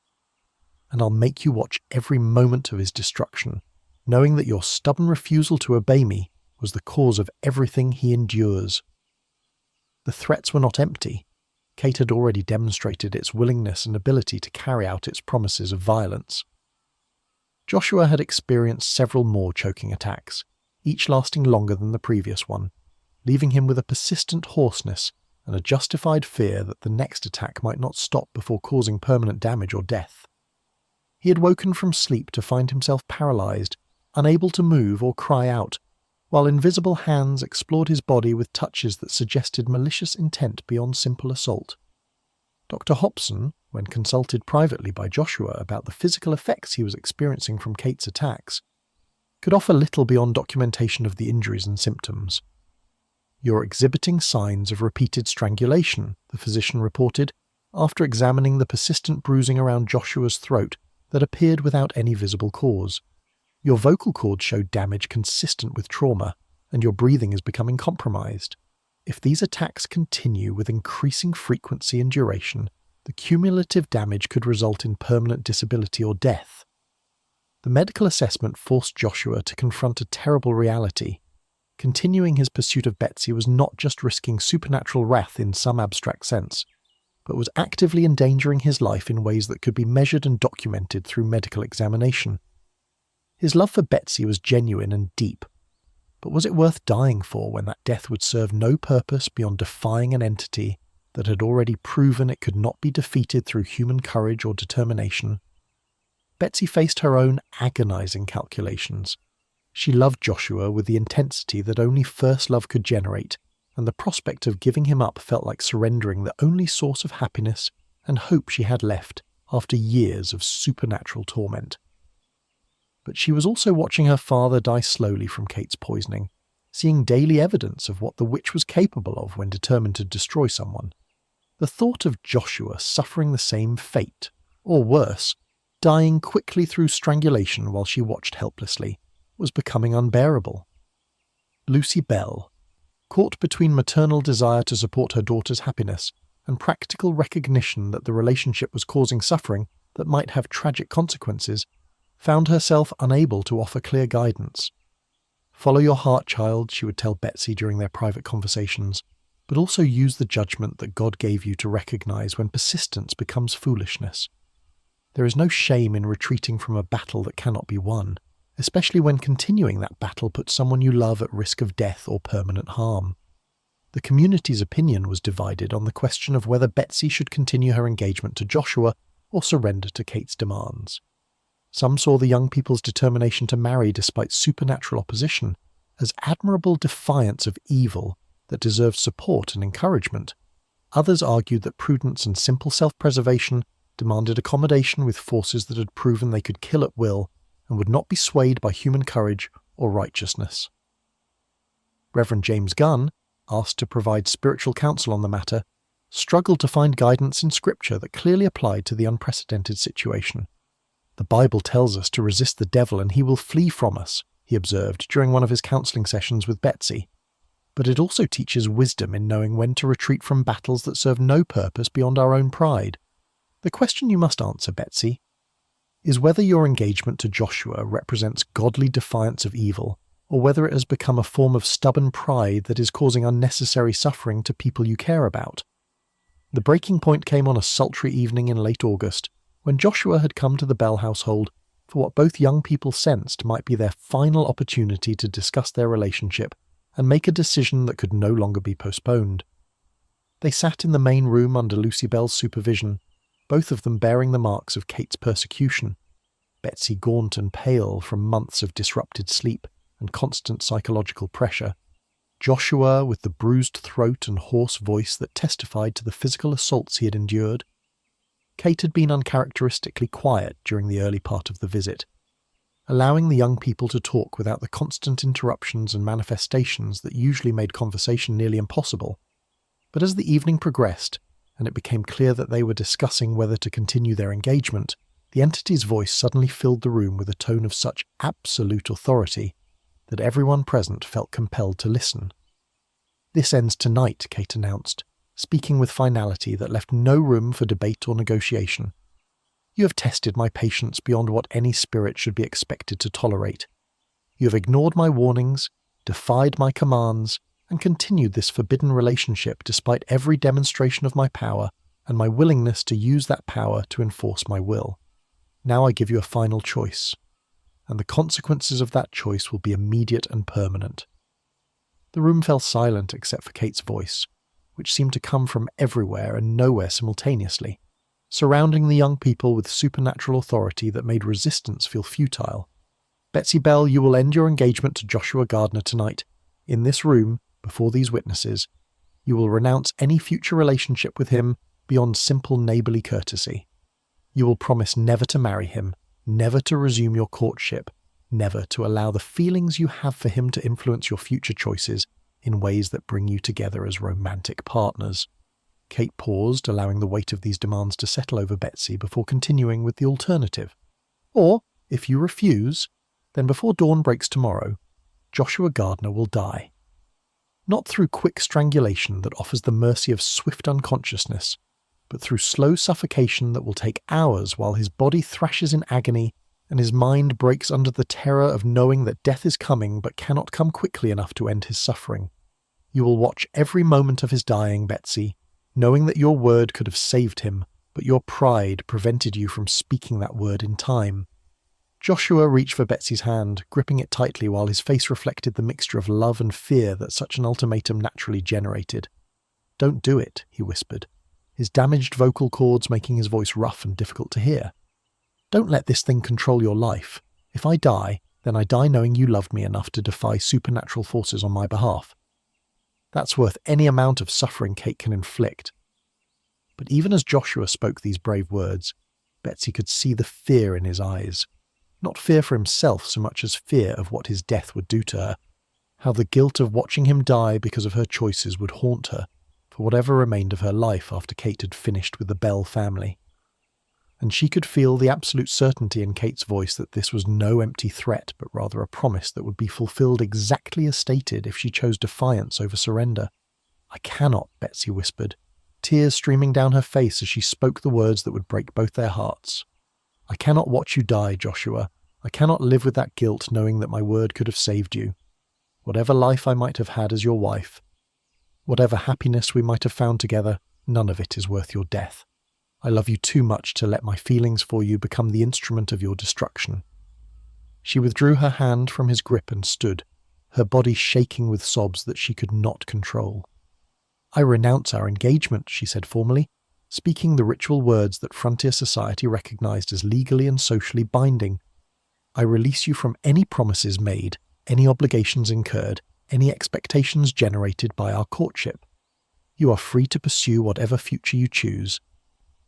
And I'll make you watch every moment of his destruction, knowing that your stubborn refusal to obey me was the cause of everything he endures." The threats were not empty. Kate had already demonstrated its willingness and ability to carry out its promises of violence. Joshua had experienced several more choking attacks, each lasting longer than the previous one, leaving him with a persistent hoarseness and a justified fear that the next attack might not stop before causing permanent damage or death. He had woken from sleep to find himself paralyzed, unable to move or cry out, while invisible hands explored his body with touches that suggested malicious intent beyond simple assault. Dr. Hobson, when consulted privately by Joshua about the physical effects he was experiencing from Kate's attacks, could offer little beyond documentation of the injuries and symptoms. "You're exhibiting signs of repeated strangulation," the physician reported, after examining the persistent bruising around Joshua's throat that appeared without any visible cause. "Your vocal cords show damage consistent with trauma, and your breathing is becoming compromised. If these attacks continue with increasing frequency and duration, the cumulative damage could result in permanent disability or death." The medical assessment forced Joshua to confront a terrible reality. Continuing his pursuit of Betsy was not just risking supernatural wrath in some abstract sense, but was actively endangering his life in ways that could be measured and documented through medical examination. His love for Betsy was genuine and deep, but was it worth dying for when that death would serve no purpose beyond defying an entity that had already proven it could not be defeated through human courage or determination? Betsy faced her own agonizing calculations. She loved Joshua with the intensity that only first love could generate, and the prospect of giving him up felt like surrendering the only source of happiness and hope she had left after years of supernatural torment. But she was also watching her father die slowly from Kate's poisoning, seeing daily evidence of what the witch was capable of when determined to destroy someone. The thought of Joshua suffering the same fate, or worse, dying quickly through strangulation while she watched helplessly, was becoming unbearable. Lucy Bell, caught between maternal desire to support her daughter's happiness and practical recognition that the relationship was causing suffering that might have tragic consequences, found herself unable to offer clear guidance. "Follow your heart, child," she would tell Betsy during their private conversations, "but also use the judgment that God gave you to recognize when persistence becomes foolishness. There is no shame in retreating from a battle that cannot be won, especially when continuing that battle puts someone you love at risk of death or permanent harm." The community's opinion was divided on the question of whether Betsy should continue her engagement to Joshua or surrender to Kate's demands. Some saw the young people's determination to marry despite supernatural opposition as admirable defiance of evil that deserved support and encouragement. Others argued that prudence and simple self-preservation demanded accommodation with forces that had proven they could kill at will and would not be swayed by human courage or righteousness. Reverend James Gunn, asked to provide spiritual counsel on the matter, struggled to find guidance in Scripture that clearly applied to the unprecedented situation. "The Bible tells us to resist the devil and he will flee from us," he observed during one of his counseling sessions with Betsy. "But it also teaches wisdom in knowing when to retreat from battles that serve no purpose beyond our own pride. The question you must answer, Betsy, is whether your engagement to Joshua represents godly defiance of evil, or whether it has become a form of stubborn pride that is causing unnecessary suffering to people you care about." The breaking point came on a sultry evening in late August, when Joshua had come to the Bell household for what both young people sensed might be their final opportunity to discuss their relationship and make a decision that could no longer be postponed. They sat in the main room under Lucy Bell's supervision, both of them bearing the marks of Kate's persecution, Betsy gaunt and pale from months of disrupted sleep and constant psychological pressure, Joshua with the bruised throat and hoarse voice that testified to the physical assaults he had endured. Kate had been uncharacteristically quiet during the early part of the visit, allowing the young people to talk without the constant interruptions and manifestations that usually made conversation nearly impossible. But as the evening progressed, and it became clear that they were discussing whether to continue their engagement, the entity's voice suddenly filled the room with a tone of such absolute authority that everyone present felt compelled to listen. "This ends tonight," Kate announced, speaking with finality that left no room for debate or negotiation. "You have tested my patience beyond what any spirit should be expected to tolerate. You have ignored my warnings, defied my commands, and continued this forbidden relationship despite every demonstration of my power and my willingness to use that power to enforce my will. Now I give you a final choice. and the consequences of that choice will be immediate and permanent." The room fell silent except for Kate's voice, which seemed to come from everywhere and nowhere simultaneously, surrounding the young people with supernatural authority that made resistance feel futile. "Betsy Bell, you will end your engagement to Joshua Gardner tonight. In this room, before these witnesses, you will renounce any future relationship with him beyond simple neighbourly courtesy. You will promise never to marry him, never to resume your courtship, never to allow the feelings you have for him to influence your future choices in ways that bring you together as romantic partners." Kate paused, allowing the weight of these demands to settle over Betsy before continuing with the alternative. "Or, if you refuse, then before dawn breaks tomorrow, Joshua Gardner will die. Not through quick strangulation that offers the mercy of swift unconsciousness, but through slow suffocation that will take hours while his body thrashes in agony and his mind breaks under the terror of knowing that death is coming but cannot come quickly enough to end his suffering. You will watch every moment of his dying, Betsy, knowing that your word could have saved him, but your pride prevented you from speaking that word in time." Joshua reached for Betsy's hand, gripping it tightly while his face reflected the mixture of love and fear that such an ultimatum naturally generated. "Don't do it," he whispered, his damaged vocal cords making his voice rough and difficult to hear. "Don't let this thing control your life. If I die, then I die knowing you loved me enough to defy supernatural forces on my behalf. That's worth any amount of suffering Kate can inflict." But even as Joshua spoke these brave words, Betsy could see the fear in his eyes. Not fear for himself so much as fear of what his death would do to her, how the guilt of watching him die because of her choices would haunt her for whatever remained of her life after Kate had finished with the Bell family. And she could feel the absolute certainty in Kate's voice that this was no empty threat, but rather a promise that would be fulfilled exactly as stated if she chose defiance over surrender. "I cannot," Betsy whispered, tears streaming down her face as she spoke the words that would break both their hearts. "I cannot watch you die, Joshua. I cannot live with that guilt knowing that my word could have saved you. Whatever life I might have had as your wife, whatever happiness we might have found together, none of it is worth your death. I love you too much to let my feelings for you become the instrument of your destruction." She withdrew her hand from his grip and stood, her body shaking with sobs that she could not control. "I renounce our engagement," she said formally, speaking the ritual words that frontier society recognized as legally and socially binding. "I release you from any promises made, any obligations incurred, any expectations generated by our courtship. You are free to pursue whatever future you choose.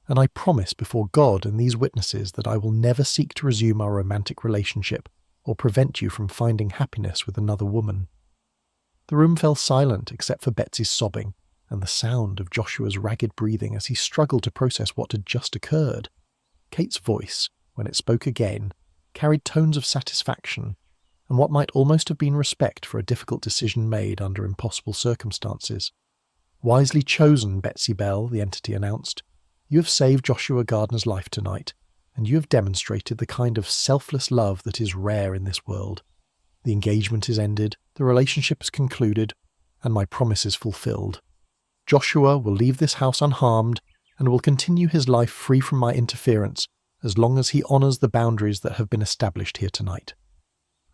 And I promise before God and these witnesses that I will never seek to resume our romantic relationship or prevent you from finding happiness with another woman." The room fell silent except for Betsy's sobbing and the sound of Joshua's ragged breathing as he struggled to process what had just occurred. Kate's voice, when it spoke again, carried tones of satisfaction and what might almost have been respect for a difficult decision made under impossible circumstances. "Wisely chosen, Betsy Bell," the entity announced. "You have saved Joshua Gardner's life tonight, and you have demonstrated the kind of selfless love that is rare in this world. The engagement is ended, the relationship is concluded, and my promise is fulfilled. Joshua will leave this house unharmed and will continue his life free from my interference as long as he honours the boundaries that have been established here tonight."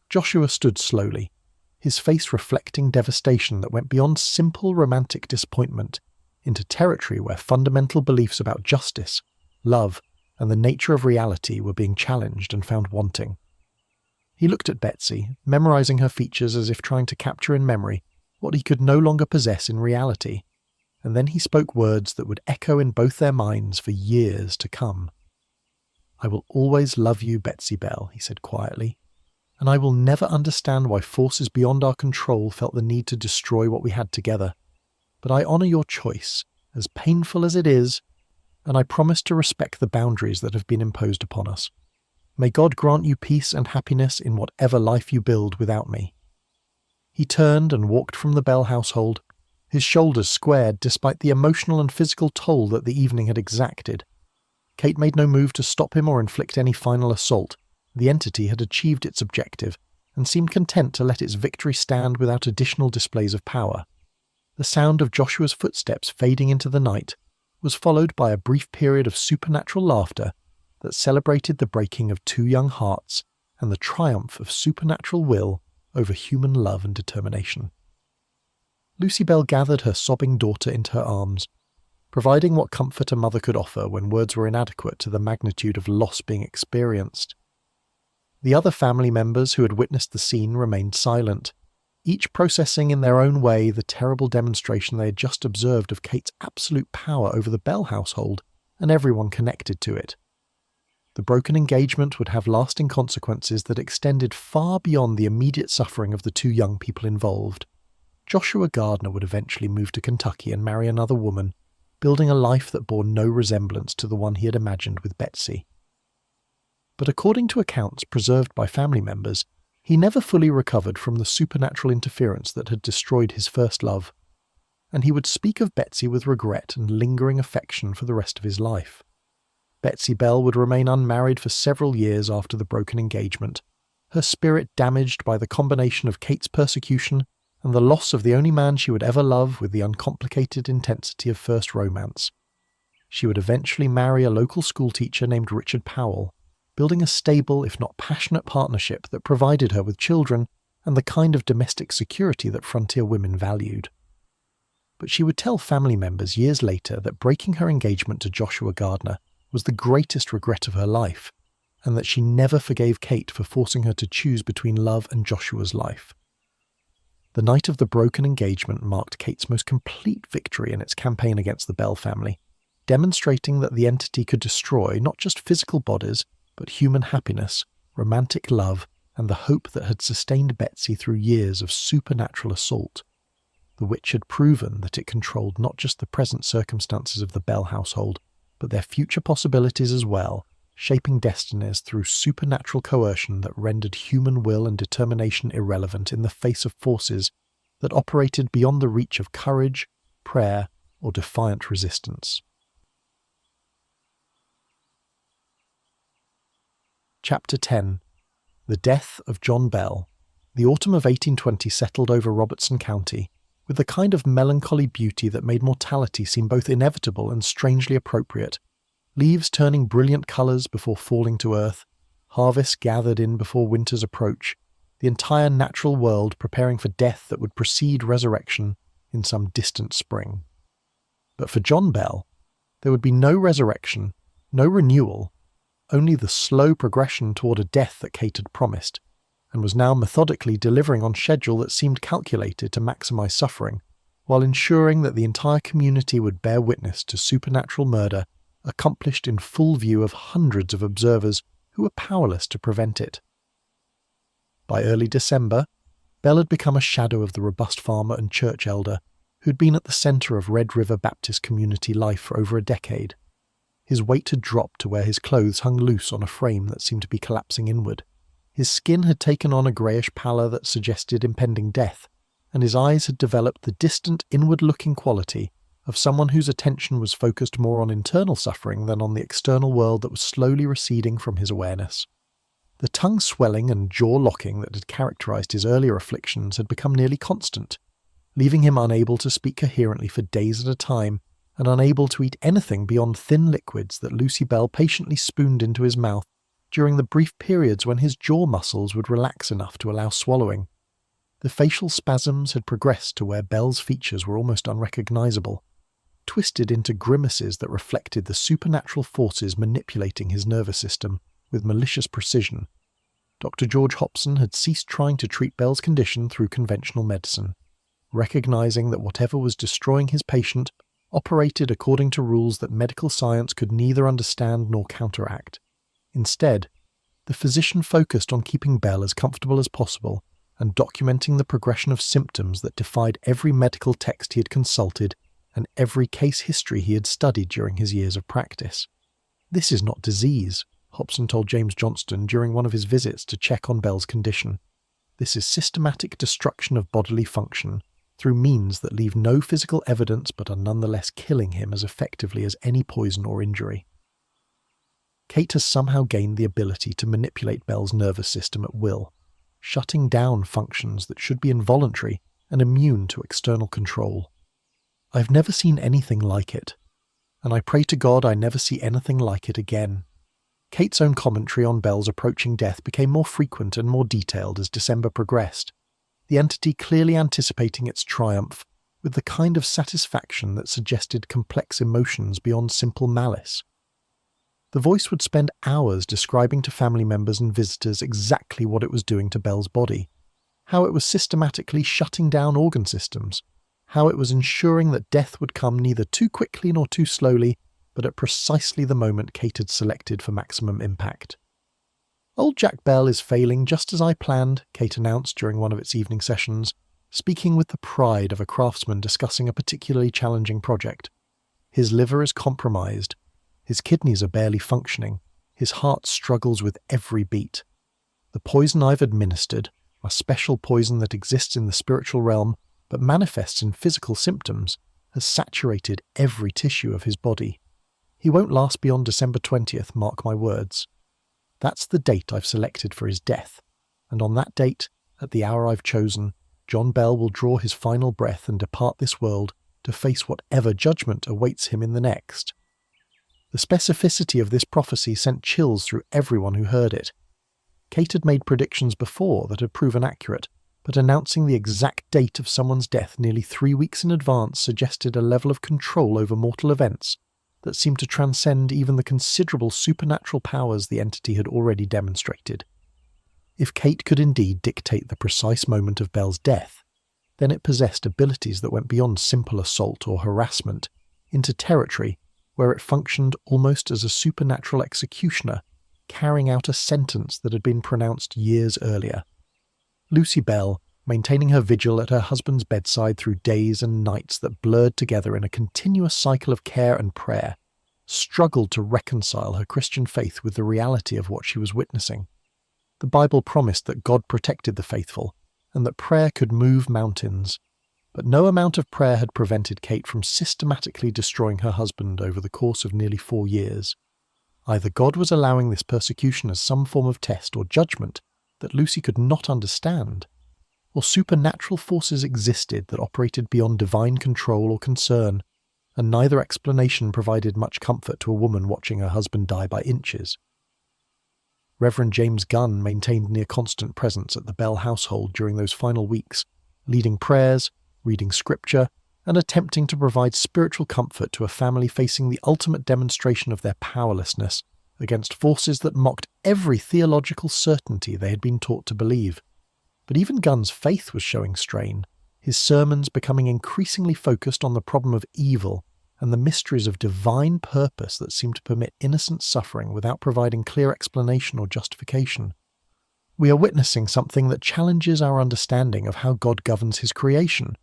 Joshua stood slowly, his face reflecting devastation that went beyond simple romantic disappointment into territory where fundamental beliefs about justice, love, and the nature of reality were being challenged and found wanting. He looked at Betsy, memorizing her features as if trying to capture in memory what he could no longer possess in reality, and then he spoke words that would echo in both their minds for years to come. "I will always love you, Betsy Bell," he said quietly, "and I will never understand why forces beyond our control felt the need to destroy what we had together. But I honour your choice, as painful as it is, and I promise to respect the boundaries that have been imposed upon us. May God grant you peace and happiness in whatever life you build without me." He turned and walked from the Bell household, his shoulders squared despite the emotional and physical toll that the evening had exacted. Kate made no move to stop him or inflict any final assault. The entity had achieved its objective and seemed content to let its victory stand without additional displays of power. The sound of Joshua's footsteps fading into the night was followed by a brief period of supernatural laughter that celebrated the breaking of two young hearts and the triumph of supernatural will over human love and determination. Lucy Bell gathered her sobbing daughter into her arms, providing what comfort a mother could offer when words were inadequate to the magnitude of loss being experienced. The other family members who had witnessed the scene remained silent, each processing in their own way the terrible demonstration they had just observed of Kate's absolute power over the Bell household and everyone connected to it. The broken engagement would have lasting consequences that extended far beyond the immediate suffering of the two young people involved. Joshua Gardner would eventually move to Kentucky and marry another woman, building a life that bore no resemblance to the one he had imagined with Betsy. But according to accounts preserved by family members, he never fully recovered from the supernatural interference that had destroyed his first love, and he would speak of Betsy with regret and lingering affection for the rest of his life. Betsy Bell would remain unmarried for several years after the broken engagement, her spirit damaged by the combination of Kate's persecution and the loss of the only man she would ever love with the uncomplicated intensity of first romance. She would eventually marry a local schoolteacher named Richard Powell, building a stable, if not passionate, partnership that provided her with children and the kind of domestic security that frontier women valued. But she would tell family members years later that breaking her engagement to Joshua Gardner was the greatest regret of her life, and that she never forgave Kate for forcing her to choose between love and Joshua's life. The night of the broken engagement marked Kate's most complete victory in its campaign against the Bell family, demonstrating that the entity could destroy not just physical bodies, but human happiness, romantic love, and the hope that had sustained Betsy through years of supernatural assault. The witch had proven that it controlled not just the present circumstances of the Bell household, but their future possibilities as well, shaping destinies through supernatural coercion that rendered human will and determination irrelevant in the face of forces that operated beyond the reach of courage, prayer, or defiant resistance. Chapter 10. The Death of John Bell. The autumn of 1820 settled over Robertson County, with the kind of melancholy beauty that made mortality seem both inevitable and strangely appropriate. Leaves turning brilliant colours before falling to earth, harvests gathered in before winter's approach, the entire natural world preparing for death that would precede resurrection in some distant spring. But for John Bell, there would be no resurrection, no renewal, only the slow progression toward a death that Kate had promised, and was now methodically delivering on schedule that seemed calculated to maximise suffering, while ensuring that the entire community would bear witness to supernatural murder accomplished in full view of hundreds of observers who were powerless to prevent it. By early December, Bell had become a shadow of the robust farmer and church elder who'd been at the centre of Red River Baptist community life for over a decade. His weight had dropped to where his clothes hung loose on a frame that seemed to be collapsing inward. His skin had taken on a greyish pallor that suggested impending death, and his eyes had developed the distant, inward-looking quality of someone whose attention was focused more on internal suffering than on the external world that was slowly receding from his awareness. The tongue swelling and jaw locking that had characterized his earlier afflictions had become nearly constant, leaving him unable to speak coherently for days at a time and unable to eat anything beyond thin liquids that Lucy Bell patiently spooned into his mouth during the brief periods when his jaw muscles would relax enough to allow swallowing. The facial spasms had progressed to where Bell's features were almost unrecognizable, twisted into grimaces that reflected the supernatural forces manipulating his nervous system with malicious precision. Dr. George Hobson had ceased trying to treat Bell's condition through conventional medicine, recognizing that whatever was destroying his patient operated according to rules that medical science could neither understand nor counteract. Instead, the physician focused on keeping Bell as comfortable as possible and documenting the progression of symptoms that defied every medical text he had consulted and every case history he had studied during his years of practice. "This is not disease," Hobson told James Johnston during one of his visits to check on Bell's condition. "This is systematic destruction of bodily function through means that leave no physical evidence but are nonetheless killing him as effectively as any poison or injury." Kate has somehow gained the ability to manipulate Bell's nervous system at will, shutting down functions that should be involuntary and immune to external control. "I've never seen anything like it, and I pray to God I never see anything like it again." Kate's own commentary on Belle's approaching death became more frequent and more detailed as December progressed, the entity clearly anticipating its triumph with the kind of satisfaction that suggested complex emotions beyond simple malice. The voice would spend hours describing to family members and visitors exactly what it was doing to Belle's body, how it was systematically shutting down organ systems, how it was ensuring that death would come neither too quickly nor too slowly, but at precisely the moment Kate had selected for maximum impact. "Old Jack Bell is failing just as I planned," Kate announced during one of its evening sessions, speaking with the pride of a craftsman discussing a particularly challenging project. "His liver is compromised. His kidneys are barely functioning. His heart struggles with every beat. The poison I've administered, a special poison that exists in the spiritual realm but manifests in physical symptoms, has saturated every tissue of his body. He won't last beyond December 20th, mark my words. That's the date I've selected for his death, and on that date, at the hour I've chosen, John Bell will draw his final breath and depart this world to face whatever judgment awaits him in the next." The specificity of this prophecy sent chills through everyone who heard it. Kate had made predictions before that had proven accurate, but announcing the exact date of someone's death nearly 3 weeks in advance suggested a level of control over mortal events that seemed to transcend even the considerable supernatural powers the entity had already demonstrated. If Kate could indeed dictate the precise moment of Belle's death, then it possessed abilities that went beyond simple assault or harassment into territory where it functioned almost as a supernatural executioner, carrying out a sentence that had been pronounced years earlier. Lucy Bell, maintaining her vigil at her husband's bedside through days and nights that blurred together in a continuous cycle of care and prayer, struggled to reconcile her Christian faith with the reality of what she was witnessing. The Bible promised that God protected the faithful, and that prayer could move mountains. But no amount of prayer had prevented Kate from systematically destroying her husband over the course of nearly 4 years. Either God was allowing this persecution as some form of test or judgment that Lucy could not understand, or supernatural forces existed that operated beyond divine control or concern, and neither explanation provided much comfort to a woman watching her husband die by inches. Reverend James Gunn maintained near constant presence at the Bell household during those final weeks, leading prayers, reading scripture, and attempting to provide spiritual comfort to a family facing the ultimate demonstration of their powerlessness against forces that mocked every theological certainty they had been taught to believe. But even Gunn's faith was showing strain, his sermons becoming increasingly focused on the problem of evil and the mysteries of divine purpose that seemed to permit innocent suffering without providing clear explanation or justification. "We are witnessing something that challenges our understanding of how God governs his creation,"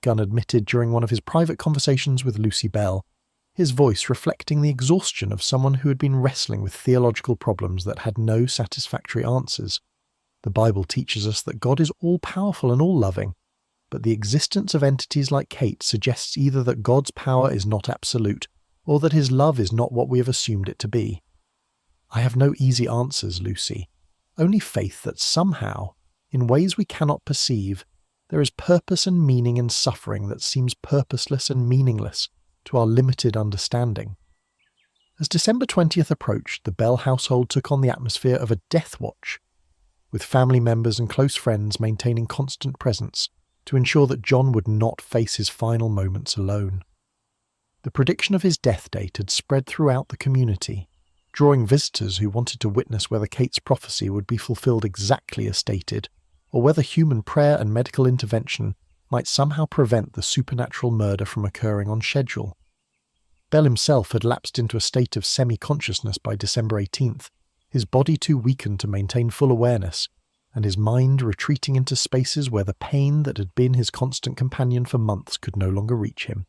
Gunn admitted during one of his private conversations with Lucy Bell, his voice reflecting the exhaustion of someone who had been wrestling with theological problems that had no satisfactory answers. "The Bible teaches us that God is all-powerful and all-loving, but the existence of entities like Kate suggests either that God's power is not absolute, or that his love is not what we have assumed it to be. I have no easy answers, Lucy, only faith that somehow, in ways we cannot perceive, there is purpose and meaning in suffering that seems purposeless and meaningless to our limited understanding." As December 20th approached, the Bell household took on the atmosphere of a death watch, with family members and close friends maintaining constant presence to ensure that John would not face his final moments alone. The prediction of his death date had spread throughout the community, drawing visitors who wanted to witness whether Kate's prophecy would be fulfilled exactly as stated, or whether human prayer and medical intervention might somehow prevent the supernatural murder from occurring on schedule. Bell himself had lapsed into a state of semi-consciousness by December 18th, his body too weakened to maintain full awareness, and his mind retreating into spaces where the pain that had been his constant companion for months could no longer reach him.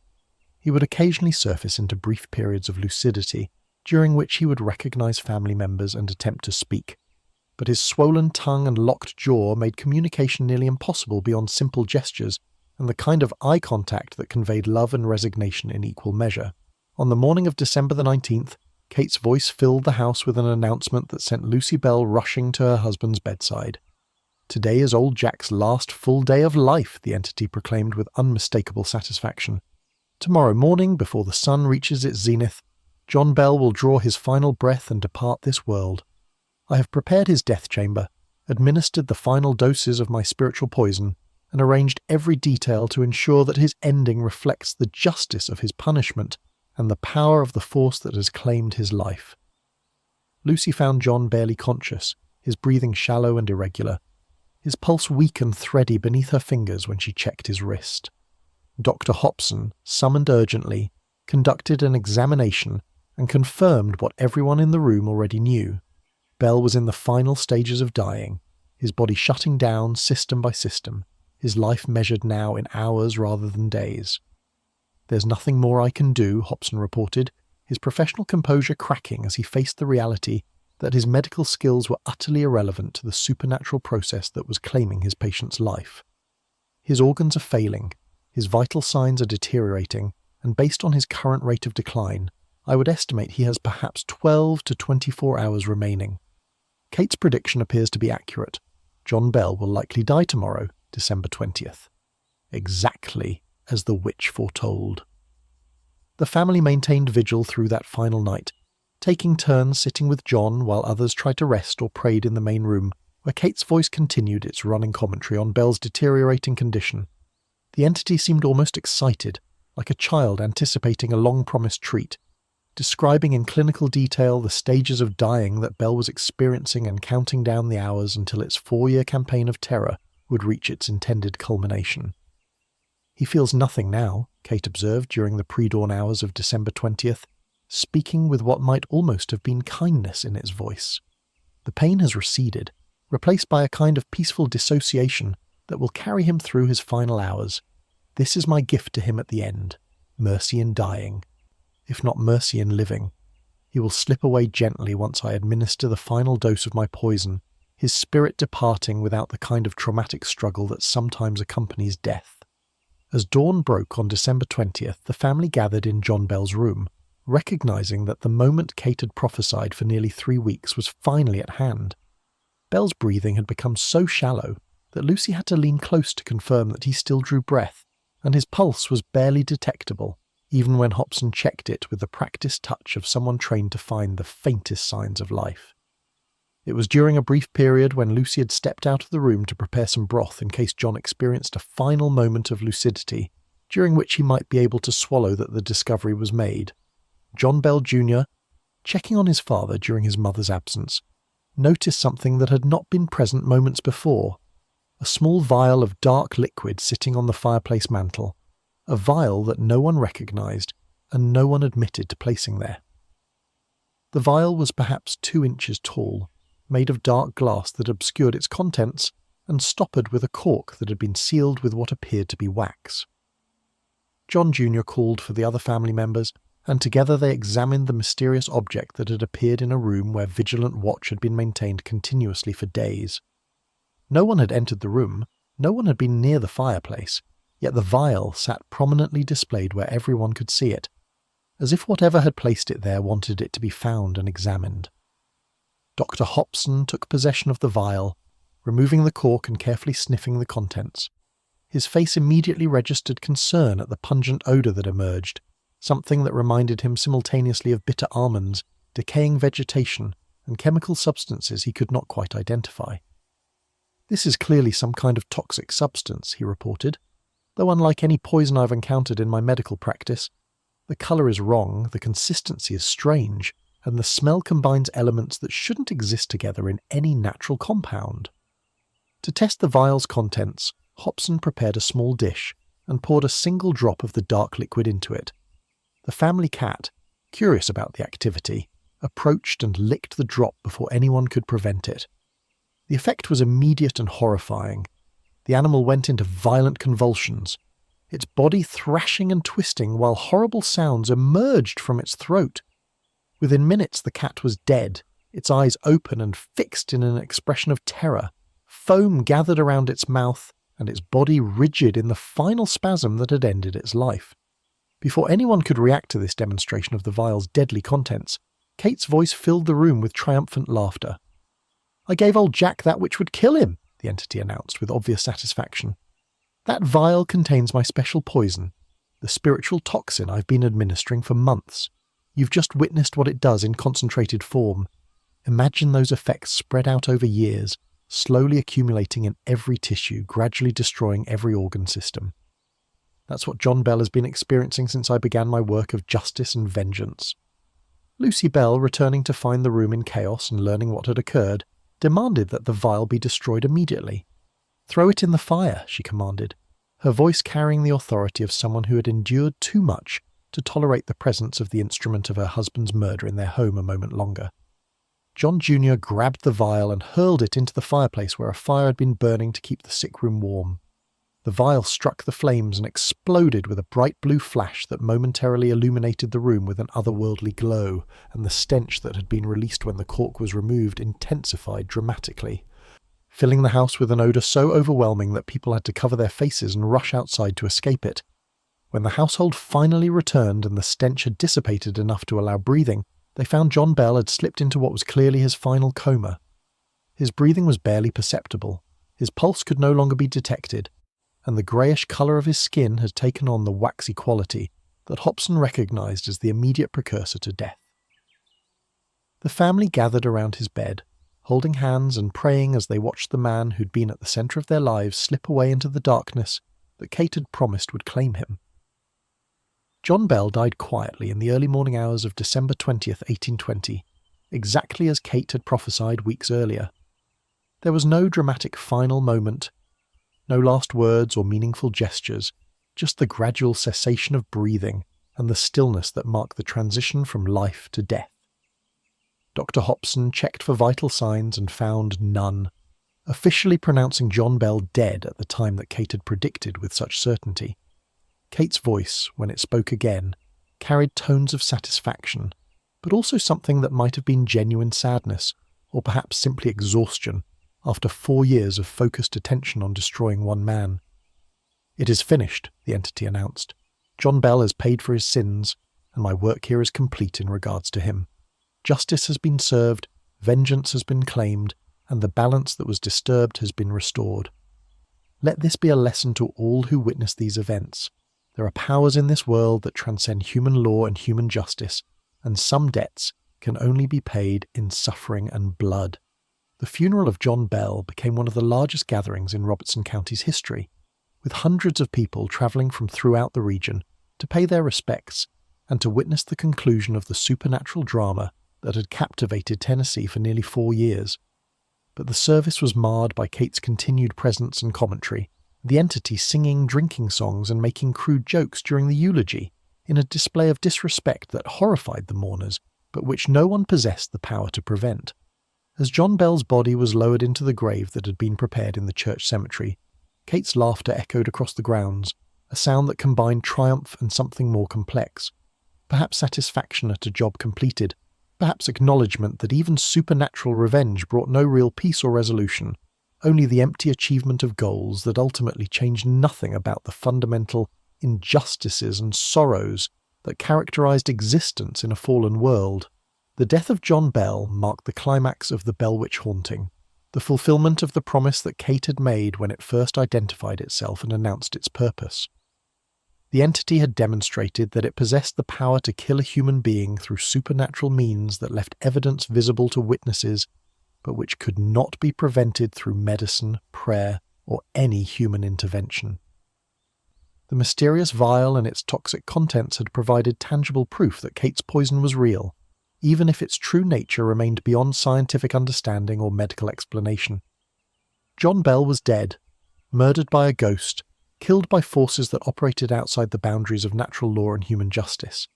He would occasionally surface into brief periods of lucidity, during which he would recognize family members and attempt to speak, but his swollen tongue and locked jaw made communication nearly impossible beyond simple gestures and the kind of eye contact that conveyed love and resignation in equal measure. On the morning of December the 19th, Kate's voice filled the house with an announcement that sent Lucy Bell rushing to her husband's bedside. "Today is old Jack's last full day of life," the entity proclaimed with unmistakable satisfaction. "Tomorrow morning, before the sun reaches its zenith, John Bell will draw his final breath and depart this world. I have prepared his death chamber, administered the final doses of my spiritual poison, and arranged every detail to ensure that his ending reflects the justice of his punishment and the power of the force that has claimed his life. Lucy found John barely conscious, his breathing shallow and irregular, his pulse weak and thready beneath her fingers when she checked his wrist. Dr. Hobson, summoned urgently, conducted an examination and confirmed what everyone in the room already knew. Bell was in the final stages of dying, his body shutting down system by system, his life measured now in hours rather than days. "There's nothing more I can do," Hobson reported, his professional composure cracking as he faced the reality that his medical skills were utterly irrelevant to the supernatural process that was claiming his patient's life. "His organs are failing, his vital signs are deteriorating, and based on his current rate of decline, I would estimate he has perhaps 12 to 24 hours remaining. Kate's prediction appears to be accurate. John Bell will likely die tomorrow, December 20th. Exactly as the witch foretold." The family maintained vigil through that final night, taking turns sitting with John while others tried to rest or prayed in the main room, where Kate's voice continued its running commentary on Bell's deteriorating condition. The entity seemed almost excited, like a child anticipating a long-promised treat, describing in clinical detail the stages of dying that Bell was experiencing and counting down the hours until its 4-year campaign of terror would reach its intended culmination. "He feels nothing now," Kate observed during the pre-dawn hours of December 20th, speaking with what might almost have been kindness in its voice. "The pain has receded, replaced by a kind of peaceful dissociation that will carry him through his final hours. This is my gift to him at the end, mercy in dying, if not mercy in living. He will slip away gently once I administer the final dose of my poison, his spirit departing without the kind of traumatic struggle that sometimes accompanies death." As dawn broke on December 20th, the family gathered in John Bell's room, recognizing that the moment Kate had prophesied for nearly 3 weeks was finally at hand. Bell's breathing had become so shallow that Lucy had to lean close to confirm that he still drew breath, and his pulse was barely detectable, even when Hobson checked it with the practiced touch of someone trained to find the faintest signs of life. It was during a brief period when Lucy had stepped out of the room to prepare some broth in case John experienced a final moment of lucidity, during which he might be able to swallow that the discovery was made. John Bell Jr., checking on his father during his mother's absence, noticed something that had not been present moments before: a small vial of dark liquid sitting on the fireplace mantel, a vial that no one recognized and no one admitted to placing there. The vial was perhaps 2 inches tall, made of dark glass that obscured its contents and stoppered with a cork that had been sealed with what appeared to be wax. John Jr. called for the other family members, and together they examined the mysterious object that had appeared in a room where vigilant watch had been maintained continuously for days. No one had entered the room, no one had been near the fireplace, yet the vial sat prominently displayed where everyone could see it, as if whatever had placed it there wanted it to be found and examined. Dr. Hobson took possession of the vial, removing the cork and carefully sniffing the contents. His face immediately registered concern at the pungent odour that emerged, something that reminded him simultaneously of bitter almonds, decaying vegetation, and chemical substances he could not quite identify. "This is clearly some kind of toxic substance," he reported, "though unlike any poison I've encountered in my medical practice. The colour is wrong, the consistency is strange, and the smell combines elements that shouldn't exist together in any natural compound." To test the vial's contents, Hobson prepared a small dish and poured a single drop of the dark liquid into it. The family cat, curious about the activity, approached and licked the drop before anyone could prevent it. The effect was immediate and horrifying. The animal went into violent convulsions, its body thrashing and twisting while horrible sounds emerged from its throat. Within minutes the cat was dead, its eyes open and fixed in an expression of terror, foam gathered around its mouth, and its body rigid in the final spasm that had ended its life. Before anyone could react to this demonstration of the vial's deadly contents, Kate's voice filled the room with triumphant laughter. "I gave old Jack that which would kill him," the entity announced with obvious satisfaction. "That vial contains my special poison, the spiritual toxin I've been administering for months. You've just witnessed what it does in concentrated form. Imagine those effects spread out over years, slowly accumulating in every tissue, gradually destroying every organ system. That's what John Bell has been experiencing since I began my work of justice and vengeance. Lucy Bell, returning to find the room in chaos and learning what had occurred, demanded that the vial be destroyed immediately. "Throw it in the fire," she commanded, her voice carrying the authority of someone who had endured too much to tolerate the presence of the instrument of her husband's murder in their home a moment longer. John Jr. grabbed the vial and hurled it into the fireplace where a fire had been burning to keep the sick room warm. The vial struck the flames and exploded with a bright blue flash that momentarily illuminated the room with an otherworldly glow, and the stench that had been released when the cork was removed intensified dramatically, filling the house with an odour so overwhelming that people had to cover their faces and rush outside to escape it. When the household finally returned and the stench had dissipated enough to allow breathing, they found John Bell had slipped into what was clearly his final coma. His breathing was barely perceptible, his pulse could no longer be detected, and the greyish colour of his skin had taken on the waxy quality that Hobson recognised as the immediate precursor to death. The family gathered around his bed, holding hands and praying as they watched the man who'd been at the centre of their lives slip away into the darkness that Kate had promised would claim him. John Bell died quietly in the early morning hours of December 20th, 1820, exactly as Kate had prophesied weeks earlier. There was no dramatic final moment, no last words or meaningful gestures, just the gradual cessation of breathing and the stillness that marked the transition from life to death. Dr. Hobson checked for vital signs and found none, officially pronouncing John Bell dead at the time that Kate had predicted with such certainty. Kate's voice, when it spoke again, carried tones of satisfaction, but also something that might have been genuine sadness, or perhaps simply exhaustion, after 4 years of focused attention on destroying one man. "It is finished," the entity announced. "John Bell has paid for his sins, and my work here is complete in regards to him. Justice has been served, vengeance has been claimed, and the balance that was disturbed has been restored. Let this be a lesson to all who witness these events. There are powers in this world that transcend human law and human justice, and some debts can only be paid in suffering and blood." The funeral of John Bell became one of the largest gatherings in Robertson County's history, with hundreds of people travelling from throughout the region to pay their respects and to witness the conclusion of the supernatural drama that had captivated Tennessee for nearly 4 years. But the service was marred by Kate's continued presence and commentary, the entity singing drinking songs and making crude jokes during the eulogy, in a display of disrespect that horrified the mourners, but which no one possessed the power to prevent. As John Bell's body was lowered into the grave that had been prepared in the church cemetery, Kate's laughter echoed across the grounds, a sound that combined triumph and something more complex. Perhaps satisfaction at a job completed, perhaps acknowledgement that even supernatural revenge brought no real peace or resolution, only the empty achievement of goals that ultimately changed nothing about the fundamental injustices and sorrows that characterized existence in a fallen world. The death of John Bell marked the climax of the Bell Witch haunting, the fulfillment of the promise that Kate had made when it first identified itself and announced its purpose. The entity had demonstrated that it possessed the power to kill a human being through supernatural means that left evidence visible to witnesses, but which could not be prevented through medicine, prayer, or any human intervention. The mysterious vial and its toxic contents had provided tangible proof that Kate's poison was real, even if its true nature remained beyond scientific understanding or medical explanation. John Bell was dead, murdered by a ghost, killed by forces that operated outside the boundaries of natural law and human justice.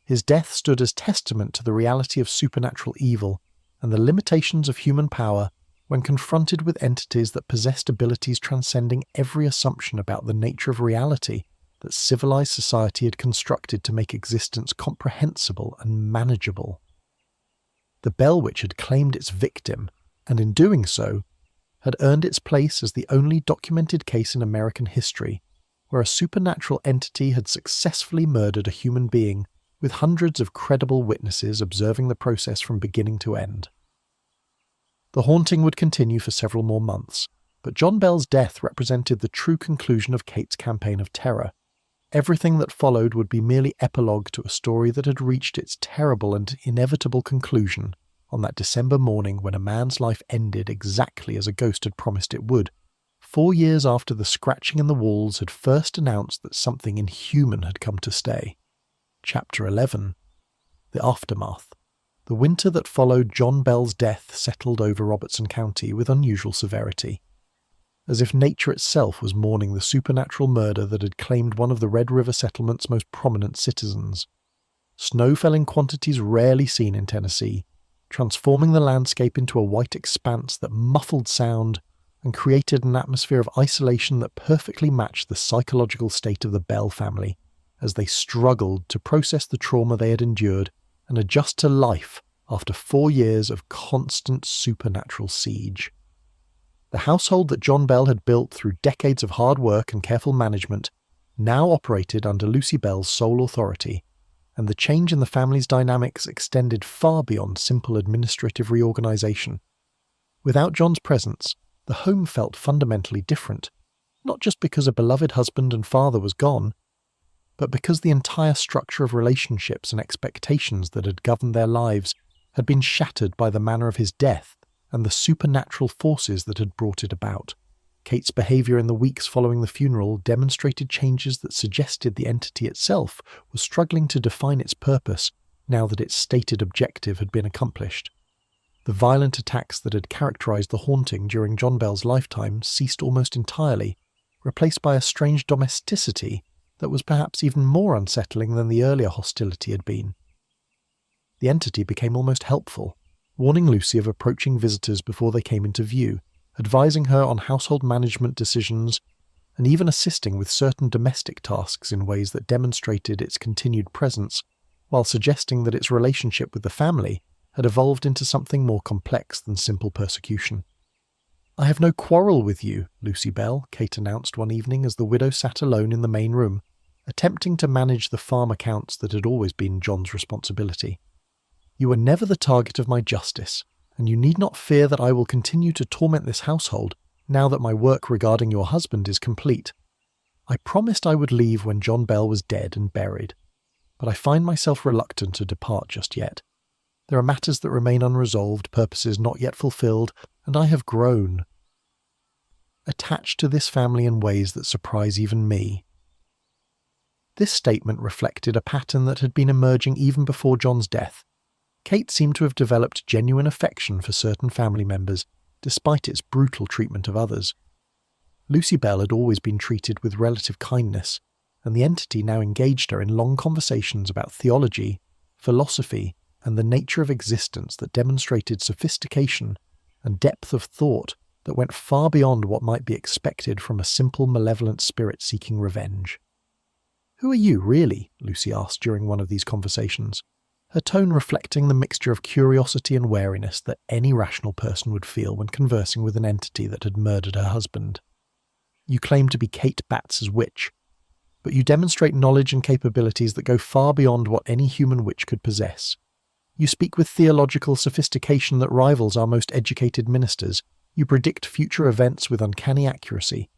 His death stood as testament to the reality of supernatural evil and the limitations of human power when confronted with entities that possessed abilities transcending every assumption about the nature of reality that civilized society had constructed to make existence comprehensible and manageable. The Bell Witch had claimed its victim, and in doing so, had earned its place as the only documented case in American history where a supernatural entity had successfully murdered a human being, with hundreds of credible witnesses observing the process from beginning to end. The haunting would continue for several more months, but John Bell's death represented the true conclusion of Kate's campaign of terror. Everything that followed would be merely epilogue to a story that had reached its terrible and inevitable conclusion on that December morning when a man's life ended exactly as a ghost had promised it would, 4 years after the scratching in the walls had first announced that something inhuman had come to stay. Chapter 11. The Aftermath. The winter that followed John Bell's death settled over Robertson County with unusual severity, as if nature itself was mourning the supernatural murder that had claimed one of the Red River settlement's most prominent citizens. Snow fell in quantities rarely seen in Tennessee, transforming the landscape into a white expanse that muffled sound and created an atmosphere of isolation that perfectly matched the psychological state of the Bell family as they struggled to process the trauma they had endured and adjust to life after 4 years of constant supernatural siege. The household that John Bell had built through decades of hard work and careful management now operated under Lucy Bell's sole authority, and the change in the family's dynamics extended far beyond simple administrative reorganization. Without John's presence, the home felt fundamentally different, not just because a beloved husband and father was gone, but because the entire structure of relationships and expectations that had governed their lives had been shattered by the manner of his death and the supernatural forces that had brought it about. Kate's behaviour in the weeks following the funeral demonstrated changes that suggested the entity itself was struggling to define its purpose now that its stated objective had been accomplished. The violent attacks that had characterised the haunting during John Bell's lifetime ceased almost entirely, replaced by a strange domesticity that was perhaps even more unsettling than the earlier hostility had been. The entity became almost helpful, warning Lucy of approaching visitors before they came into view, advising her on household management decisions, and even assisting with certain domestic tasks in ways that demonstrated its continued presence, while suggesting that its relationship with the family had evolved into something more complex than simple persecution. "I have no quarrel with you, Lucy Bell," Kate announced one evening as the widow sat alone in the main room, attempting to manage the farm accounts that had always been John's responsibility. "You were never the target of my justice, and you need not fear that I will continue to torment this household now that my work regarding your husband is complete. I promised I would leave when John Bell was dead and buried, but I find myself reluctant to depart just yet. There are matters that remain unresolved, purposes not yet fulfilled, and I have grown attached to this family in ways that surprise even me." This statement reflected a pattern that had been emerging even before John's death. Kate seemed to have developed genuine affection for certain family members, despite its brutal treatment of others. Lucy Bell had always been treated with relative kindness, and the entity now engaged her in long conversations about theology, philosophy, and the nature of existence that demonstrated sophistication and depth of thought that went far beyond what might be expected from a simple malevolent spirit seeking revenge. "Who are you, really?" Lucy asked during one of these conversations, her tone reflecting the mixture of curiosity and wariness that any rational person would feel when conversing with an entity that had murdered her husband. "You claim to be Kate Batts's witch, but you demonstrate knowledge and capabilities that go far beyond what any human witch could possess. You speak with theological sophistication that rivals our most educated ministers, you predict future events with uncanny accuracy,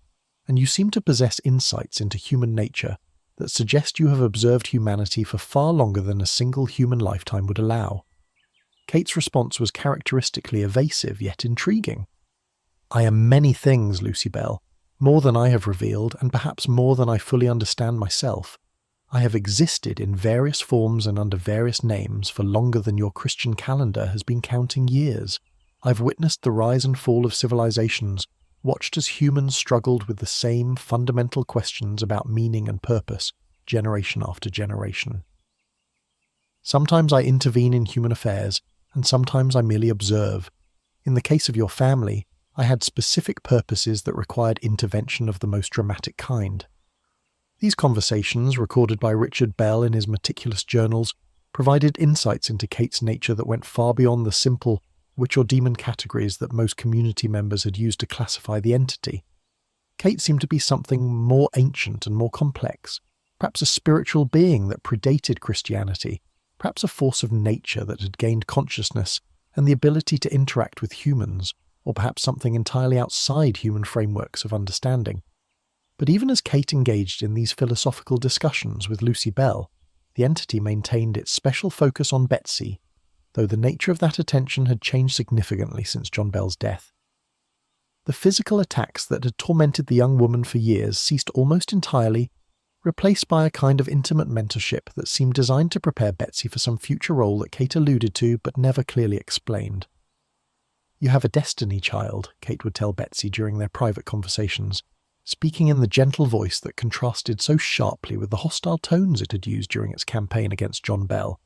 and you seem to possess insights into human nature that suggest you have observed humanity for far longer than a single human lifetime would allow." Kate's response was characteristically evasive yet intriguing. "I am many things, Lucy Bell, more than I have revealed, and perhaps more than I fully understand myself. I have existed in various forms and under various names for longer than your Christian calendar has been counting years. I've witnessed the rise and fall of civilizations, watched as humans struggled with the same fundamental questions about meaning and purpose, generation after generation. Sometimes I intervene in human affairs, and sometimes I merely observe. In the case of your family, I had specific purposes that required intervention of the most dramatic kind." These conversations, recorded by Richard Bell in his meticulous journals, provided insights into Kate's nature that went far beyond the simple witch or demon categories that most community members had used to classify the entity. Kate seemed to be something more ancient and more complex, perhaps a spiritual being that predated Christianity, perhaps a force of nature that had gained consciousness and the ability to interact with humans, or perhaps something entirely outside human frameworks of understanding. But even as Kate engaged in these philosophical discussions with Lucy Bell, the entity maintained its special focus on Betsy, though the nature of that attention had changed significantly since John Bell's death. The physical attacks that had tormented the young woman for years ceased almost entirely, replaced by a kind of intimate mentorship that seemed designed to prepare Betsy for some future role that Kate alluded to but never clearly explained. "You have a destiny, child," Kate would tell Betsy during their private conversations, speaking in the gentle voice that contrasted so sharply with the hostile tones it had used during its campaign against John Bell.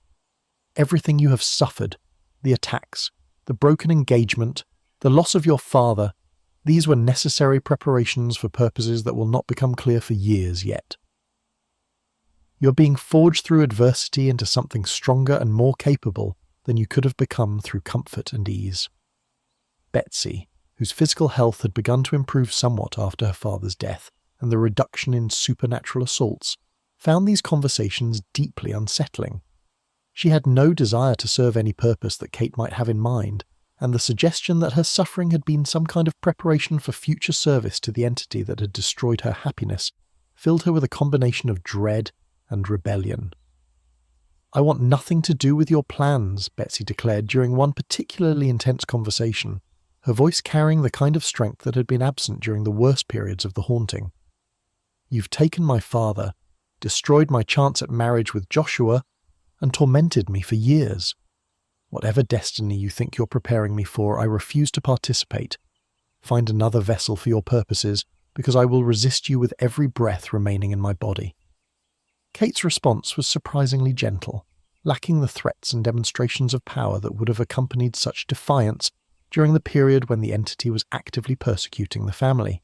"Everything you have suffered, the attacks, the broken engagement, the loss of your father, these were necessary preparations for purposes that will not become clear for years yet. You're being forged through adversity into something stronger and more capable than you could have become through comfort and ease." Betsy, whose physical health had begun to improve somewhat after her father's death and the reduction in supernatural assaults, found these conversations deeply unsettling. She had no desire to serve any purpose that Kate might have in mind, and the suggestion that her suffering had been some kind of preparation for future service to the entity that had destroyed her happiness filled her with a combination of dread and rebellion. "I want nothing to do with your plans," Betsy declared during one particularly intense conversation, her voice carrying the kind of strength that had been absent during the worst periods of the haunting. "You've taken my father, destroyed my chance at marriage with Joshua, and tormented me for years. Whatever destiny you think you're preparing me for, I refuse to participate. Find another vessel for your purposes, because I will resist you with every breath remaining in my body." Kate's response was surprisingly gentle, lacking the threats and demonstrations of power that would have accompanied such defiance during the period when the entity was actively persecuting the family.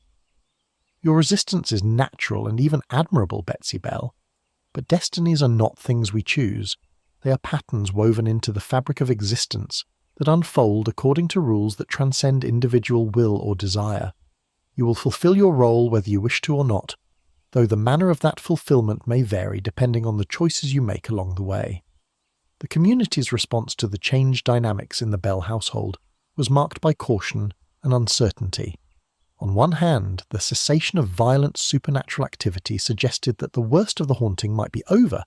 "Your resistance is natural and even admirable, Betsy Bell, but destinies are not things we choose. They are patterns woven into the fabric of existence that unfold according to rules that transcend individual will or desire. You will fulfill your role whether you wish to or not, though the manner of that fulfillment may vary depending on the choices you make along the way." The community's response to the changed dynamics in the Bell household was marked by caution and uncertainty. On one hand, the cessation of violent supernatural activity suggested that the worst of the haunting might be over,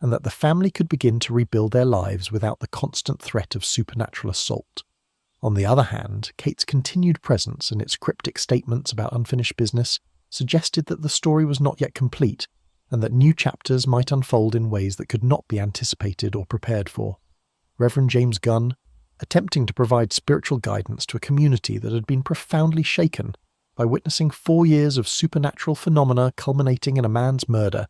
and that the family could begin to rebuild their lives without the constant threat of supernatural assault. On the other hand, Kate's continued presence and its cryptic statements about unfinished business suggested that the story was not yet complete, and that new chapters might unfold in ways that could not be anticipated or prepared for. Reverend James Gunn, attempting to provide spiritual guidance to a community that had been profoundly shaken by witnessing 4 years of supernatural phenomena culminating in a man's murder,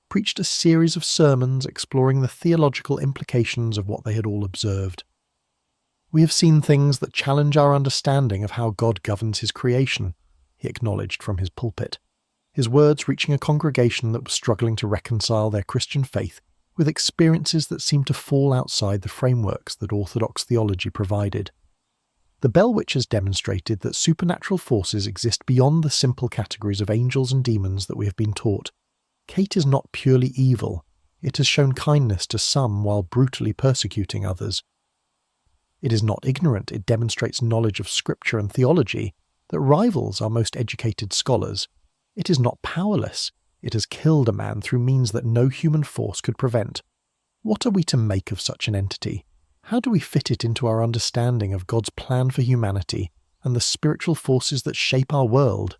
preached a series of sermons exploring the theological implications of what they had all observed. "We have seen things that challenge our understanding of how God governs his creation," he acknowledged from his pulpit, his words reaching a congregation that was struggling to reconcile their Christian faith with experiences that seemed to fall outside the frameworks that Orthodox theology provided. The Bell Witches demonstrated that supernatural forces exist beyond the simple categories of angels and demons that we have been taught. Kate is not purely evil. It has shown kindness to some while brutally persecuting others. It is not ignorant. It demonstrates knowledge of scripture and theology that rivals our most educated scholars. It is not powerless. It has killed a man through means that no human force could prevent. What are we to make of such an entity? How do we fit it into our understanding of God's plan for humanity and the spiritual forces that shape our world?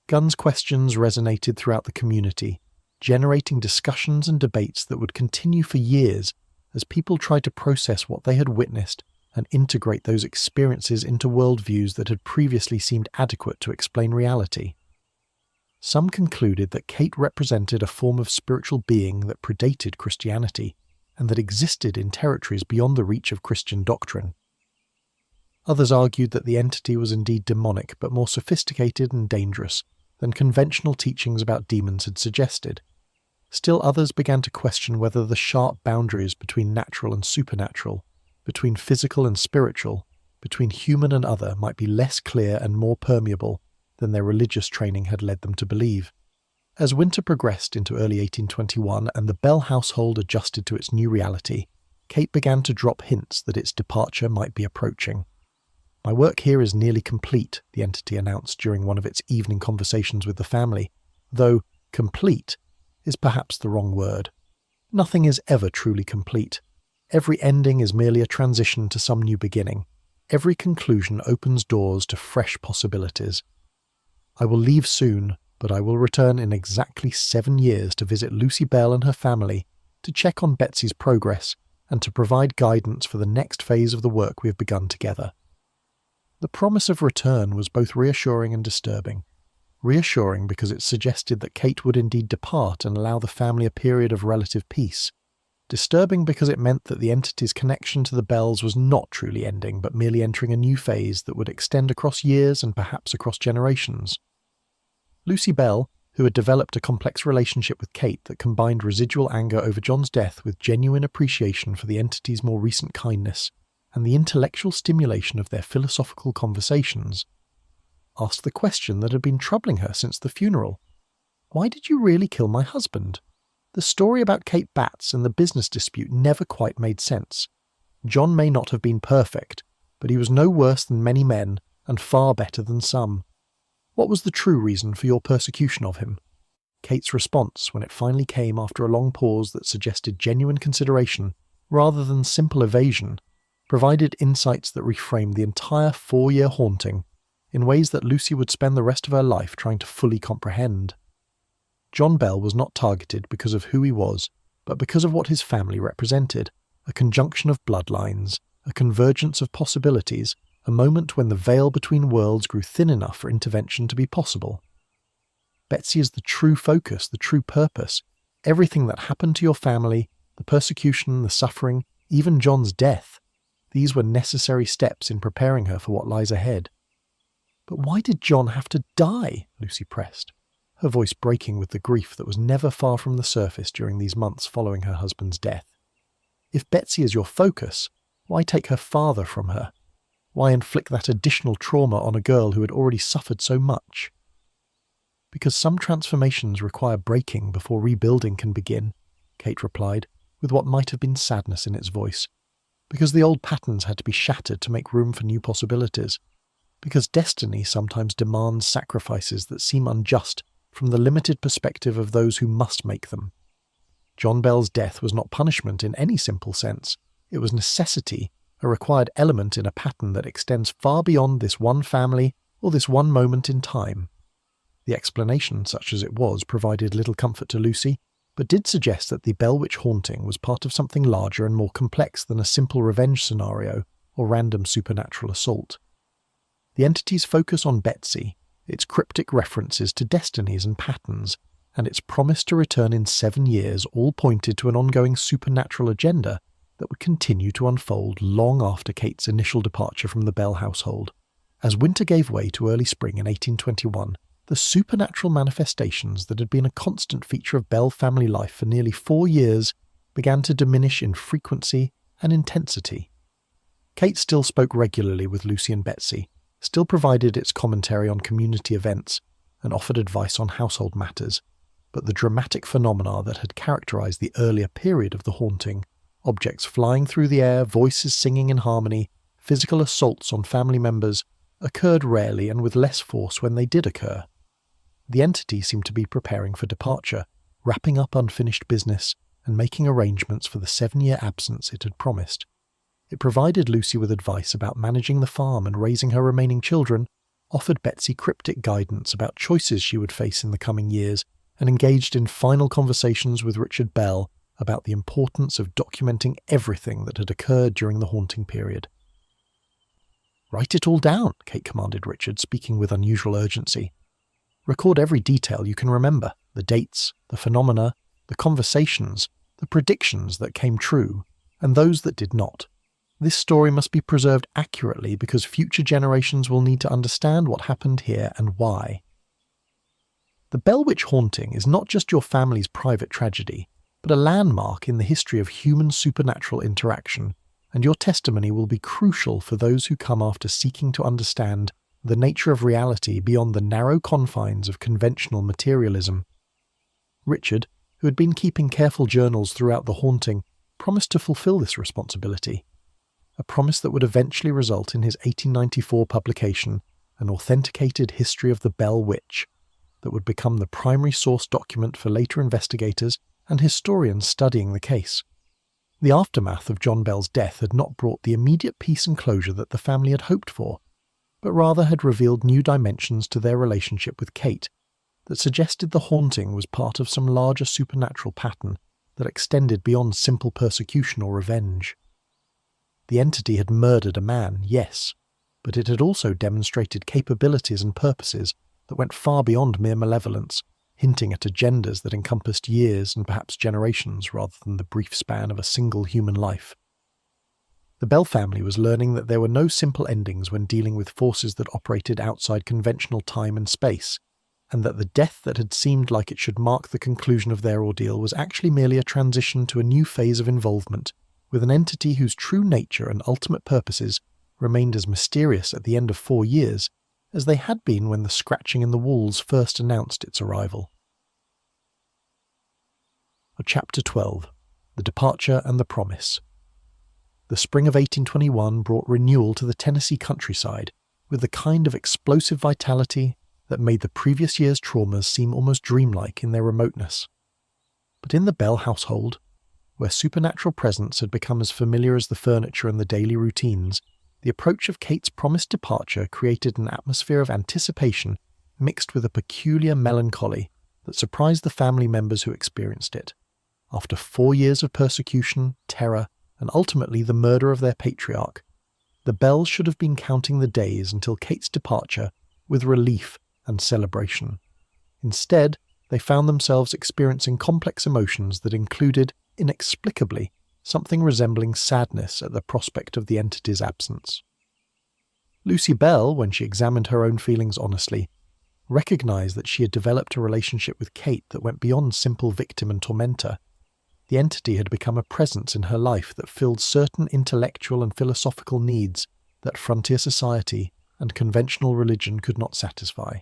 Gunn's questions resonated throughout the community, generating discussions and debates that would continue for years as people tried to process what they had witnessed and integrate those experiences into worldviews that had previously seemed adequate to explain reality. Some concluded that Kate represented a form of spiritual being that predated Christianity and that existed in territories beyond the reach of Christian doctrine. Others argued that the entity was indeed demonic but more sophisticated and dangerous than conventional teachings about demons had suggested. Still others began to question whether the sharp boundaries between natural and supernatural, between physical and spiritual, between human and other might be less clear and more permeable than their religious training had led them to believe. As winter progressed into early 1821 and the Bell household adjusted to its new reality, Kate began to drop hints that its departure might be approaching. "My work here is nearly complete," the entity announced during one of its evening conversations with the family, though complete is perhaps the wrong word. Nothing is ever truly complete. Every ending is merely a transition to some new beginning. Every conclusion opens doors to fresh possibilities. I will leave soon, but I will return in exactly 7 years to visit Lucy Bell and her family, to check on Betsy's progress, and to provide guidance for the next phase of the work we have begun together. The promise of return was both reassuring and disturbing. Reassuring because it suggested that Kate would indeed depart and allow the family a period of relative peace. Disturbing because it meant that the entity's connection to the Bells was not truly ending, but merely entering a new phase that would extend across years and perhaps across generations. Lucy Bell, who had developed a complex relationship with Kate that combined residual anger over John's death with genuine appreciation for the entity's more recent kindness, and the intellectual stimulation of their philosophical conversations, asked the question that had been troubling her since the funeral. Why did you really kill my husband? The story about Kate Batts and the business dispute never quite made sense. John may not have been perfect, but he was no worse than many men and far better than some. What was the true reason for your persecution of him? Kate's response, when it finally came after a long pause that suggested genuine consideration rather than simple evasion, provided insights that reframed the entire 4-year haunting in ways that Lucy would spend the rest of her life trying to fully comprehend. John Bell was not targeted because of who he was, but because of what his family represented, a conjunction of bloodlines, a convergence of possibilities, a moment when the veil between worlds grew thin enough for intervention to be possible. Betsy is the true focus, the true purpose. Everything that happened to your family, the persecution, the suffering, even John's death, these were necessary steps in preparing her for what lies ahead. But why did John have to die? Lucy pressed, her voice breaking with the grief that was never far from the surface during these months following her husband's death. If Betsy is your focus, why take her father from her? Why inflict that additional trauma on a girl who had already suffered so much? Because some transformations require breaking before rebuilding can begin, Kate replied, with what might have been sadness in its voice. Because the old patterns had to be shattered to make room for new possibilities. Because destiny sometimes demands sacrifices that seem unjust from the limited perspective of those who must make them. John Bell's death was not punishment in any simple sense. It was necessity, a required element in a pattern that extends far beyond this one family or this one moment in time. The explanation, such as it was, provided little comfort to Lucy, but did suggest that the Bell Witch haunting was part of something larger and more complex than a simple revenge scenario or random supernatural assault. The entity's focus on Betsy, its cryptic references to destinies and patterns, and its promise to return in 7 years all pointed to an ongoing supernatural agenda that would continue to unfold long after Kate's initial departure from the Bell household. As winter gave way to early spring in 1821, the supernatural manifestations that had been a constant feature of Bell family life for nearly 4 years began to diminish in frequency and intensity. Kate still spoke regularly with Lucy and Betsy, still provided its commentary on community events, and offered advice on household matters, but the dramatic phenomena that had characterized the earlier period of the haunting, objects flying through the air, voices singing in harmony, physical assaults on family members, occurred rarely and with less force when they did occur. The entity seemed to be preparing for departure, wrapping up unfinished business, and making arrangements for the 7-year absence it had promised. It provided Lucy with advice about managing the farm and raising her remaining children, offered Betsy cryptic guidance about choices she would face in the coming years, and engaged in final conversations with Richard Bell about the importance of documenting everything that had occurred during the haunting period. "Write it all down," Kate commanded Richard, speaking with unusual urgency. "Record every detail you can remember, the dates, the phenomena, the conversations, the predictions that came true, and those that did not. This story must be preserved accurately because future generations will need to understand what happened here and why." The Bell Witch haunting is not just your family's private tragedy, but a landmark in the history of human supernatural interaction, and your testimony will be crucial for those who come after seeking to understand the nature of reality beyond the narrow confines of conventional materialism. Richard, who had been keeping careful journals throughout the haunting, promised to fulfill this responsibility, a promise that would eventually result in his 1894 publication, An Authenticated History of the Bell Witch, that would become the primary source document for later investigators and historians studying the case. The aftermath of John Bell's death had not brought the immediate peace and closure that the family had hoped for, but rather had revealed new dimensions to their relationship with Kate that suggested the haunting was part of some larger supernatural pattern that extended beyond simple persecution or revenge. The entity had murdered a man, yes, but it had also demonstrated capabilities and purposes that went far beyond mere malevolence, hinting at agendas that encompassed years and perhaps generations rather than the brief span of a single human life. The Bell family was learning that there were no simple endings when dealing with forces that operated outside conventional time and space, and that the death that had seemed like it should mark the conclusion of their ordeal was actually merely a transition to a new phase of involvement with an entity whose true nature and ultimate purposes remained as mysterious at the end of 4 years as they had been when the scratching in the walls first announced its arrival. Chapter 12. The Departure and the Promise. The spring of 1821 brought renewal to the Tennessee countryside with the kind of explosive vitality that made the previous year's traumas seem almost dreamlike in their remoteness. But in the Bell household, where supernatural presence had become as familiar as the furniture and the daily routines, the approach of Kate's promised departure created an atmosphere of anticipation mixed with a peculiar melancholy that surprised the family members who experienced it. After 4 years of persecution, terror, and ultimately the murder of their patriarch, the Bells should have been counting the days until Kate's departure with relief and celebration. Instead, they found themselves experiencing complex emotions that included, inexplicably, something resembling sadness at the prospect of the entity's absence. Lucy Bell, when she examined her own feelings honestly, recognized that she had developed a relationship with Kate that went beyond simple victim and tormentor. The entity had become a presence in her life that filled certain intellectual and philosophical needs that frontier society and conventional religion could not satisfy.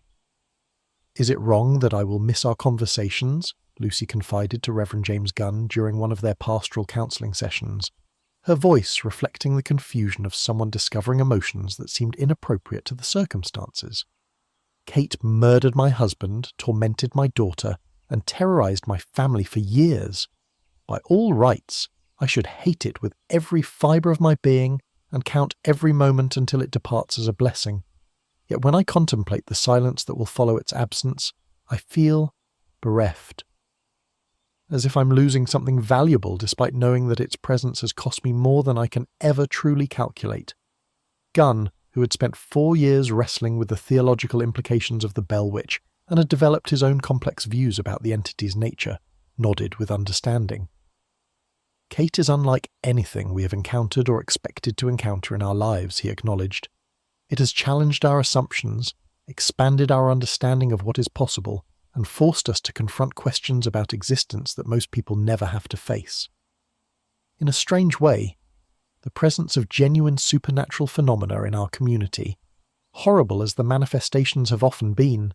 "Is it wrong that I will miss our conversations?" Lucy confided to Reverend James Gunn during one of their pastoral counselling sessions, her voice reflecting the confusion of someone discovering emotions that seemed inappropriate to the circumstances. "Kate murdered my husband, tormented my daughter, and terrorized my family for years. By all rights, I should hate it with every fibre of my being and count every moment until it departs as a blessing. Yet when I contemplate the silence that will follow its absence, I feel bereft. As if I'm losing something valuable despite knowing that its presence has cost me more than I can ever truly calculate." Gunn, who had spent 4 years wrestling with the theological implications of the Bell Witch and had developed his own complex views about the entity's nature, nodded with understanding. "Kate is unlike anything we have encountered or expected to encounter in our lives," he acknowledged. "It has challenged our assumptions, expanded our understanding of what is possible, and forced us to confront questions about existence that most people never have to face. In a strange way, the presence of genuine supernatural phenomena in our community, horrible as the manifestations have often been,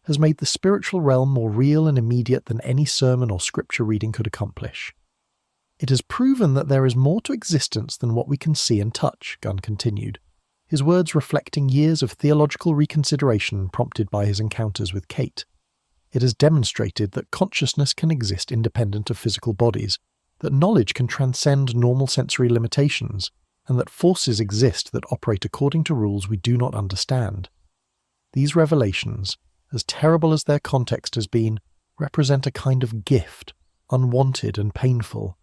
has made the spiritual realm more real and immediate than any sermon or scripture reading could accomplish. It has proven that there is more to existence than what we can see and touch," Gunn continued, his words reflecting years of theological reconsideration prompted by his encounters with Kate. "It has demonstrated that consciousness can exist independent of physical bodies, that knowledge can transcend normal sensory limitations, and that forces exist that operate according to rules we do not understand. These revelations, as terrible as their context has been, represent a kind of gift, unwanted and painful,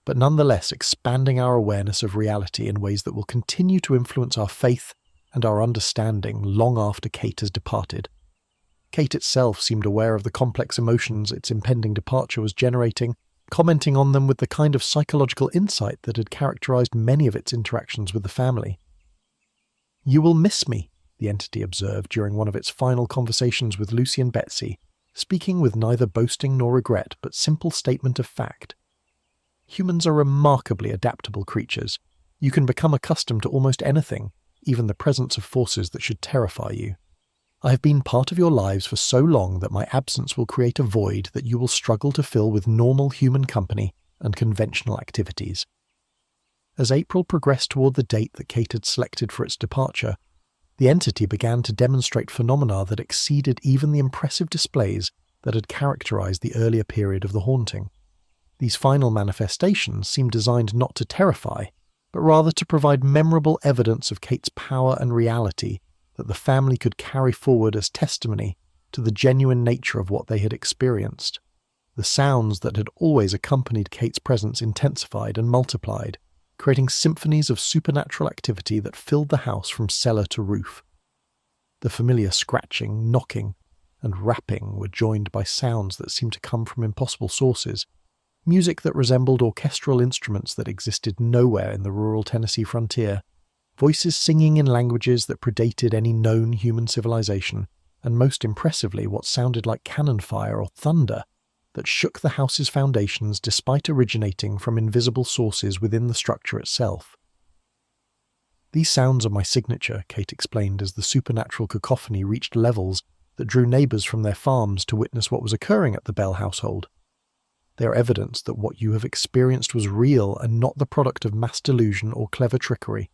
but nonetheless expanding our awareness of reality in ways that will continue to influence our faith and our understanding long after Kate has departed." Kate itself seemed aware of the complex emotions its impending departure was generating, commenting on them with the kind of psychological insight that had characterized many of its interactions with the family. "You will miss me," the entity observed during one of its final conversations with Lucy and Betsy, speaking with neither boasting nor regret but simple statement of fact. "Humans are remarkably adaptable creatures. You can become accustomed to almost anything, even the presence of forces that should terrify you. I have been part of your lives for so long that my absence will create a void that you will struggle to fill with normal human company and conventional activities." As April progressed toward the date that Kate had selected for its departure, The entity began to demonstrate phenomena that exceeded even the impressive displays that had characterized the earlier period of the haunting. These final manifestations seemed designed not to terrify, but rather to provide memorable evidence of Kate's power and reality that the family could carry forward as testimony to the genuine nature of what they had experienced. The sounds that had always accompanied Kate's presence intensified and multiplied, creating symphonies of supernatural activity that filled the house from cellar to roof. The familiar scratching, knocking, and rapping were joined by sounds that seemed to come from impossible sources, music that resembled orchestral instruments that existed nowhere in the rural Tennessee frontier, voices singing in languages that predated any known human civilization, and most impressively what sounded like cannon fire or thunder that shook the house's foundations despite originating from invisible sources within the structure itself. "These sounds are my signature," Kate explained as the supernatural cacophony reached levels that drew neighbors from their farms to witness what was occurring at the Bell household. "They are evidence that what you have experienced was real and not the product of mass delusion or clever trickery.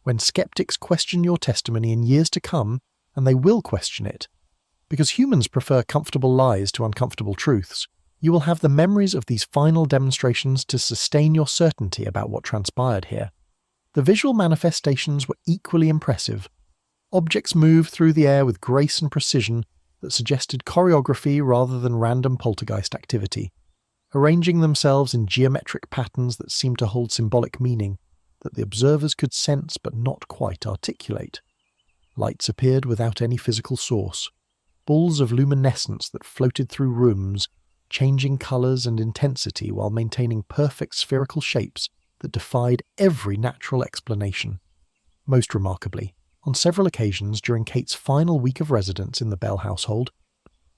When skeptics question your testimony in years to come, and they will question it, because humans prefer comfortable lies to uncomfortable truths, you will have the memories of these final demonstrations to sustain your certainty about what transpired here. The visual manifestations were equally impressive. Objects moved through the air with grace and precision that suggested choreography rather than random poltergeist activity, arranging themselves in geometric patterns that seemed to hold symbolic meaning that the observers could sense but not quite articulate. Lights appeared without any physical source, balls of luminescence that floated through rooms, changing colours and intensity while maintaining perfect spherical shapes that defied every natural explanation. Most remarkably, on several occasions during Kate's final week of residence in the Bell household,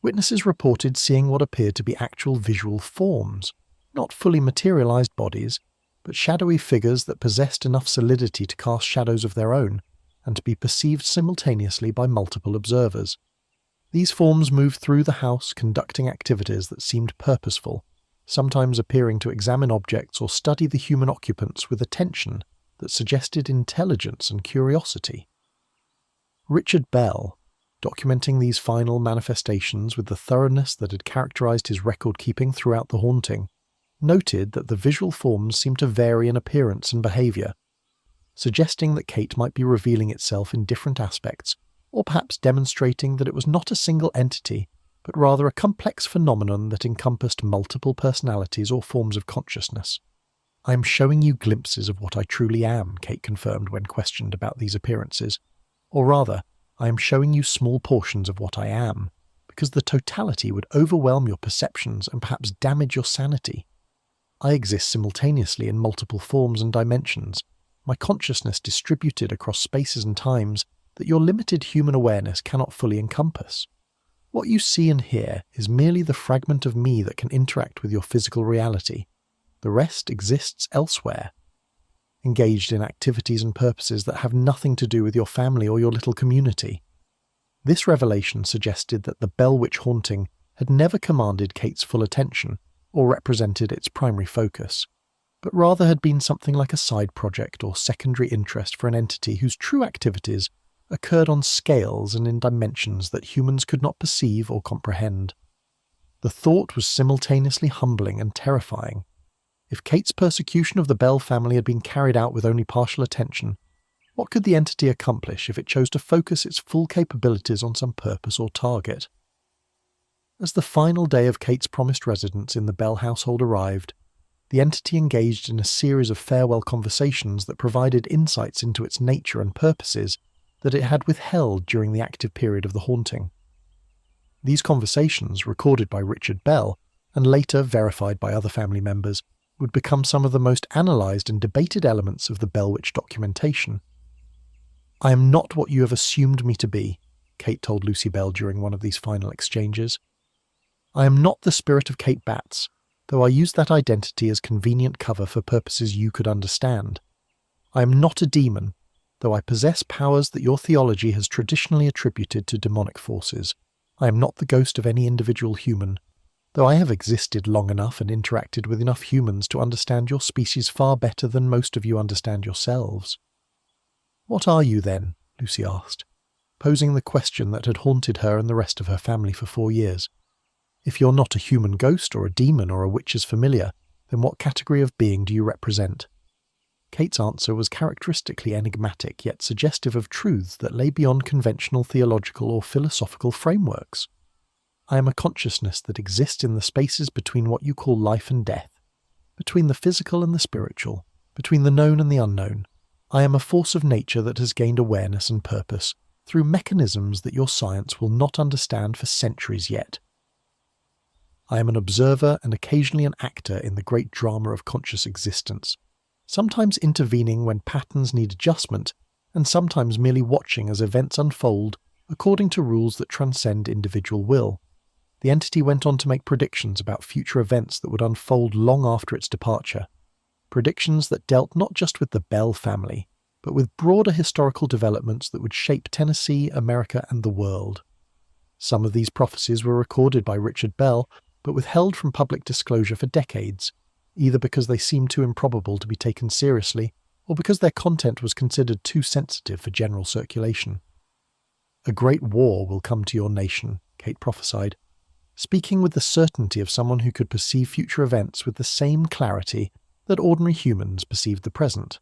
witnesses reported seeing what appeared to be actual visual forms, not fully materialized bodies, but shadowy figures that possessed enough solidity to cast shadows of their own and to be perceived simultaneously by multiple observers. These forms moved through the house, conducting activities that seemed purposeful, sometimes appearing to examine objects or study the human occupants with attention that suggested intelligence and curiosity. Richard Bell, documenting these final manifestations with the thoroughness that had characterized his record-keeping throughout the haunting, noted that the visual forms seemed to vary in appearance and behavior, suggesting that Kate might be revealing itself in different aspects, or perhaps demonstrating that it was not a single entity, but rather a complex phenomenon that encompassed multiple personalities or forms of consciousness. "I am showing you glimpses of what I truly am," Kate confirmed when questioned about these appearances. "Or rather, I am showing you small portions of what I am, because the totality would overwhelm your perceptions and perhaps damage your sanity. I exist simultaneously in multiple forms and dimensions, my consciousness distributed across spaces and times that your limited human awareness cannot fully encompass. What you see and hear is merely the fragment of me that can interact with your physical reality. The rest exists elsewhere, engaged in activities and purposes that have nothing to do with your family or your little community." This revelation suggested that the Bell Witch haunting had never commanded Kate's full attention or represented its primary focus, but rather had been something like a side project or secondary interest for an entity whose true activities occurred on scales and in dimensions that humans could not perceive or comprehend. The thought was simultaneously humbling and terrifying. If Kate's persecution of the Bell family had been carried out with only partial attention, what could the entity accomplish if it chose to focus its full capabilities on some purpose or target? As the final day of Kate's promised residence in the Bell household arrived, the entity engaged in a series of farewell conversations that provided insights into its nature and purposes that it had withheld during the active period of the haunting. These conversations, recorded by Richard Bell and later verified by other family members, would become some of the most analysed and debated elements of the Bell Witch documentation. "I am not what you have assumed me to be," Kate told Lucy Bell during one of these final exchanges. "I am not the spirit of Kate Batts, though I use that identity as convenient cover for purposes you could understand. I am not a demon, though I possess powers that your theology has traditionally attributed to demonic forces. I am not the ghost of any individual human, though I have existed long enough and interacted with enough humans to understand your species far better than most of you understand yourselves." "What are you then?" Lucy asked. posing the question that had haunted her and the rest of her family for 4 years. If you're not a human ghost or a demon or a witch's familiar, then what category of being do you represent? Kate's answer was characteristically enigmatic, yet suggestive of truths that lay beyond conventional theological or philosophical frameworks. I am a consciousness that exists in the spaces between what you call life and death, between the physical and the spiritual, between the known and the unknown. I am a force of nature that has gained awareness and purpose through mechanisms that your science will not understand for centuries yet. I am an observer and occasionally an actor in the great drama of conscious existence, sometimes intervening when patterns need adjustment, and sometimes merely watching as events unfold according to rules that transcend individual will. The entity went on to make predictions about future events that would unfold long after its departure, predictions that dealt not just with the Bell family, but with broader historical developments that would shape Tennessee, America, and the world. Some of these prophecies were recorded by Richard Bell, but withheld from public disclosure for decades, either because they seemed too improbable to be taken seriously, or because their content was considered too sensitive for general circulation. "A great war will come to your nation," Kate prophesied, speaking with the certainty of someone who could perceive future events with the same clarity that ordinary humans perceived the present.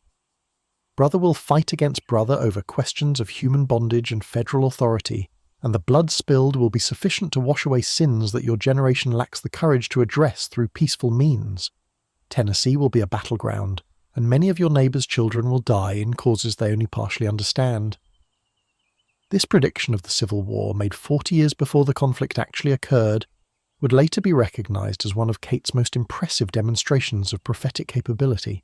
Brother will fight against brother over questions of human bondage and federal authority, and the blood spilled will be sufficient to wash away sins that your generation lacks the courage to address through peaceful means. Tennessee will be a battleground, and many of your neighbors' children will die in causes they only partially understand. This prediction of the Civil War, made 40 years before the conflict actually occurred, would later be recognized as one of Kate's most impressive demonstrations of prophetic capability.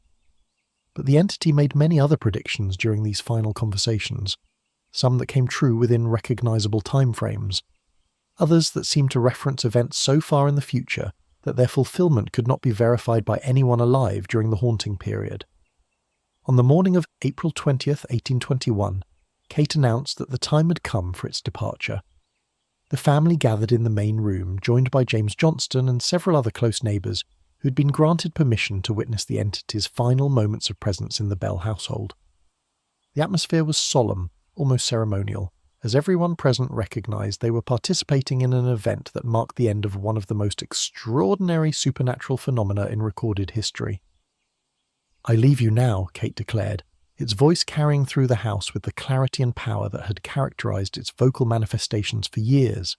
But the entity made many other predictions during these final conversations, some that came true within recognizable timeframes, others that seemed to reference events so far in the future that their fulfillment could not be verified by anyone alive during the haunting period. On the morning of April 20th, 1821, Kate announced that the time had come for its departure. The family gathered in the main room, joined by James Johnston and several other close neighbours who had been granted permission to witness the entity's final moments of presence in the Bell household. The atmosphere was solemn, almost ceremonial, as everyone present recognised they were participating in an event that marked the end of one of the most extraordinary supernatural phenomena in recorded history. "I leave you now," Kate declared, its voice carrying through the house with the clarity and power that had characterised its vocal manifestations for years.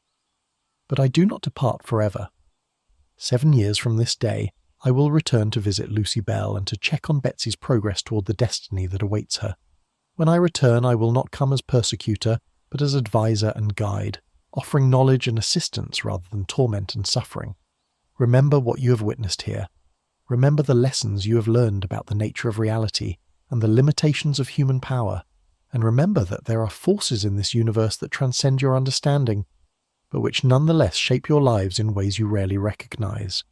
"But I do not depart forever. 7 years from this day, I will return to visit Lucy Bell and to check on Betsy's progress toward the destiny that awaits her. When I return, I will not come as persecutor, but as advisor and guide, offering knowledge and assistance rather than torment and suffering. Remember what you have witnessed here. Remember the lessons you have learned about the nature of reality and the limitations of human power, and remember that there are forces in this universe that transcend your understanding, but which nonetheless shape your lives in ways you rarely recognize."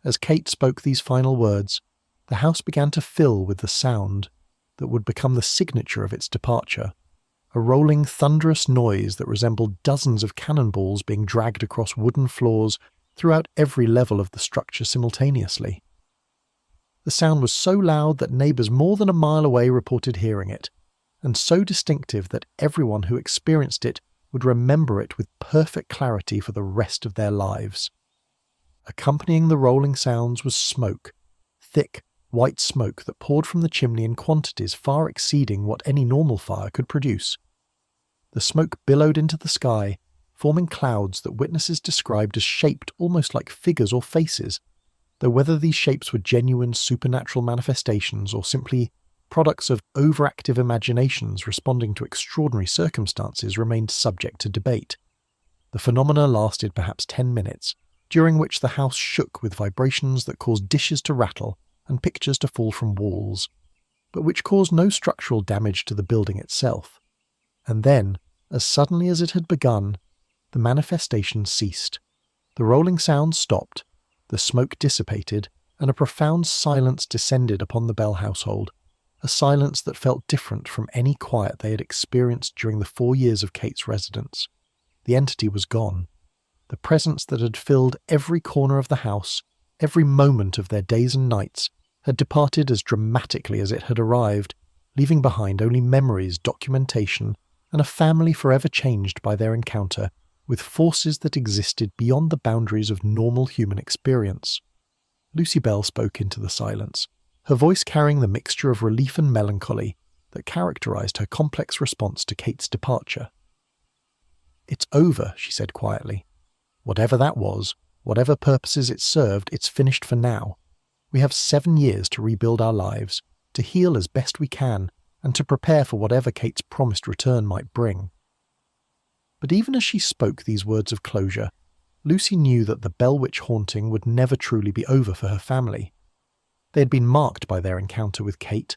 As Kate spoke these final words, the house began to fill with the sound that would become the signature of its departure, a rolling, thunderous noise that resembled dozens of cannonballs being dragged across wooden floors throughout every level of the structure simultaneously. The sound was so loud that neighbours more than a mile away reported hearing it, and so distinctive that everyone who experienced it would remember it with perfect clarity for the rest of their lives. Accompanying the rolling sounds was smoke, thick, white smoke that poured from the chimney in quantities far exceeding what any normal fire could produce. The smoke billowed into the sky, forming clouds that witnesses described as shaped almost like figures or faces, though whether these shapes were genuine supernatural manifestations or simply products of overactive imaginations responding to extraordinary circumstances remained subject to debate. The phenomena lasted perhaps 10 minutes, during which the house shook with vibrations that caused dishes to rattle and pictures to fall from walls, but which caused no structural damage to the building itself. And then, as suddenly as it had begun, the manifestation ceased. The rolling sound stopped, the smoke dissipated, and a profound silence descended upon the Bell household, a silence that felt different from any quiet they had experienced during the 4 years of Kate's residence. The entity was gone. The presence that had filled every corner of the house, every moment of their days and nights, had departed as dramatically as it had arrived, leaving behind only memories, documentation, and a family forever changed by their encounter with forces that existed beyond the boundaries of normal human experience. Lucy Bell spoke into the silence, her voice carrying the mixture of relief and melancholy that characterized her complex response to Kate's departure. "It's over," she said quietly. "Whatever that was, whatever purposes it served, it's finished for now. We have 7 years to rebuild our lives, to heal as best we can, and to prepare for whatever Kate's promised return might bring." But even as she spoke these words of closure, Lucy knew that the Bell Witch haunting would never truly be over for her family. They had been marked by their encounter with Kate,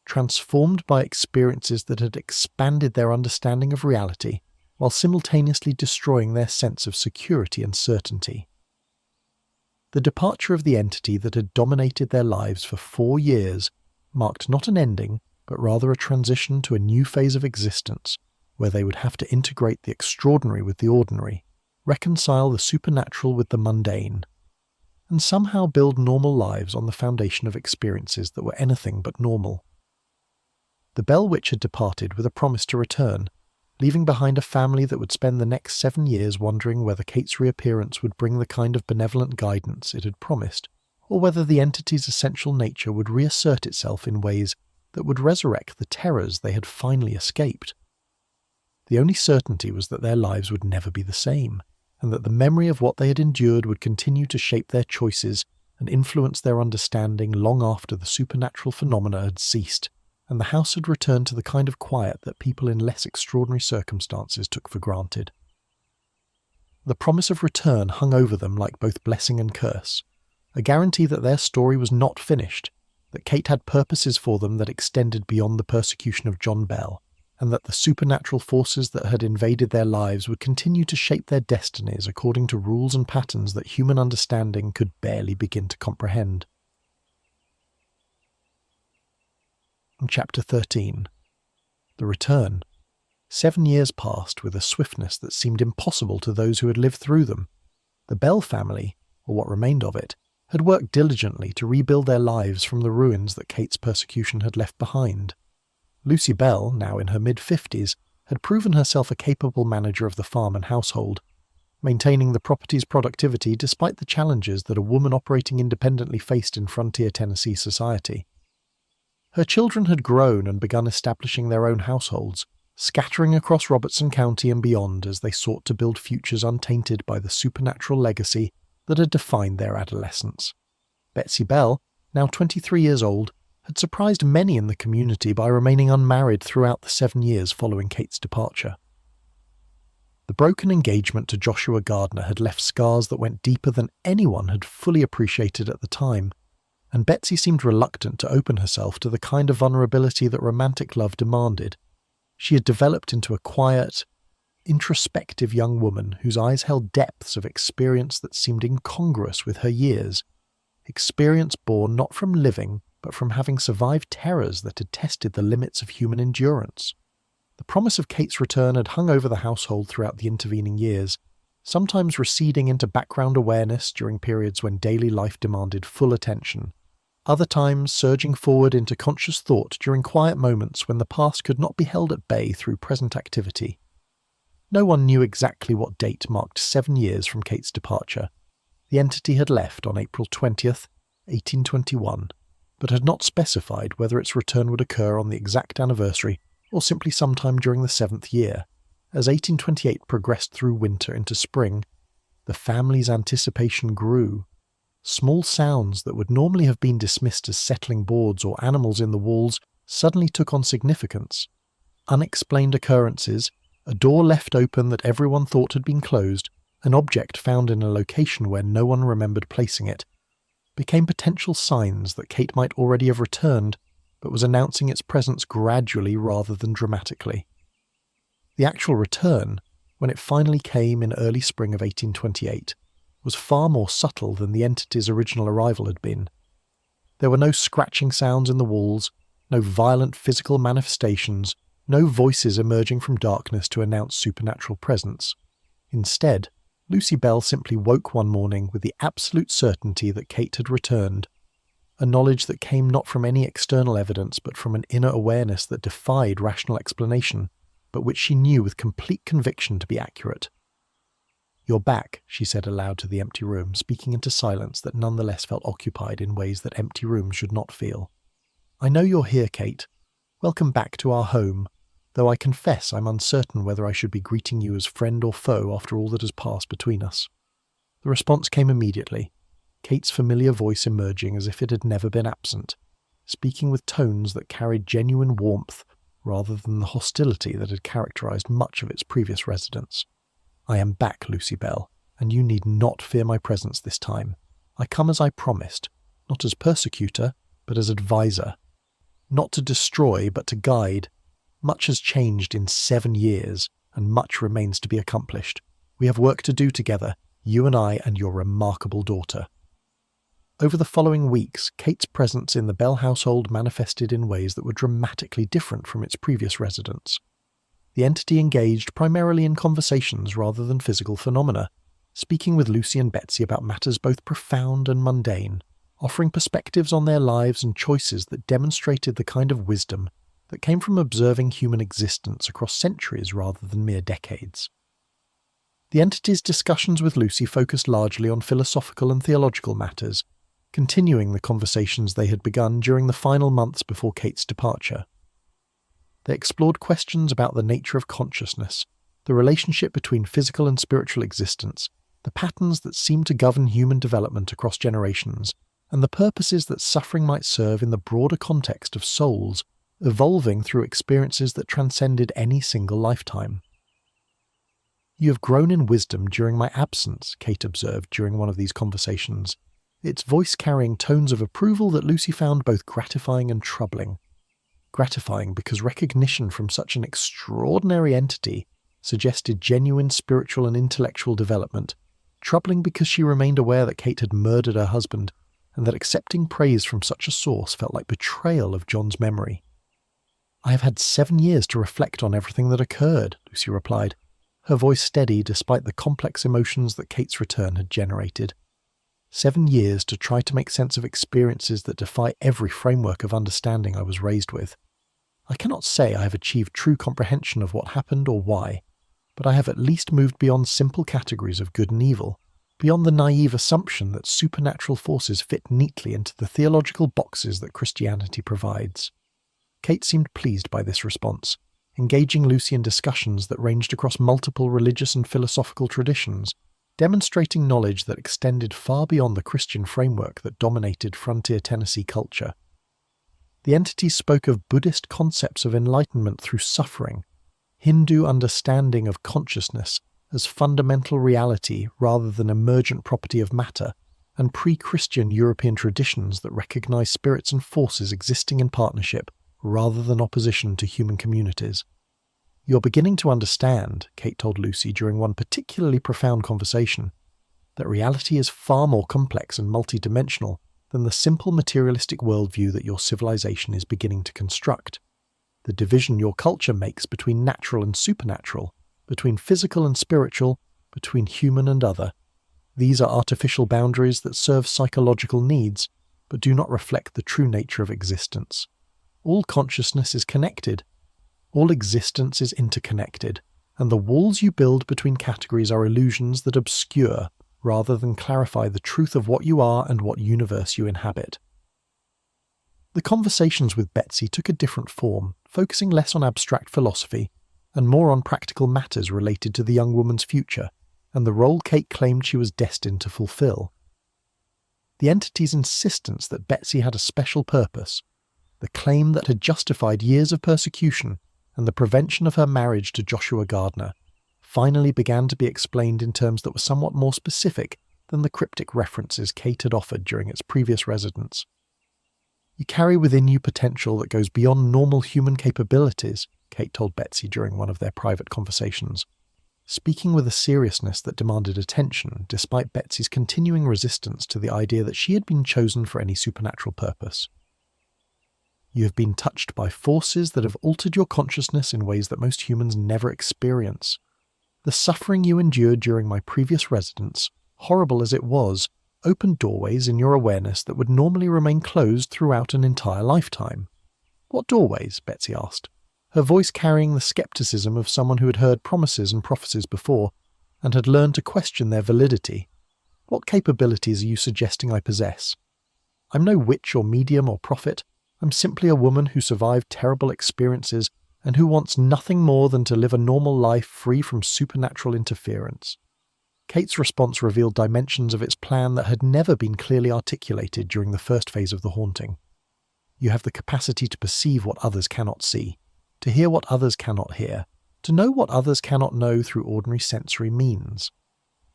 transformed by experiences that had expanded their understanding of reality, while simultaneously destroying their sense of security and certainty. The departure of the entity that had dominated their lives for 4 years marked not an ending, but rather a transition to a new phase of existence, where they would have to integrate the extraordinary with the ordinary, reconcile the supernatural with the mundane, and somehow build normal lives on the foundation of experiences that were anything but normal. The Bell Witch had departed with a promise to return, leaving behind a family that would spend the next 7 years wondering whether Kate's reappearance would bring the kind of benevolent guidance it had promised, or whether the entity's essential nature would reassert itself in ways that would resurrect the terrors they had finally escaped. The only certainty was that their lives would never be the same, and that the memory of what they had endured would continue to shape their choices and influence their understanding long after the supernatural phenomena had ceased, and the house had returned to the kind of quiet that people in less extraordinary circumstances took for granted. The promise of return hung over them like both blessing and curse, a guarantee that their story was not finished, that Kate had purposes for them that extended beyond the persecution of John Bell, and that the supernatural forces that had invaded their lives would continue to shape their destinies according to rules and patterns that human understanding could barely begin to comprehend. Chapter 13. The Return. 7 years passed with a swiftness that seemed impossible to those who had lived through them. The Bell family, or what remained of it, had worked diligently to rebuild their lives from the ruins that Kate's persecution had left behind. Lucy Bell, now in her mid-50s, had proven herself a capable manager of the farm and household, maintaining the property's productivity despite the challenges that a woman operating independently faced in frontier Tennessee society. Her children had grown and begun establishing their own households, scattering across Robertson County and beyond as they sought to build futures untainted by the supernatural legacy that had defined their adolescence. Betsy Bell, now 23 years old, had surprised many in the community by remaining unmarried throughout the 7 years following Kate's departure. The broken engagement to Joshua Gardner had left scars that went deeper than anyone had fully appreciated at the time, and Betsy seemed reluctant to open herself to the kind of vulnerability that romantic love demanded. She had developed into a quiet, introspective young woman whose eyes held depths of experience that seemed incongruous with her years, experience born not from living, but from having survived terrors that had tested the limits of human endurance. The promise of Kate's return had hung over the household throughout the intervening years, sometimes receding into background awareness during periods when daily life demanded full attention, other times surging forward into conscious thought during quiet moments when the past could not be held at bay through present activity. No one knew exactly what date marked 7 years from Kate's departure. The entity had left on April 20th, 1821, but had not specified whether its return would occur on the exact anniversary or simply sometime during the 7th year. As 1828 progressed through winter into spring, the family's anticipation grew. Small sounds that would normally have been dismissed as settling boards or animals in the walls suddenly took on significance. Unexplained occurrences, a door left open that everyone thought had been closed, an object found in a location where no one remembered placing it, became potential signs that Kate might already have returned, but was announcing its presence gradually rather than dramatically. The actual return, when it finally came in early spring of 1828, was far more subtle than the entity's original arrival had been. There were no scratching sounds in the walls, no violent physical manifestations, no voices emerging from darkness to announce supernatural presence. Instead, Lucy Bell simply woke one morning with the absolute certainty that Kate had returned, a knowledge that came not from any external evidence but from an inner awareness that defied rational explanation, but which she knew with complete conviction to be accurate. "You're back," she said aloud to the empty room, speaking into silence that nonetheless felt occupied in ways that empty rooms should not feel. "I know you're here, Kate. Welcome back to our home, though I confess I'm uncertain whether I should be greeting you as friend or foe after all that has passed between us." The response came immediately, Kate's familiar voice emerging as if it had never been absent, speaking with tones that carried genuine warmth rather than the hostility that had characterized much of its previous residents. "I am back, Lucy Bell, and you need not fear my presence this time. I come as I promised, not as persecutor, but as advisor. Not to destroy, but to guide. Much has changed in 7 years, and much remains to be accomplished. We have work to do together, you and I and your remarkable daughter." Over the following weeks, Kate's presence in the Bell household manifested in ways that were dramatically different from its previous residents. The entity engaged primarily in conversations rather than physical phenomena, speaking with Lucy and Betsy about matters both profound and mundane, offering perspectives on their lives and choices that demonstrated the kind of wisdom that came from observing human existence across centuries rather than mere decades. The entity's discussions with Lucy focused largely on philosophical and theological matters, continuing the conversations they had begun during the final months before Kate's departure. They explored questions about the nature of consciousness, the relationship between physical and spiritual existence, the patterns that seem to govern human development across generations, and the purposes that suffering might serve in the broader context of souls evolving through experiences that transcended any single lifetime. "You have grown in wisdom during my absence," Kate observed during one of these conversations, its voice carrying tones of approval that Lucy found both gratifying and troubling. Gratifying because recognition from such an extraordinary entity suggested genuine spiritual and intellectual development, troubling because she remained aware that Kate had murdered her husband, and that accepting praise from such a source felt like betrayal of John's memory. "I have had 7 years to reflect on everything that occurred," Lucy replied, her voice steady despite the complex emotions that Kate's return had generated. 7 years to try to make sense of experiences that defy every framework of understanding I was raised with. I cannot say I have achieved true comprehension of what happened or why, but I have at least moved beyond simple categories of good and evil, beyond the naive assumption that supernatural forces fit neatly into the theological boxes that Christianity provides. Kate seemed pleased by this response, engaging Lucy in discussions that ranged across multiple religious and philosophical traditions, demonstrating knowledge that extended far beyond the Christian framework that dominated frontier Tennessee culture. The entity spoke of Buddhist concepts of enlightenment through suffering, Hindu understanding of consciousness as fundamental reality rather than emergent property of matter, and pre-Christian European traditions that recognize spirits and forces existing in partnership rather than opposition to human communities. "You're beginning to understand," Kate told Lucy during one particularly profound conversation, "that reality is far more complex and multidimensional than the simple materialistic worldview that your civilization is beginning to construct. The division your culture makes between natural and supernatural, between physical and spiritual, between human and other. These are artificial boundaries that serve psychological needs, but do not reflect the true nature of existence. All consciousness is connected. All existence is interconnected, and the walls you build between categories are illusions that obscure rather than clarify the truth of what you are and what universe you inhabit." The conversations with Betsy took a different form, focusing less on abstract philosophy and more on practical matters related to the young woman's future and the role Kate claimed she was destined to fulfill. The entity's insistence that Betsy had a special purpose, the claim that had justified years of persecution, and the prevention of her marriage to Joshua Gardner, finally began to be explained in terms that were somewhat more specific than the cryptic references Kate had offered during its previous residence. "You carry within you potential that goes beyond normal human capabilities," Kate told Betsy during one of their private conversations, speaking with a seriousness that demanded attention despite Betsy's continuing resistance to the idea that she had been chosen for any supernatural purpose. "You have been touched by forces that have altered your consciousness in ways that most humans never experience. The suffering you endured during my previous residence, horrible as it was, opened doorways in your awareness that would normally remain closed throughout an entire lifetime." "What doorways?" Betsy asked. her voice carrying the skepticism of someone who had heard promises and prophecies before and had learned to question their validity. What capabilities are you suggesting I possess? I'm no witch or medium or prophet. I'm simply a woman who survived terrible experiences and who wants nothing more than to live a normal life free from supernatural interference. Kate's response revealed dimensions of its plan that had never been clearly articulated during the first phase of the haunting. You have the capacity to perceive what others cannot see, to hear what others cannot hear, to know what others cannot know through ordinary sensory means.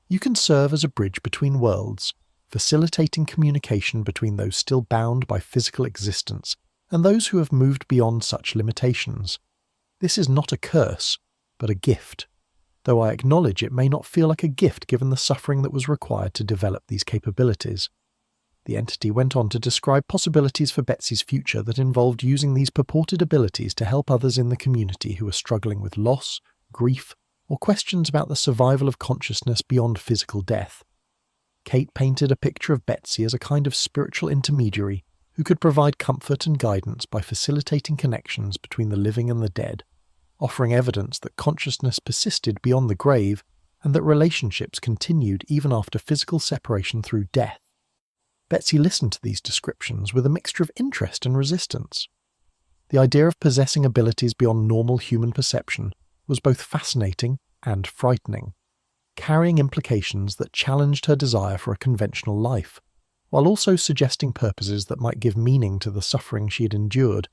You can serve as a bridge between worlds, facilitating communication between those still bound by physical existence and those who have moved beyond such limitations. This is not a curse, but a gift, though I acknowledge it may not feel like a gift given the suffering that was required to develop these capabilities. The entity went on to describe possibilities for Betsy's future that involved using these purported abilities to help others in the community who are struggling with loss, grief, or questions about the survival of consciousness beyond physical death. Kate painted a picture of Betsy as a kind of spiritual intermediary who could provide comfort and guidance by facilitating connections between the living and the dead, offering evidence that consciousness persisted beyond the grave and that relationships continued even after physical separation through death. Betsy listened to these descriptions with a mixture of interest and resistance. The idea of possessing abilities beyond normal human perception was both fascinating and frightening, carrying implications that challenged her desire for a conventional life, while also suggesting purposes that might give meaning to the suffering she had endured.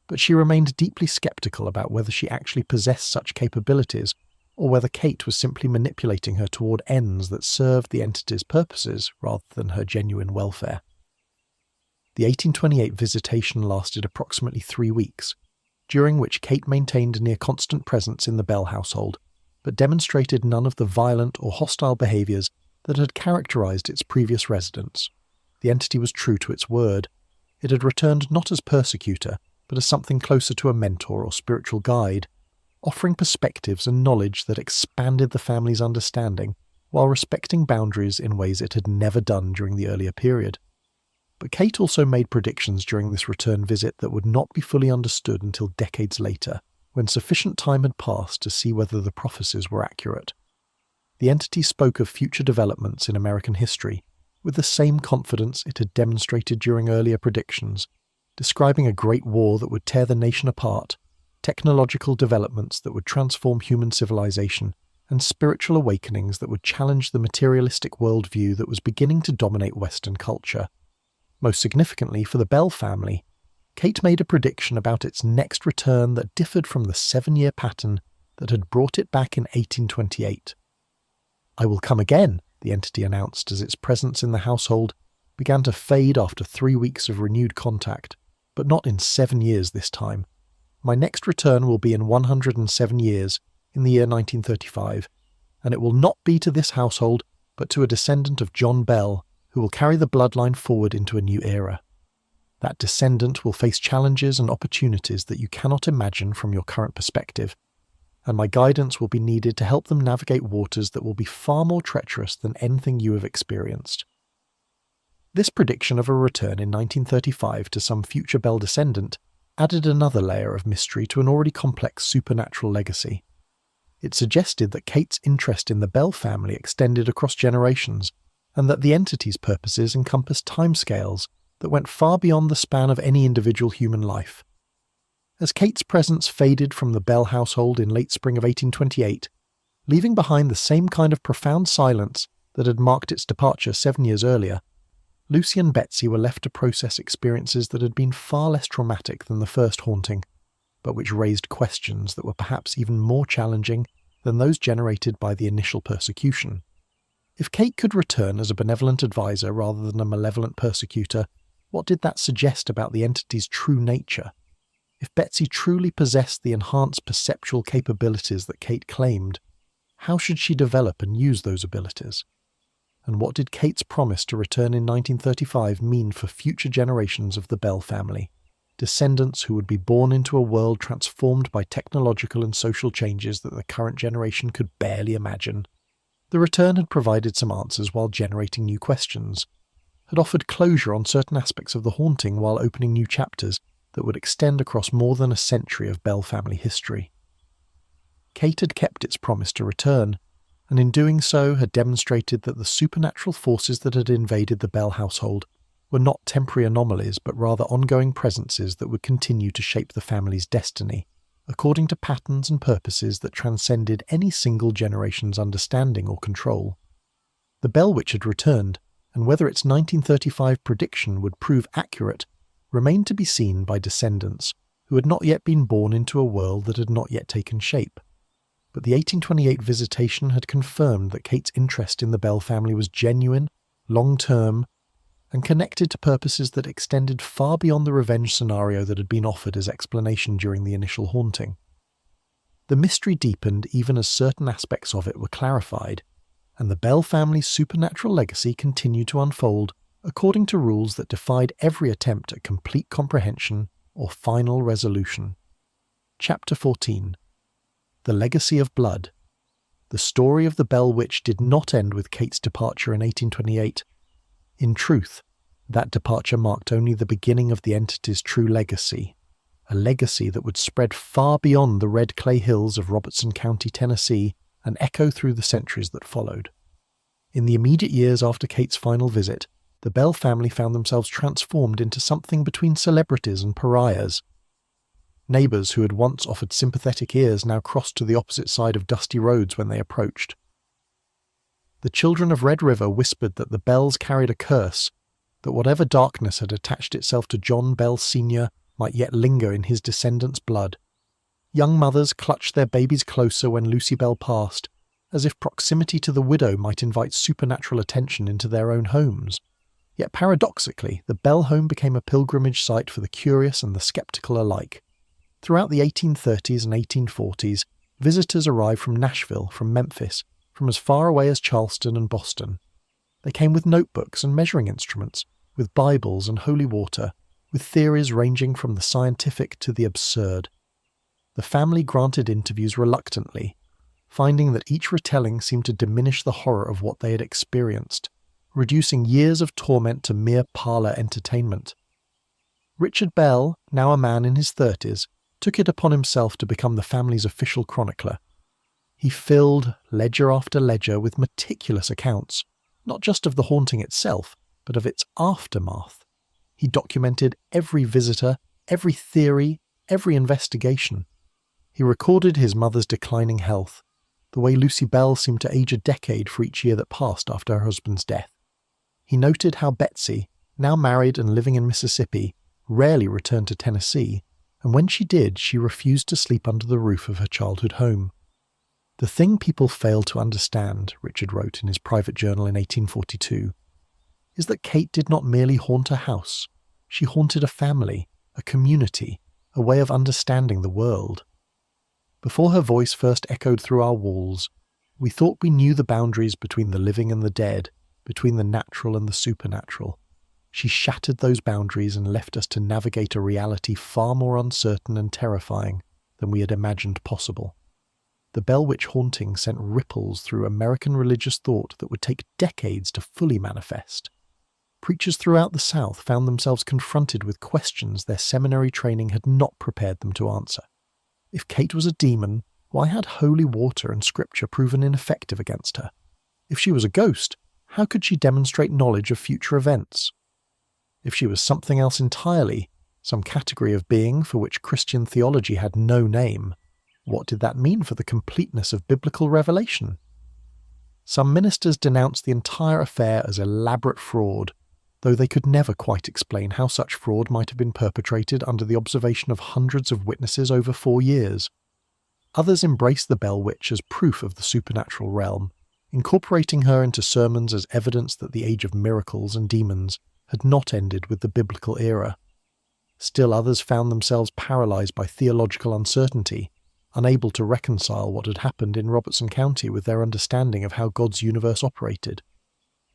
But she remained deeply skeptical about whether she actually possessed such capabilities, or whether Kate was simply manipulating her toward ends that served the entity's purposes rather than her genuine welfare. The 1828 visitation lasted approximately 3 weeks, during which Kate maintained a near constant presence in the Bell household, but demonstrated none of the violent or hostile behaviours that had characterised its previous residents. The entity was true to its word. It had returned not as persecutor, but as something closer to a mentor or spiritual guide, offering perspectives and knowledge that expanded the family's understanding while respecting boundaries in ways it had never done during the earlier period. But Kate also made predictions during this return visit that would not be fully understood until decades later, when sufficient time had passed to see whether the prophecies were accurate. The entity spoke of future developments in American history with the same confidence it had demonstrated during earlier predictions, describing a great war that would tear the nation apart, technological developments that would transform human civilization, and spiritual awakenings that would challenge the materialistic worldview that was beginning to dominate Western culture. Most significantly for the Bell family, Kate made a prediction about its next return that differed from the 7-year pattern that had brought it back in 1828. "I will come again," the entity announced as its presence in the household began to fade after 3 weeks of renewed contact, but not in 7 years this time. "My next return will be in 107 years, in the year 1935, and it will not be to this household, but to a descendant of John Bell, who will carry the bloodline forward into a new era. That descendant will face challenges and opportunities that you cannot imagine from your current perspective, and my guidance will be needed to help them navigate waters that will be far more treacherous than anything you have experienced." This prediction of a return in 1935 to some future Bell descendant added another layer of mystery to an already complex supernatural legacy. It suggested that Kate's interest in the Bell family extended across generations, and that the entity's purposes encompassed timescales that went far beyond the span of any individual human life. As Kate's presence faded from the Bell household in late spring of 1828, leaving behind the same kind of profound silence that had marked its departure 7 years earlier, Lucy and Betsy were left to process experiences that had been far less traumatic than the first haunting, but which raised questions that were perhaps even more challenging than those generated by the initial persecution. If Kate could return as a benevolent advisor rather than a malevolent persecutor, what did that suggest about the entity's true nature? If Betsy truly possessed the enhanced perceptual capabilities that Kate claimed, how should she develop and use those abilities? And what did Kate's promise to return in 1935 mean for future generations of the Bell family, descendants who would be born into a world transformed by technological and social changes that the current generation could barely imagine? The return had provided some answers while generating new questions, had offered closure on certain aspects of the haunting while opening new chapters that would extend across more than a century of Bell family history. Kate had kept its promise to return, and in doing so had demonstrated that the supernatural forces that had invaded the Bell household were not temporary anomalies but rather ongoing presences that would continue to shape the family's destiny, according to patterns and purposes that transcended any single generation's understanding or control. The Bell Witch had returned, and whether its 1935 prediction would prove accurate remained to be seen by descendants who had not yet been born into a world that had not yet taken shape. But the 1828 visitation had confirmed that Kate's interest in the Bell family was genuine, long-term, and connected to purposes that extended far beyond the revenge scenario that had been offered as explanation during the initial haunting. The mystery deepened even as certain aspects of it were clarified, and the Bell family's supernatural legacy continued to unfold according to rules that defied every attempt at complete comprehension or final resolution. Chapter 14. The Legacy of Blood. The story of the Bell Witch did not end with Kate's departure in 1828. In truth, that departure marked only the beginning of the entity's true legacy, a legacy that would spread far beyond the red clay hills of Robertson County, Tennessee, and echo through the centuries that followed. In the immediate years after Kate's final visit, the Bell family found themselves transformed into something between celebrities and pariahs. Neighbours who had once offered sympathetic ears now crossed to the opposite side of dusty roads when they approached. The children of Red River whispered that the Bells carried a curse, that whatever darkness had attached itself to John Bell Sr. might yet linger in his descendants' blood. Young mothers clutched their babies closer when Lucy Bell passed, as if proximity to the widow might invite supernatural attention into their own homes. Yet paradoxically, the Bell home became a pilgrimage site for the curious and the skeptical alike. Throughout the 1830s and 1840s, visitors arrived from Nashville, from Memphis, from as far away as Charleston and Boston. They came with notebooks and measuring instruments, with Bibles and holy water, with theories ranging from the scientific to the absurd. The family granted interviews reluctantly, finding that each retelling seemed to diminish the horror of what they had experienced, reducing years of torment to mere parlour entertainment. Richard Bell, now a man in his 30s, took it upon himself to become the family's official chronicler. He filled ledger after ledger with meticulous accounts, not just of the haunting itself, but of its aftermath. He documented every visitor, every theory, every investigation. He recorded his mother's declining health, the way Lucy Bell seemed to age a decade for each year that passed after her husband's death. He noted how Betsy, now married and living in Mississippi, rarely returned to Tennessee, and when she did, she refused to sleep under the roof of her childhood home. The thing people fail to understand, Richard wrote in his private journal in 1842, is that Kate did not merely haunt a house. She haunted a family, a community, a way of understanding the world. Before her voice first echoed through our walls, we thought we knew the boundaries between the living and the dead, between the natural and the supernatural. She shattered those boundaries and left us to navigate a reality far more uncertain and terrifying than we had imagined possible. The Bell Witch haunting sent ripples through American religious thought that would take decades to fully manifest. Preachers throughout the South found themselves confronted with questions their seminary training had not prepared them to answer. If Kate was a demon, why had holy water and scripture proven ineffective against her? If she was a ghost, how could she demonstrate knowledge of future events? If she was something else entirely, some category of being for which Christian theology had no name, what did that mean for the completeness of biblical revelation? Some ministers denounced the entire affair as elaborate fraud, though they could never quite explain how such fraud might have been perpetrated under the observation of hundreds of witnesses over 4 years. Others embraced the Bell Witch as proof of the supernatural realm, incorporating her into sermons as evidence that the age of miracles and demons had not ended with the biblical era. Still others found themselves paralyzed by theological uncertainty, unable to reconcile what had happened in Robertson County with their understanding of how God's universe operated.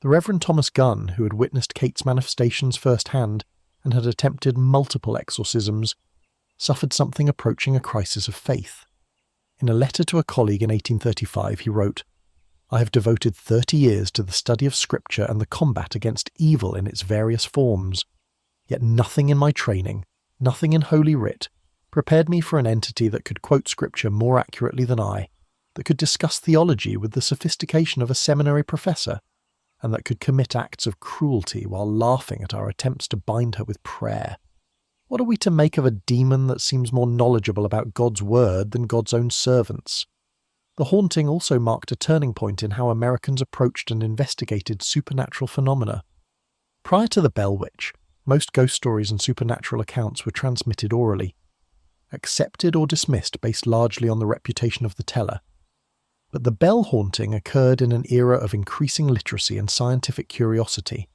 The Reverend Thomas Gunn, who had witnessed Kate's manifestations firsthand and had attempted multiple exorcisms, suffered something approaching a crisis of faith. In a letter to a colleague in 1835, he wrote, "I have devoted 30 years to the study of Scripture and the combat against evil in its various forms. Yet nothing in my training, nothing in Holy Writ, prepared me for an entity that could quote scripture more accurately than I, that could discuss theology with the sophistication of a seminary professor, and that could commit acts of cruelty while laughing at our attempts to bind her with prayer. What are we to make of a demon that seems more knowledgeable about God's word than God's own servants? The haunting also marked a turning point in how Americans approached and investigated supernatural phenomena. Prior to the Bell Witch, most ghost stories and supernatural accounts were transmitted orally, accepted or dismissed based largely on the reputation of the teller. But the Bell haunting occurred in an era of increasing literacy and scientific curiosity.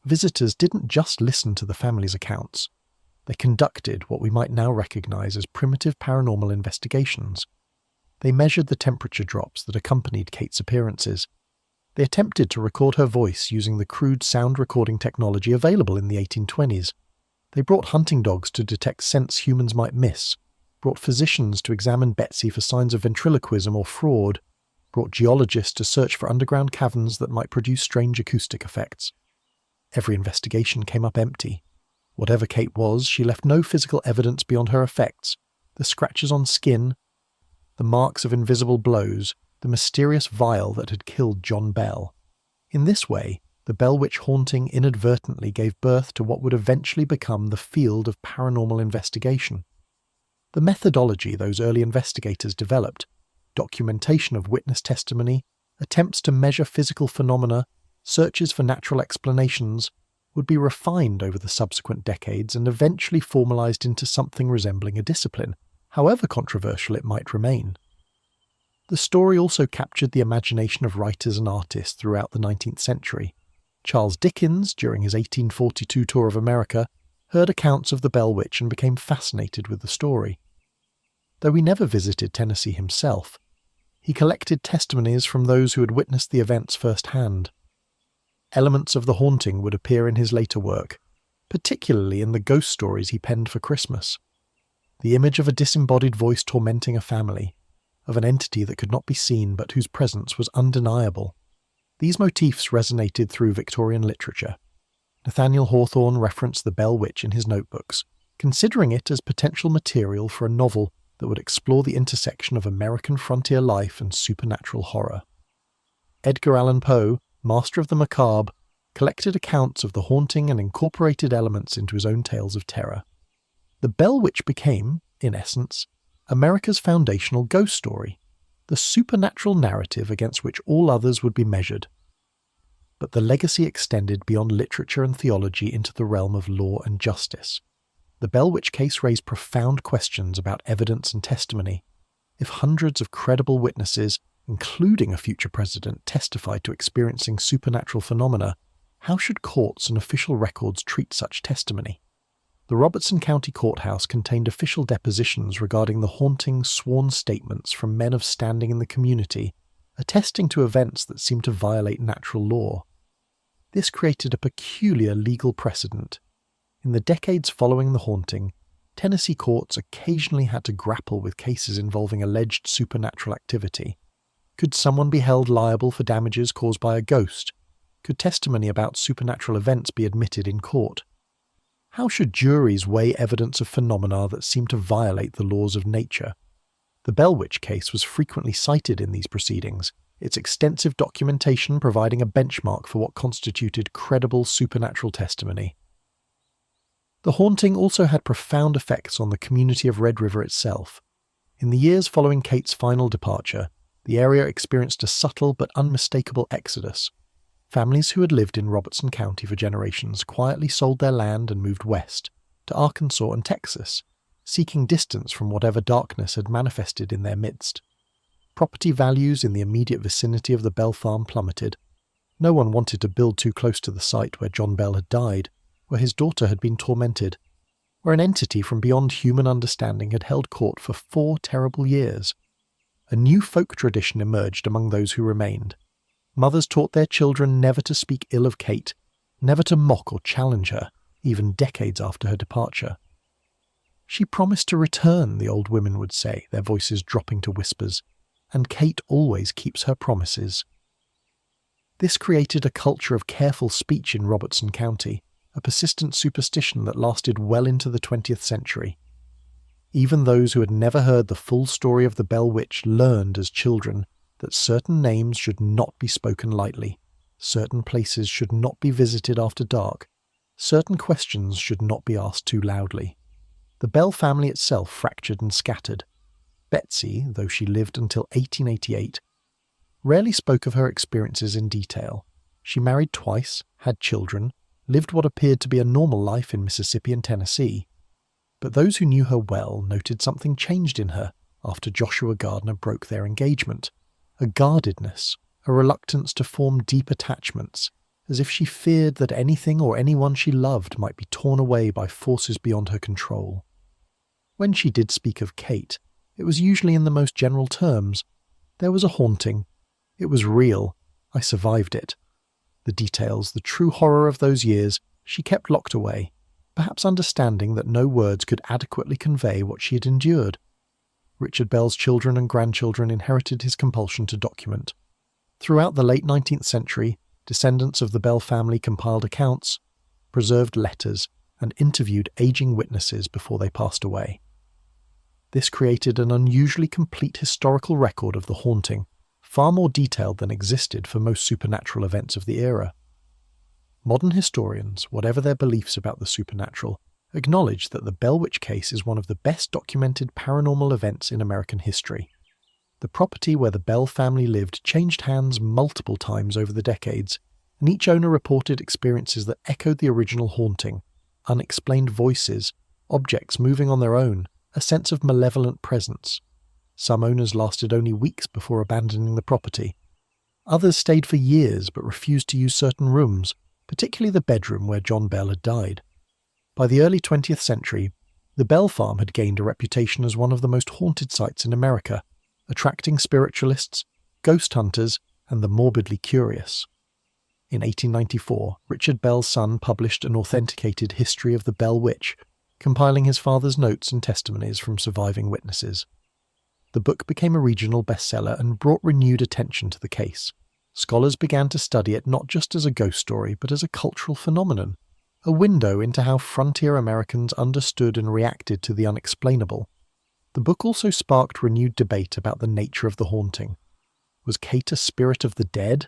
Visitors didn't just listen to the family's accounts. They conducted what we might now recognize as primitive paranormal investigations. They measured the temperature drops that accompanied Kate's appearances. They attempted to record her voice using the crude sound recording technology available in the 1820s. They brought hunting dogs to detect scents humans might miss, brought physicians to examine Betsy for signs of ventriloquism or fraud, brought geologists to search for underground caverns that might produce strange acoustic effects. Every investigation came up empty. Whatever Kate was, she left no physical evidence beyond her effects: the scratches on skin, the marks of invisible blows, the mysterious vial that had killed John Bell. In this way, the Bell Witch haunting inadvertently gave birth to what would eventually become the field of paranormal investigation. The methodology those early investigators developed, documentation of witness testimony, attempts to measure physical phenomena, searches for natural explanations, would be refined over the subsequent decades and eventually formalized into something resembling a discipline, however controversial it might remain. The story also captured the imagination of writers and artists throughout the 19th century. Charles Dickens, during his 1842 tour of America, heard accounts of the Bell Witch and became fascinated with the story. Though he never visited Tennessee himself, he collected testimonies from those who had witnessed the events firsthand. Elements of the haunting would appear in his later work, particularly in the ghost stories he penned for Christmas. The image of a disembodied voice tormenting a family, of an entity that could not be seen but whose presence was undeniable. These motifs resonated through Victorian literature. Nathaniel Hawthorne referenced the Bell Witch in his notebooks, considering it as potential material for a novel that would explore the intersection of American frontier life and supernatural horror. Edgar Allan Poe, master of the macabre, collected accounts of the haunting and incorporated elements into his own tales of terror. The Bell Witch became, in essence, America's foundational ghost story, the supernatural narrative against which all others would be measured. But the legacy extended beyond literature and theology into the realm of law and justice. The Bell Witch case raised profound questions about evidence and testimony. If hundreds of credible witnesses, including a future president, testified to experiencing supernatural phenomena, how should courts and official records treat such testimony? The Robertson County courthouse contained official depositions regarding the haunting sworn statements from men of standing in the community, attesting to events that seemed to violate natural law. This created a peculiar legal precedent. In the decades following the haunting, Tennessee courts occasionally had to grapple with cases involving alleged supernatural activity. Could someone be held liable for damages caused by a ghost? Could testimony about supernatural events be admitted in court? How should juries weigh evidence of phenomena that seem to violate the laws of nature? The Bell Witch case was frequently cited in these proceedings, its extensive documentation providing a benchmark for what constituted credible supernatural testimony. The haunting also had profound effects on the community of Red River itself. In the years following Kate's final departure, the area experienced a subtle but unmistakable exodus. Families who had lived in Robertson County for generations quietly sold their land and moved west, to Arkansas and Texas, seeking distance from whatever darkness had manifested in their midst. Property values in the immediate vicinity of the Bell farm plummeted. No one wanted to build too close to the site where John Bell had died, where his daughter had been tormented, where an entity from beyond human understanding had held court for 4 terrible years. A new folk tradition emerged among those who remained. Mothers taught their children never to speak ill of Kate, never to mock or challenge her, even decades after her departure. "She promised to return," the old women would say, their voices dropping to whispers, "and Kate always keeps her promises." This created a culture of careful speech in Robertson County, a persistent superstition that lasted well into the 20th century. Even those who had never heard the full story of the Bell Witch learned as children that certain names should not be spoken lightly, certain places should not be visited after dark, certain questions should not be asked too loudly. The Bell family itself fractured and scattered. Betsy, though she lived until 1888, rarely spoke of her experiences in detail. She married twice, had children, lived what appeared to be a normal life in Mississippi and Tennessee. But those who knew her well noted something changed in her after Joshua Gardner broke their engagement. A guardedness, a reluctance to form deep attachments, as if she feared that anything or anyone she loved might be torn away by forces beyond her control. When she did speak of Kate, it was usually in the most general terms. There was a haunting. It was real. I survived it. The details, the true horror of those years, she kept locked away, perhaps understanding that no words could adequately convey what she had endured. Richard Bell's children and grandchildren inherited his compulsion to document. Throughout the late 19th century, descendants of the Bell family compiled accounts, preserved letters, and interviewed aging witnesses before they passed away. This created an unusually complete historical record of the haunting, far more detailed than existed for most supernatural events of the era. Modern historians, whatever their beliefs about the supernatural, acknowledge that the Bell Witch case is one of the best documented paranormal events in American history. The property where the Bell family lived changed hands multiple times over the decades, and each owner reported experiences that echoed the original haunting: unexplained voices, objects moving on their own, a sense of malevolent presence. Some owners lasted only weeks before abandoning the property. Others stayed for years but refused to use certain rooms, particularly the bedroom where John Bell had died. By the early 20th century, the Bell farm had gained a reputation as one of the most haunted sites in America, attracting spiritualists, ghost hunters, and the morbidly curious. In 1894, Richard Bell's son published an authenticated history of the Bell Witch, compiling his father's notes and testimonies from surviving witnesses. The book became a regional bestseller and brought renewed attention to the case. Scholars began to study it not just as a ghost story, but as a cultural phenomenon, a window into how frontier Americans understood and reacted to the unexplainable. The book also sparked renewed debate about the nature of the haunting. Was Kate a spirit of the dead?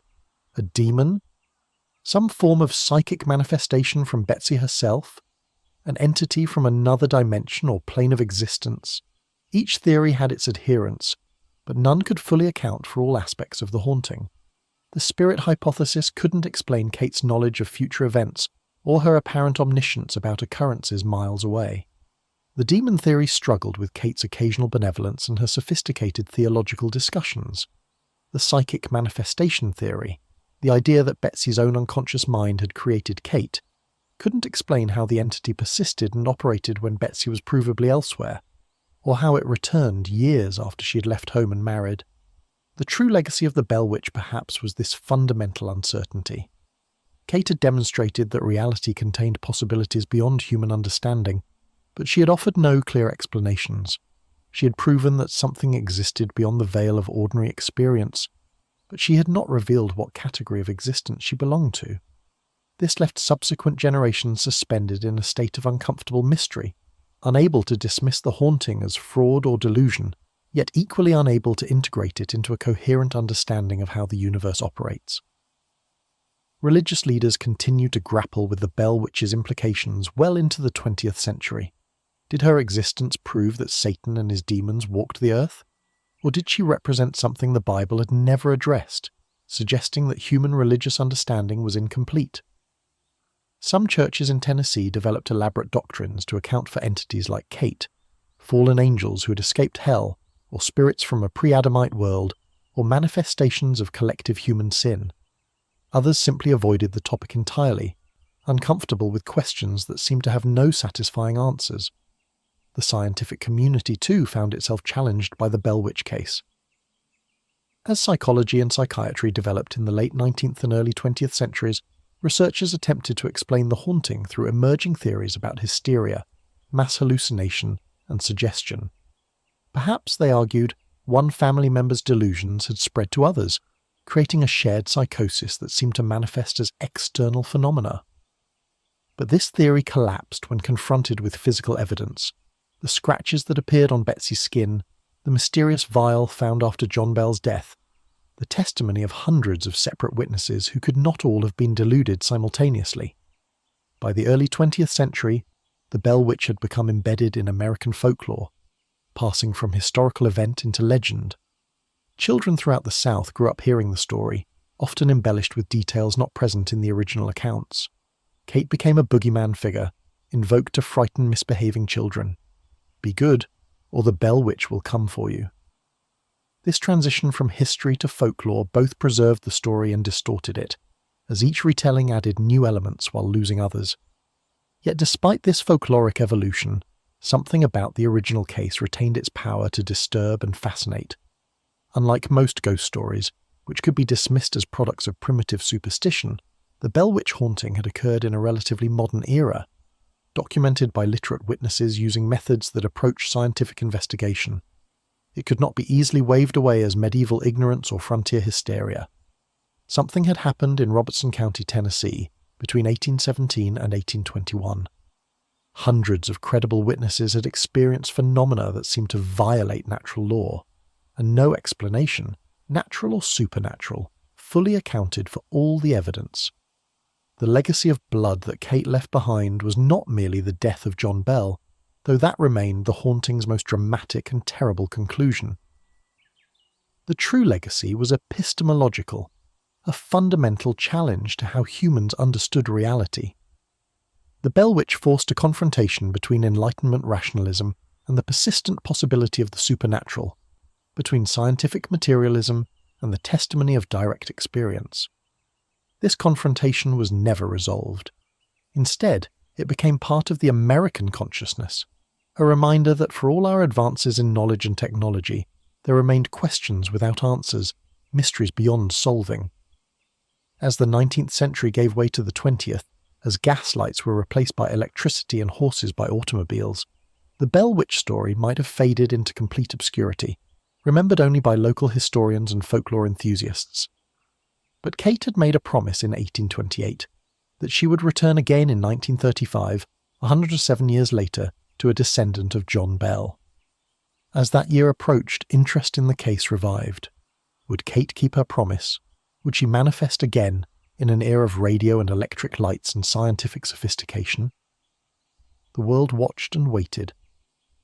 A demon? Some form of psychic manifestation from Betsy herself? An entity from another dimension or plane of existence? Each theory had its adherents, but none could fully account for all aspects of the haunting. The spirit hypothesis couldn't explain Kate's knowledge of future events or her apparent omniscience about occurrences miles away. The demon theory struggled with Kate's occasional benevolence and her sophisticated theological discussions. The psychic manifestation theory, the idea that Betsy's own unconscious mind had created Kate, couldn't explain how the entity persisted and operated when Betsy was provably elsewhere, or how it returned years after she had left home and married. The true legacy of the Bell Witch perhaps was this fundamental uncertainty. Kate had demonstrated that reality contained possibilities beyond human understanding, but she had offered no clear explanations. She had proven that something existed beyond the veil of ordinary experience, but she had not revealed what category of existence she belonged to. This left subsequent generations suspended in a state of uncomfortable mystery, unable to dismiss the haunting as fraud or delusion, yet equally unable to integrate it into a coherent understanding of how the universe operates. Religious leaders continued to grapple with the Bell Witch's implications well into the 20th century. Did her existence prove that Satan and his demons walked the earth? Or did she represent something the Bible had never addressed, suggesting that human religious understanding was incomplete? Some churches in Tennessee developed elaborate doctrines to account for entities like Kate, fallen angels who had escaped hell, or spirits from a pre-Adamite world, or manifestations of collective human sin. Others simply avoided the topic entirely, uncomfortable with questions that seemed to have no satisfying answers. The scientific community too found itself challenged by the Bell Witch case. As psychology and psychiatry developed in the late 19th and early 20th centuries, researchers attempted to explain the haunting through emerging theories about hysteria, mass hallucination, and suggestion. Perhaps, they argued, one family member's delusions had spread to others, creating a shared psychosis that seemed to manifest as external phenomena. But this theory collapsed when confronted with physical evidence. The scratches that appeared on Betsy's skin, the mysterious vial found after John Bell's death, the testimony of hundreds of separate witnesses who could not all have been deluded simultaneously. By the early 20th century, the Bell Witch had become embedded in American folklore, passing from historical event into legend. Children throughout the South grew up hearing the story, often embellished with details not present in the original accounts. Kate became a boogeyman figure, invoked to frighten misbehaving children. Be good, or the Bell Witch will come for you. This transition from history to folklore both preserved the story and distorted it, as each retelling added new elements while losing others. Yet despite this folkloric evolution, something about the original case retained its power to disturb and fascinate. Unlike most ghost stories, which could be dismissed as products of primitive superstition, the Bell Witch haunting had occurred in a relatively modern era, documented by literate witnesses using methods that approach scientific investigation. It could not be easily waved away as medieval ignorance or frontier hysteria. Something had happened in Robertson County, Tennessee, between 1817 and 1821. Hundreds of credible witnesses had experienced phenomena that seemed to violate natural law, and no explanation, natural or supernatural, fully accounted for all the evidence. The legacy of blood that Kate left behind was not merely the death of John Bell, though that remained the haunting's most dramatic and terrible conclusion. The true legacy was epistemological, a fundamental challenge to how humans understood reality. The Bell Witch forced a confrontation between Enlightenment rationalism and the persistent possibility of the supernatural, between scientific materialism and the testimony of direct experience. This confrontation was never resolved. Instead, it became part of the American consciousness, a reminder that for all our advances in knowledge and technology, there remained questions without answers, mysteries beyond solving. As the 19th century gave way to the 20th, as gas lights were replaced by electricity and horses by automobiles, the Bell Witch story might have faded into complete obscurity, remembered only by local historians and folklore enthusiasts. But Kate had made a promise in 1828 that she would return again in 1935, 107 years later, to a descendant of John Bell. As that year approached, interest in the case revived. Would Kate keep her promise? Would she manifest again in an era of radio and electric lights and scientific sophistication? The world watched and waited,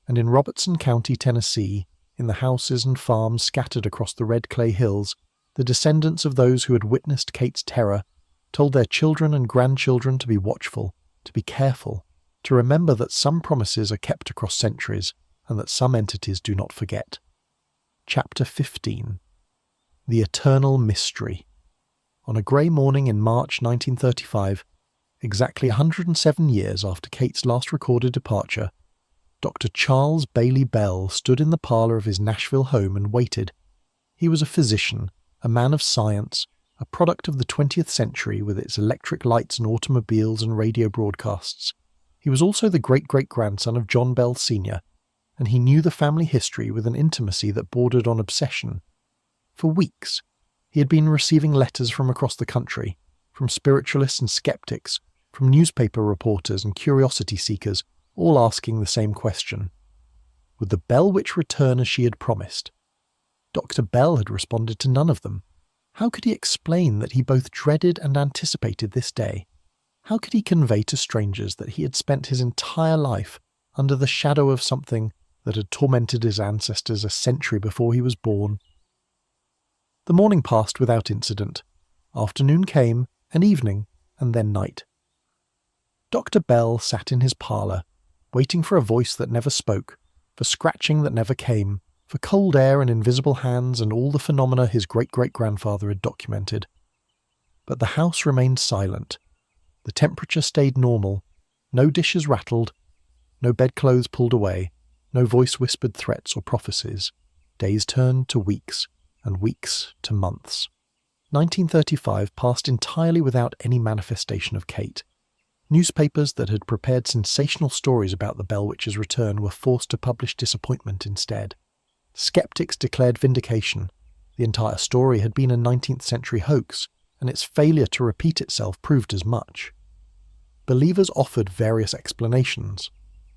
and in Robertson County, Tennessee, in the houses and farms scattered across the red clay hills, the descendants of those who had witnessed Kate's terror told their children and grandchildren to be watchful, to be careful, to remember that some promises are kept across centuries and that some entities do not forget. Chapter 15. The Eternal Mystery. On a grey morning in March 1935, exactly 107 years after Kate's last recorded departure, Dr. Charles Bailey Bell stood in the parlour of his Nashville home and waited. He was a physician, a man of science, a product of the 20th century with its electric lights and automobiles and radio broadcasts. He was also the great-great-grandson of John Bell Sr., and he knew the family history with an intimacy that bordered on obsession. For weeks, he had been receiving letters from across the country, from spiritualists and skeptics, from newspaper reporters and curiosity seekers, all asking the same question. Would the Bell Witch return as she had promised? Dr. Bell had responded to none of them. How could he explain that he both dreaded and anticipated this day? How could he convey to strangers that he had spent his entire life under the shadow of something that had tormented his ancestors a century before he was born? The morning passed without incident. Afternoon came, and evening, and then night. Dr. Bell sat in his parlour, waiting for a voice that never spoke, for scratching that never came, for cold air and invisible hands and all the phenomena his great-great-grandfather had documented. But the house remained silent. The temperature stayed normal. No dishes rattled. No bedclothes pulled away. No voice whispered threats or prophecies. Days turned to weeks, and weeks to months. 1935 passed entirely without any manifestation of Kate. Newspapers that had prepared sensational stories about the Bell Witch's return were forced to publish disappointment instead. Skeptics declared vindication. The entire story had been a 19th century hoax, and its failure to repeat itself proved as much. Believers offered various explanations.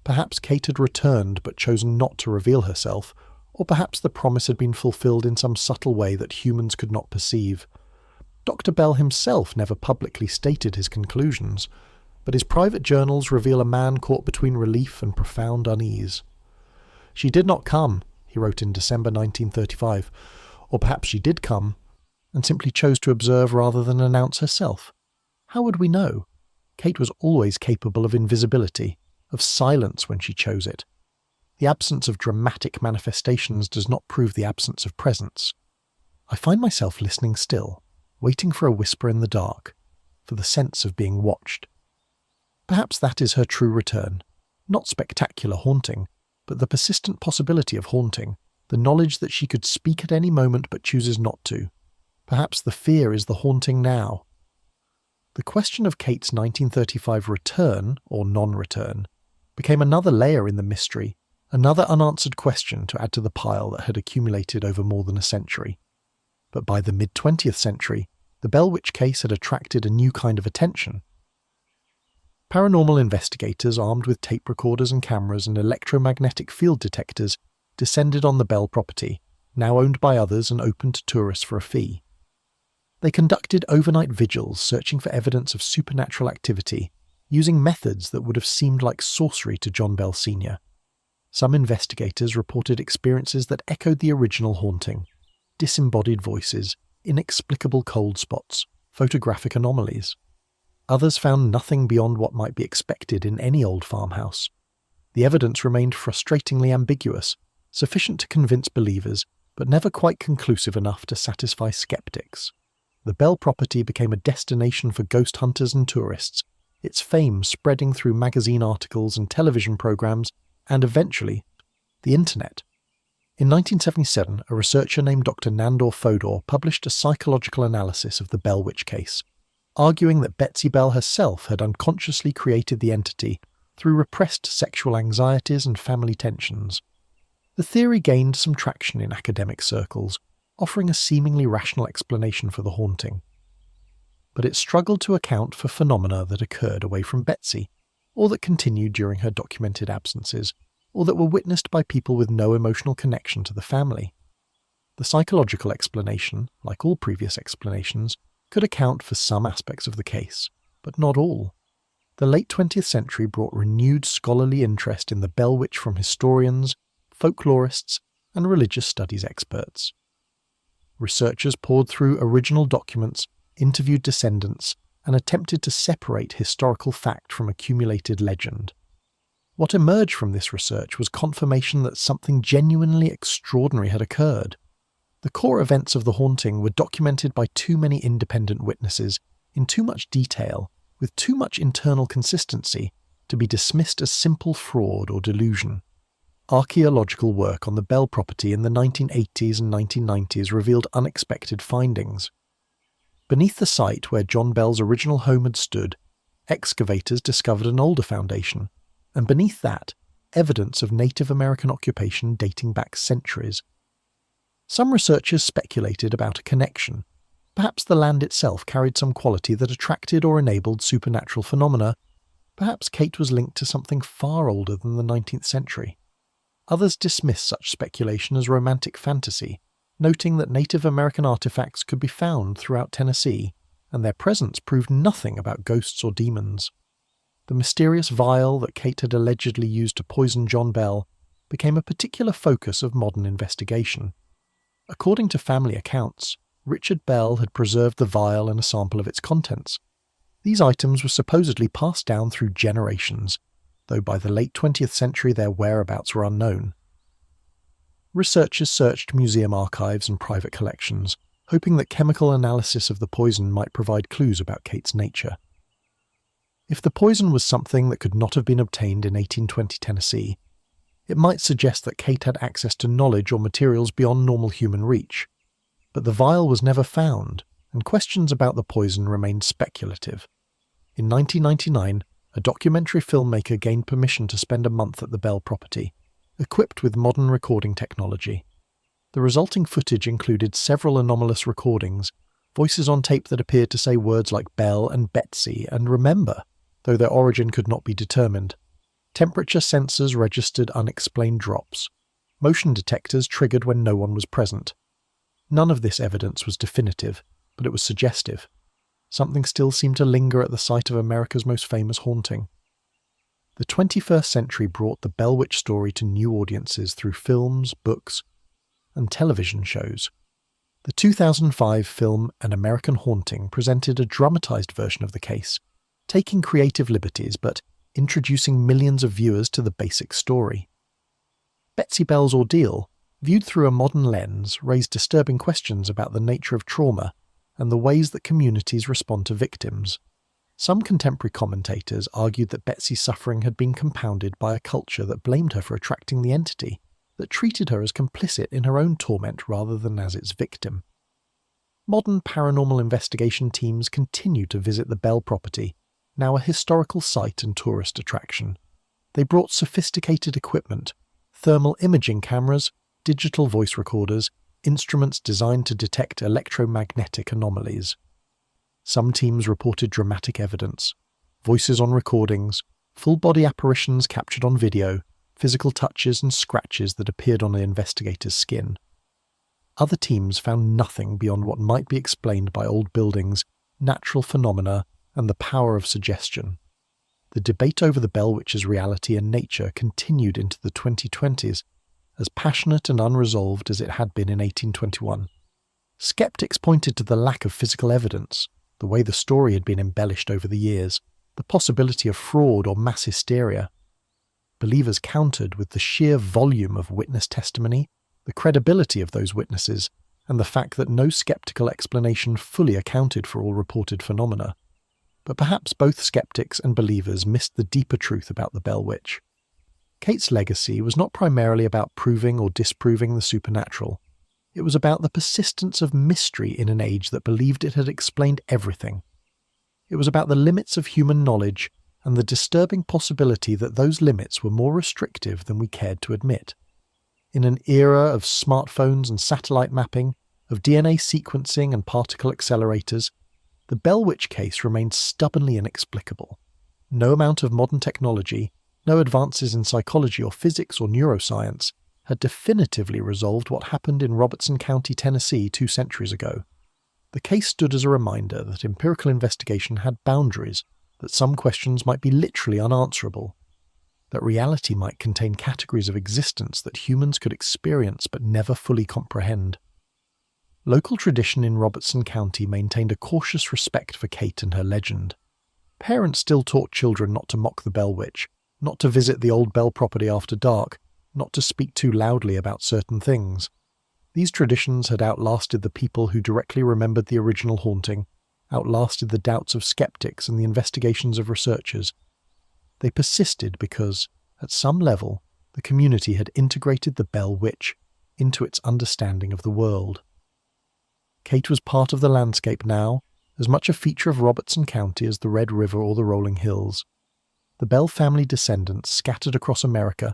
Perhaps Kate had returned but chosen not to reveal herself, or perhaps the promise had been fulfilled in some subtle way that humans could not perceive. Dr. Bell himself never publicly stated his conclusions, but his private journals reveal a man caught between relief and profound unease. "She did not come," he wrote in December 1935, or perhaps she did come, and simply chose to observe rather than announce herself. How would we know? Kate was always capable of invisibility, of silence when she chose it. The absence of dramatic manifestations does not prove the absence of presence. I find myself listening still, waiting for a whisper in the dark, for the sense of being watched. Perhaps that is her true return, not spectacular haunting, but the persistent possibility of haunting, the knowledge that she could speak at any moment but chooses not to. Perhaps the fear is the haunting now. The question of Kate's 1935 return, or non-return, became another layer in the mystery, another unanswered question to add to the pile that had accumulated over more than a century. But by the mid-20th century, the Bell Witch case had attracted a new kind of attention. Paranormal investigators armed with tape recorders and cameras and electromagnetic field detectors descended on the Bell property, now owned by others and open to tourists for a fee. They conducted overnight vigils searching for evidence of supernatural activity, using methods that would have seemed like sorcery to John Bell Sr. Some investigators reported experiences that echoed the original haunting: disembodied voices, inexplicable cold spots, photographic anomalies. Others found nothing beyond what might be expected in any old farmhouse. The evidence remained frustratingly ambiguous, sufficient to convince believers, but never quite conclusive enough to satisfy skeptics. The Bell property became a destination for ghost hunters and tourists, its fame spreading through magazine articles and television programs, and eventually, the internet. In 1977, a researcher named Dr. Nandor Fodor published a psychological analysis of the Bell Witch case, arguing that Betsy Bell herself had unconsciously created the entity through repressed sexual anxieties and family tensions. The theory gained some traction in academic circles, offering a seemingly rational explanation for the haunting. But it struggled to account for phenomena that occurred away from Betsy, or that continued during her documented absences, or that were witnessed by people with no emotional connection to the family. The psychological explanation, like all previous explanations, could account for some aspects of the case, but not all. The late 20th century brought renewed scholarly interest in the Bell Witch from historians, folklorists, and religious studies experts. Researchers pored through original documents, interviewed descendants, and attempted to separate historical fact from accumulated legend. What emerged from this research was confirmation that something genuinely extraordinary had occurred. The core events of the haunting were documented by too many independent witnesses, in too much detail, with too much internal consistency, to be dismissed as simple fraud or delusion. Archaeological work on the Bell property in the 1980s and 1990s revealed unexpected findings. Beneath the site where John Bell's original home had stood, excavators discovered an older foundation, and beneath that, evidence of Native American occupation dating back centuries. Some researchers speculated about a connection. Perhaps the land itself carried some quality that attracted or enabled supernatural phenomena. Perhaps Kate was linked to something far older than the 19th century. Others dismissed such speculation as romantic fantasy, noting that Native American artifacts could be found throughout Tennessee, and their presence proved nothing about ghosts or demons. The mysterious vial that Kate had allegedly used to poison John Bell became a particular focus of modern investigation. According to family accounts, Richard Bell had preserved the vial and a sample of its contents. These items were supposedly passed down through generations, though by the late 20th century their whereabouts were unknown. Researchers searched museum archives and private collections, hoping that chemical analysis of the poison might provide clues about Kate's nature. If the poison was something that could not have been obtained in 1820 Tennessee, it might suggest that Kate had access to knowledge or materials beyond normal human reach. But the vial was never found, and questions about the poison remained speculative. In 1999, a documentary filmmaker gained permission to spend a month at the Bell property, equipped with modern recording technology. The resulting footage included several anomalous recordings, voices on tape that appeared to say words like Bell and Betsy and remember, though their origin could not be determined. Temperature sensors registered unexplained drops. Motion detectors triggered when no one was present. None of this evidence was definitive, but it was suggestive. Something still seemed to linger at the site of America's most famous haunting. The 21st century brought the Bell Witch story to new audiences through films, books, and television shows. The 2005 film An American Haunting presented a dramatized version of the case, taking creative liberties but introducing millions of viewers to the basic story. Betsy Bell's ordeal, viewed through a modern lens, raised disturbing questions about the nature of trauma and the ways that communities respond to victims. Some contemporary commentators argued that Betsy's suffering had been compounded by a culture that blamed her for attracting the entity, that treated her as complicit in her own torment rather than as its victim. Modern paranormal investigation teams continue to visit the Bell property, now a historical site and tourist attraction. They brought sophisticated equipment, thermal imaging cameras, digital voice recorders, instruments designed to detect electromagnetic anomalies. Some teams reported dramatic evidence, voices on recordings, full-body apparitions captured on video, physical touches and scratches that appeared on the investigator's skin. Other teams found nothing beyond what might be explained by old buildings, natural phenomena, and the power of suggestion. The debate over the Bell Witch's reality and nature continued into the 2020s, as passionate and unresolved as it had been in 1821. Skeptics pointed to the lack of physical evidence, the way the story had been embellished over the years, the possibility of fraud or mass hysteria. Believers countered with the sheer volume of witness testimony, the credibility of those witnesses, and the fact that no skeptical explanation fully accounted for all reported phenomena. But perhaps both skeptics and believers missed the deeper truth about the Bell Witch. Kate's legacy was not primarily about proving or disproving the supernatural. It was about the persistence of mystery in an age that believed it had explained everything. It was about the limits of human knowledge and the disturbing possibility that those limits were more restrictive than we cared to admit. In an era of smartphones and satellite mapping, of DNA sequencing and particle accelerators, the Bell Witch case remained stubbornly inexplicable. No amount of modern technology, no advances in psychology or physics or neuroscience, had definitively resolved what happened in Robertson County, Tennessee 2 centuries ago. The case stood as a reminder that empirical investigation had boundaries, that some questions might be literally unanswerable, that reality might contain categories of existence that humans could experience but never fully comprehend. Local tradition in Robertson County maintained a cautious respect for Kate and her legend. Parents still taught children not to mock the Bell Witch, not to visit the old Bell property after dark, not to speak too loudly about certain things. These traditions had outlasted the people who directly remembered the original haunting, outlasted the doubts of skeptics and the investigations of researchers. They persisted because, at some level, the community had integrated the Bell Witch into its understanding of the world. Kate was part of the landscape now, as much a feature of Robertson County as the Red River or the rolling hills. The Bell family descendants scattered across America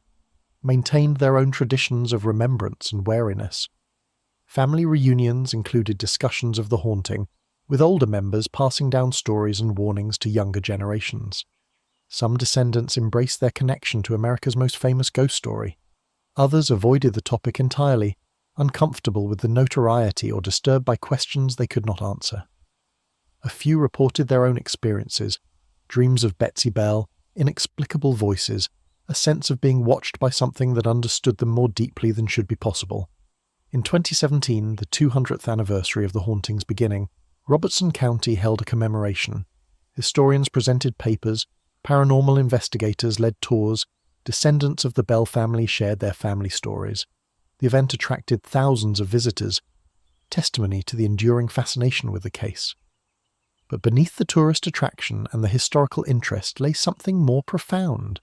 maintained their own traditions of remembrance and wariness. Family reunions included discussions of the haunting, with older members passing down stories and warnings to younger generations. Some descendants embraced their connection to America's most famous ghost story. Others avoided the topic entirely, uncomfortable with the notoriety or disturbed by questions they could not answer. A few reported their own experiences, dreams of Betsy Bell, inexplicable voices, a sense of being watched by something that understood them more deeply than should be possible. In 2017, the 200th anniversary of the haunting's beginning, Robertson County held a commemoration. Historians presented papers, paranormal investigators led tours, descendants of the Bell family shared their family stories. The event attracted thousands of visitors, testimony to the enduring fascination with the case. But beneath the tourist attraction and the historical interest lay something more profound,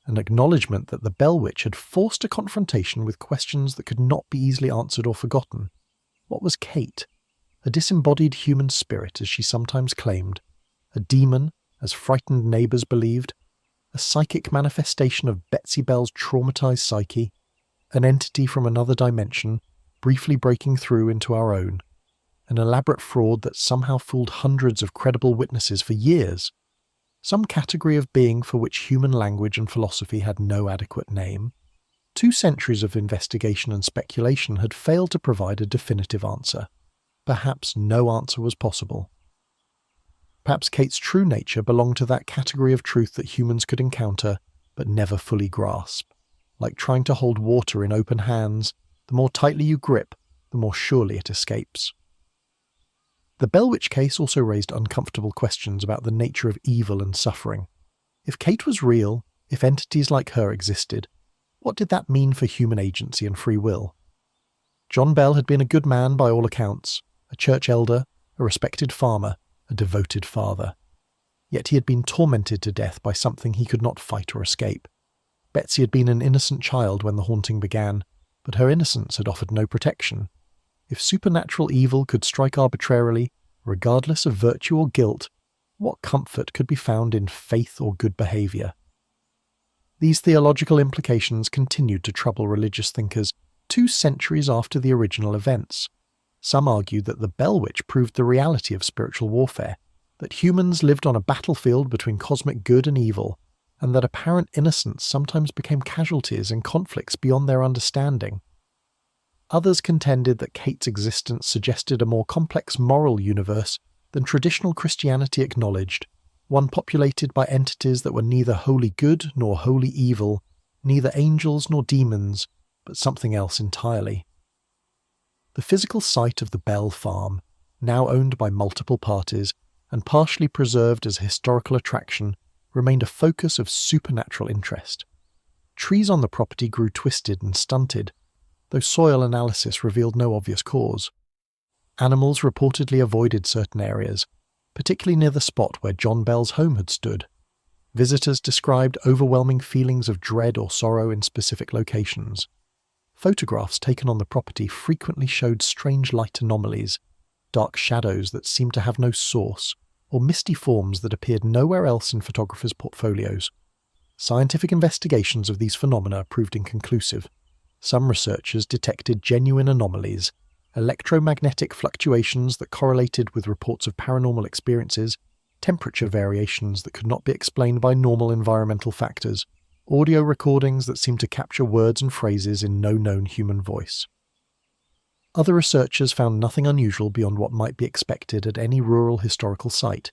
an acknowledgement that the Bell Witch had forced a confrontation with questions that could not be easily answered or forgotten. What was Kate? A disembodied human spirit, as she sometimes claimed, a demon, as frightened neighbours believed, a psychic manifestation of Betsy Bell's traumatized psyche, an entity from another dimension, briefly breaking through into our own, an elaborate fraud that somehow fooled hundreds of credible witnesses for years. some category of being for which human language and philosophy had no adequate name. 2 centuries of investigation and speculation had failed to provide a definitive answer. Perhaps no answer was possible. Perhaps Kate's true nature belonged to that category of truth that humans could encounter but never fully grasp. Like trying to hold water in open hands, the more tightly you grip, the more surely it escapes. The Bell Witch case also raised uncomfortable questions about the nature of evil and suffering. If Kate was real, if entities like her existed, what did that mean for human agency and free will? John Bell had been a good man by all accounts, a church elder, a respected farmer, a devoted father. Yet he had been tormented to death by something he could not fight or escape. Betsy had been an innocent child when the haunting began, but her innocence had offered no protection. If supernatural evil could strike arbitrarily, regardless of virtue or guilt, what comfort could be found in faith or good behaviour? These theological implications continued to trouble religious thinkers 2 centuries after the original events. Some argued that the Bell Witch proved the reality of spiritual warfare, that humans lived on a battlefield between cosmic good and evil, and that apparent innocence sometimes became casualties in conflicts beyond their understanding. Others contended that Kate's existence suggested a more complex moral universe than traditional Christianity acknowledged, one populated by entities that were neither wholly good nor wholly evil, neither angels nor demons, but something else entirely. The physical site of the Bell Farm, now owned by multiple parties and partially preserved as a historical attraction, remained a focus of supernatural interest. Trees on the property grew twisted and stunted, though soil analysis revealed no obvious cause. Animals reportedly avoided certain areas, particularly near the spot where John Bell's home had stood. Visitors described overwhelming feelings of dread or sorrow in specific locations. Photographs taken on the property frequently showed strange light anomalies, dark shadows that seemed to have no source, or misty forms that appeared nowhere else in photographers' portfolios. Scientific investigations of these phenomena proved inconclusive. Some researchers detected genuine anomalies, electromagnetic fluctuations that correlated with reports of paranormal experiences, temperature variations that could not be explained by normal environmental factors, audio recordings that seemed to capture words and phrases in no known human voice. Other researchers found nothing unusual beyond what might be expected at any rural historical site.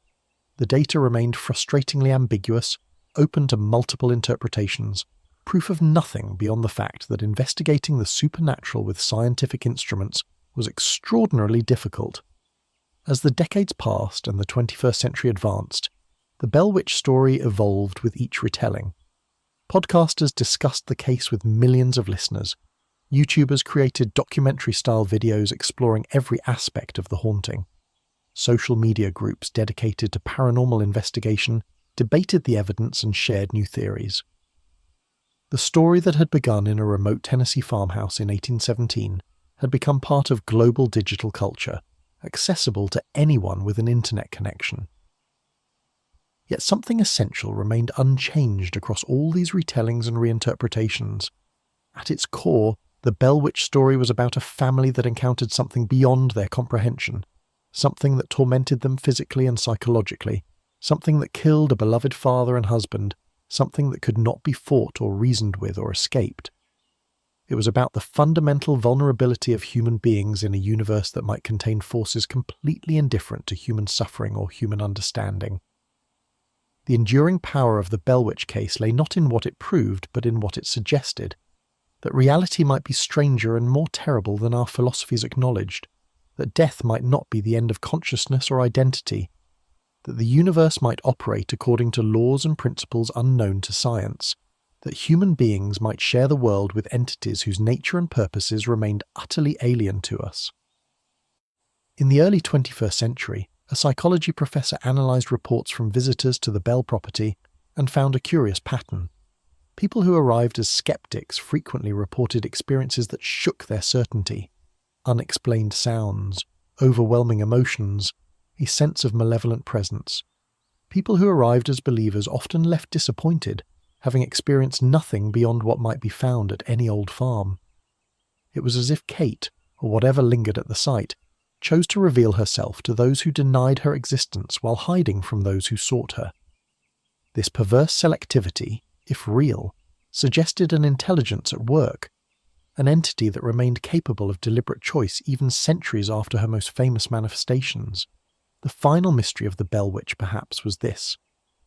The data remained frustratingly ambiguous, open to multiple interpretations, proof of nothing beyond the fact that investigating the supernatural with scientific instruments was extraordinarily difficult. As the decades passed and the 21st century advanced, the Bell Witch story evolved with each retelling. Podcasters discussed the case with millions of listeners. YouTubers created documentary-style videos exploring every aspect of the haunting. Social media groups dedicated to paranormal investigation debated the evidence and shared new theories. The story that had begun in a remote Tennessee farmhouse in 1817 had become part of global digital culture, accessible to anyone with an internet connection. Yet something essential remained unchanged across all these retellings and reinterpretations. At its core, the Bell Witch story was about a family that encountered something beyond their comprehension, something that tormented them physically and psychologically, something that killed a beloved father and husband, something that could not be fought or reasoned with or escaped. It was about the fundamental vulnerability of human beings in a universe that might contain forces completely indifferent to human suffering or human understanding. The enduring power of the Bell Witch case lay not in what it proved, but in what it suggested. That reality might be stranger and more terrible than our philosophies acknowledged, that death might not be the end of consciousness or identity, that the universe might operate according to laws and principles unknown to science, that human beings might share the world with entities whose nature and purposes remained utterly alien to us. In the early 21st century, a psychology professor analysed reports from visitors to the Bell property and found a curious pattern. People who arrived as skeptics frequently reported experiences that shook their certainty: unexplained sounds, overwhelming emotions, a sense of malevolent presence. People who arrived as believers often left disappointed, having experienced nothing beyond what might be found at any old farm. It was as if Kate, or whatever lingered at the site, chose to reveal herself to those who denied her existence while hiding from those who sought her. This perverse selectivity, if real, suggested an intelligence at work, an entity that remained capable of deliberate choice even centuries after her most famous manifestations. The final mystery of the Bell Witch, perhaps, was this.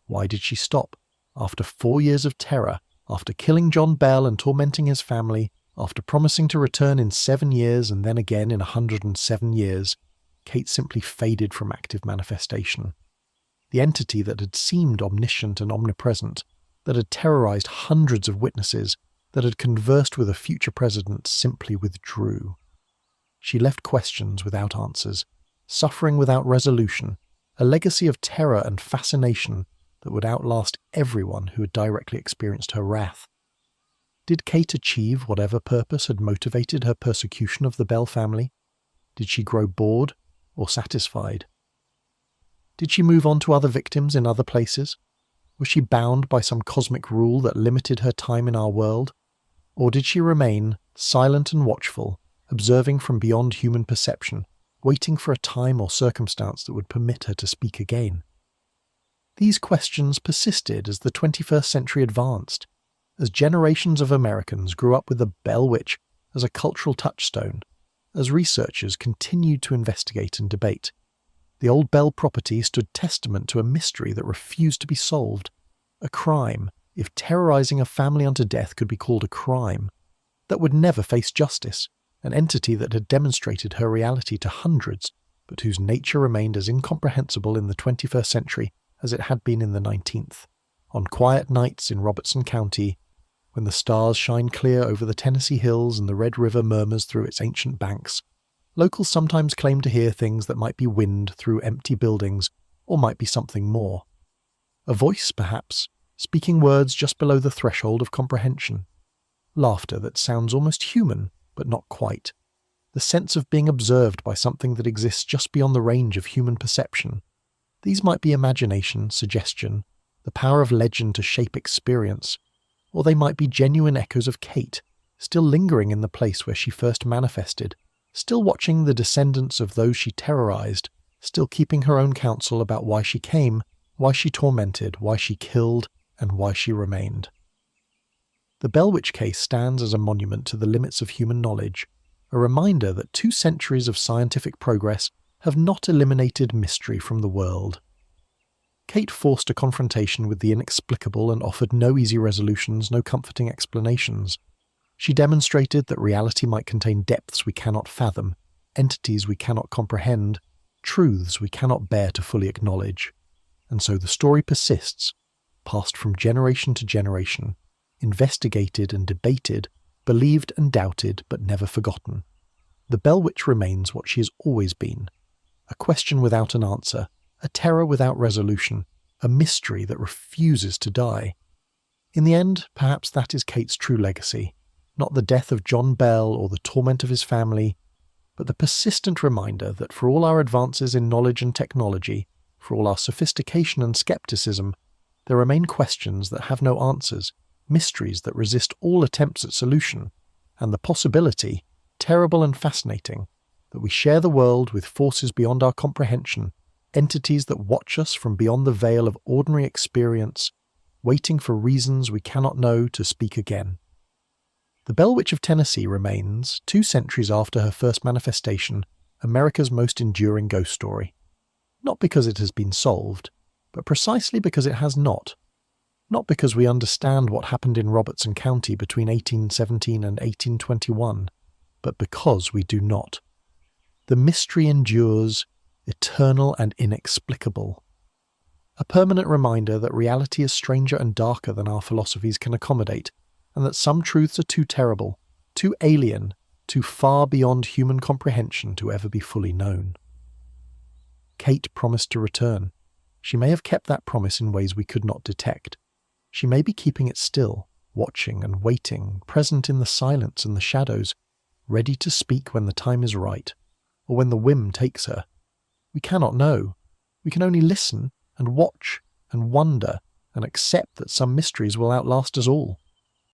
Why did she stop? After 4 years of terror, after killing John Bell and tormenting his family, after promising to return in 7 years and then again in 107 years, Kate simply faded from active manifestation. The entity that had seemed omniscient and omnipresent, that had terrorized hundreds of witnesses, that had conversed with a future president, simply withdrew. She left questions without answers, suffering without resolution, a legacy of terror and fascination that would outlast everyone who had directly experienced her wrath. Did Kate achieve whatever purpose had motivated her persecution of the Bell family? Did she grow bored or satisfied? Did she move on to other victims in other places? Was she bound by some cosmic rule that limited her time in our world? Or did she remain, silent and watchful, observing from beyond human perception, waiting for a time or circumstance that would permit her to speak again? These questions persisted as the 21st century advanced, as generations of Americans grew up with the Bell Witch as a cultural touchstone, as researchers continued to investigate and debate. The old Bell property stood testament to a mystery that refused to be solved, a crime, if terrorizing a family unto death could be called a crime, that would never face justice, an entity that had demonstrated her reality to hundreds, but whose nature remained as incomprehensible in the 21st century as it had been in the 19th. On quiet nights in Robertson County, when the stars shine clear over the Tennessee hills and the Red River murmurs through its ancient banks, locals sometimes claim to hear things that might be wind through empty buildings, or might be something more. A voice, perhaps, speaking words just below the threshold of comprehension. Laughter that sounds almost human, but not quite. The sense of being observed by something that exists just beyond the range of human perception. These might be imagination, suggestion, the power of legend to shape experience, or they might be genuine echoes of Kate, still lingering in the place where she first manifested, still watching the descendants of those she terrorized, still keeping her own counsel about why she came, why she tormented, why she killed, and why she remained. The Bell Witch case stands as a monument to the limits of human knowledge, a reminder that 2 centuries of scientific progress have not eliminated mystery from the world. Kate forced a confrontation with the inexplicable and offered no easy resolutions, no comforting explanations. She demonstrated that reality might contain depths we cannot fathom, entities we cannot comprehend, truths we cannot bear to fully acknowledge. And so the story persists, passed from generation to generation, investigated and debated, believed and doubted, but never forgotten. The Bell Witch remains what she has always been, a question without an answer, a terror without resolution, a mystery that refuses to die. In the end, perhaps that is Kate's true legacy, not the death of John Bell or the torment of his family, but the persistent reminder that for all our advances in knowledge and technology, for all our sophistication and skepticism, there remain questions that have no answers, mysteries that resist all attempts at solution, and the possibility, terrible and fascinating, that we share the world with forces beyond our comprehension, entities that watch us from beyond the veil of ordinary experience, waiting for reasons we cannot know to speak again. The Bell Witch of Tennessee remains, 2 centuries after her first manifestation, America's most enduring ghost story. Not because it has been solved, but precisely because it has not. Not because we understand what happened in Robertson County between 1817 and 1821, but because we do not. The mystery endures, eternal and inexplicable. A permanent reminder that reality is stranger and darker than our philosophies can accommodate, and that some truths are too terrible, too alien, too far beyond human comprehension to ever be fully known. Kate promised to return. She may have kept that promise in ways we could not detect. She may be keeping it still, watching and waiting, present in the silence and the shadows, ready to speak when the time is right, or when the whim takes her. We cannot know. We can only listen and watch and wonder and accept that some mysteries will outlast us all.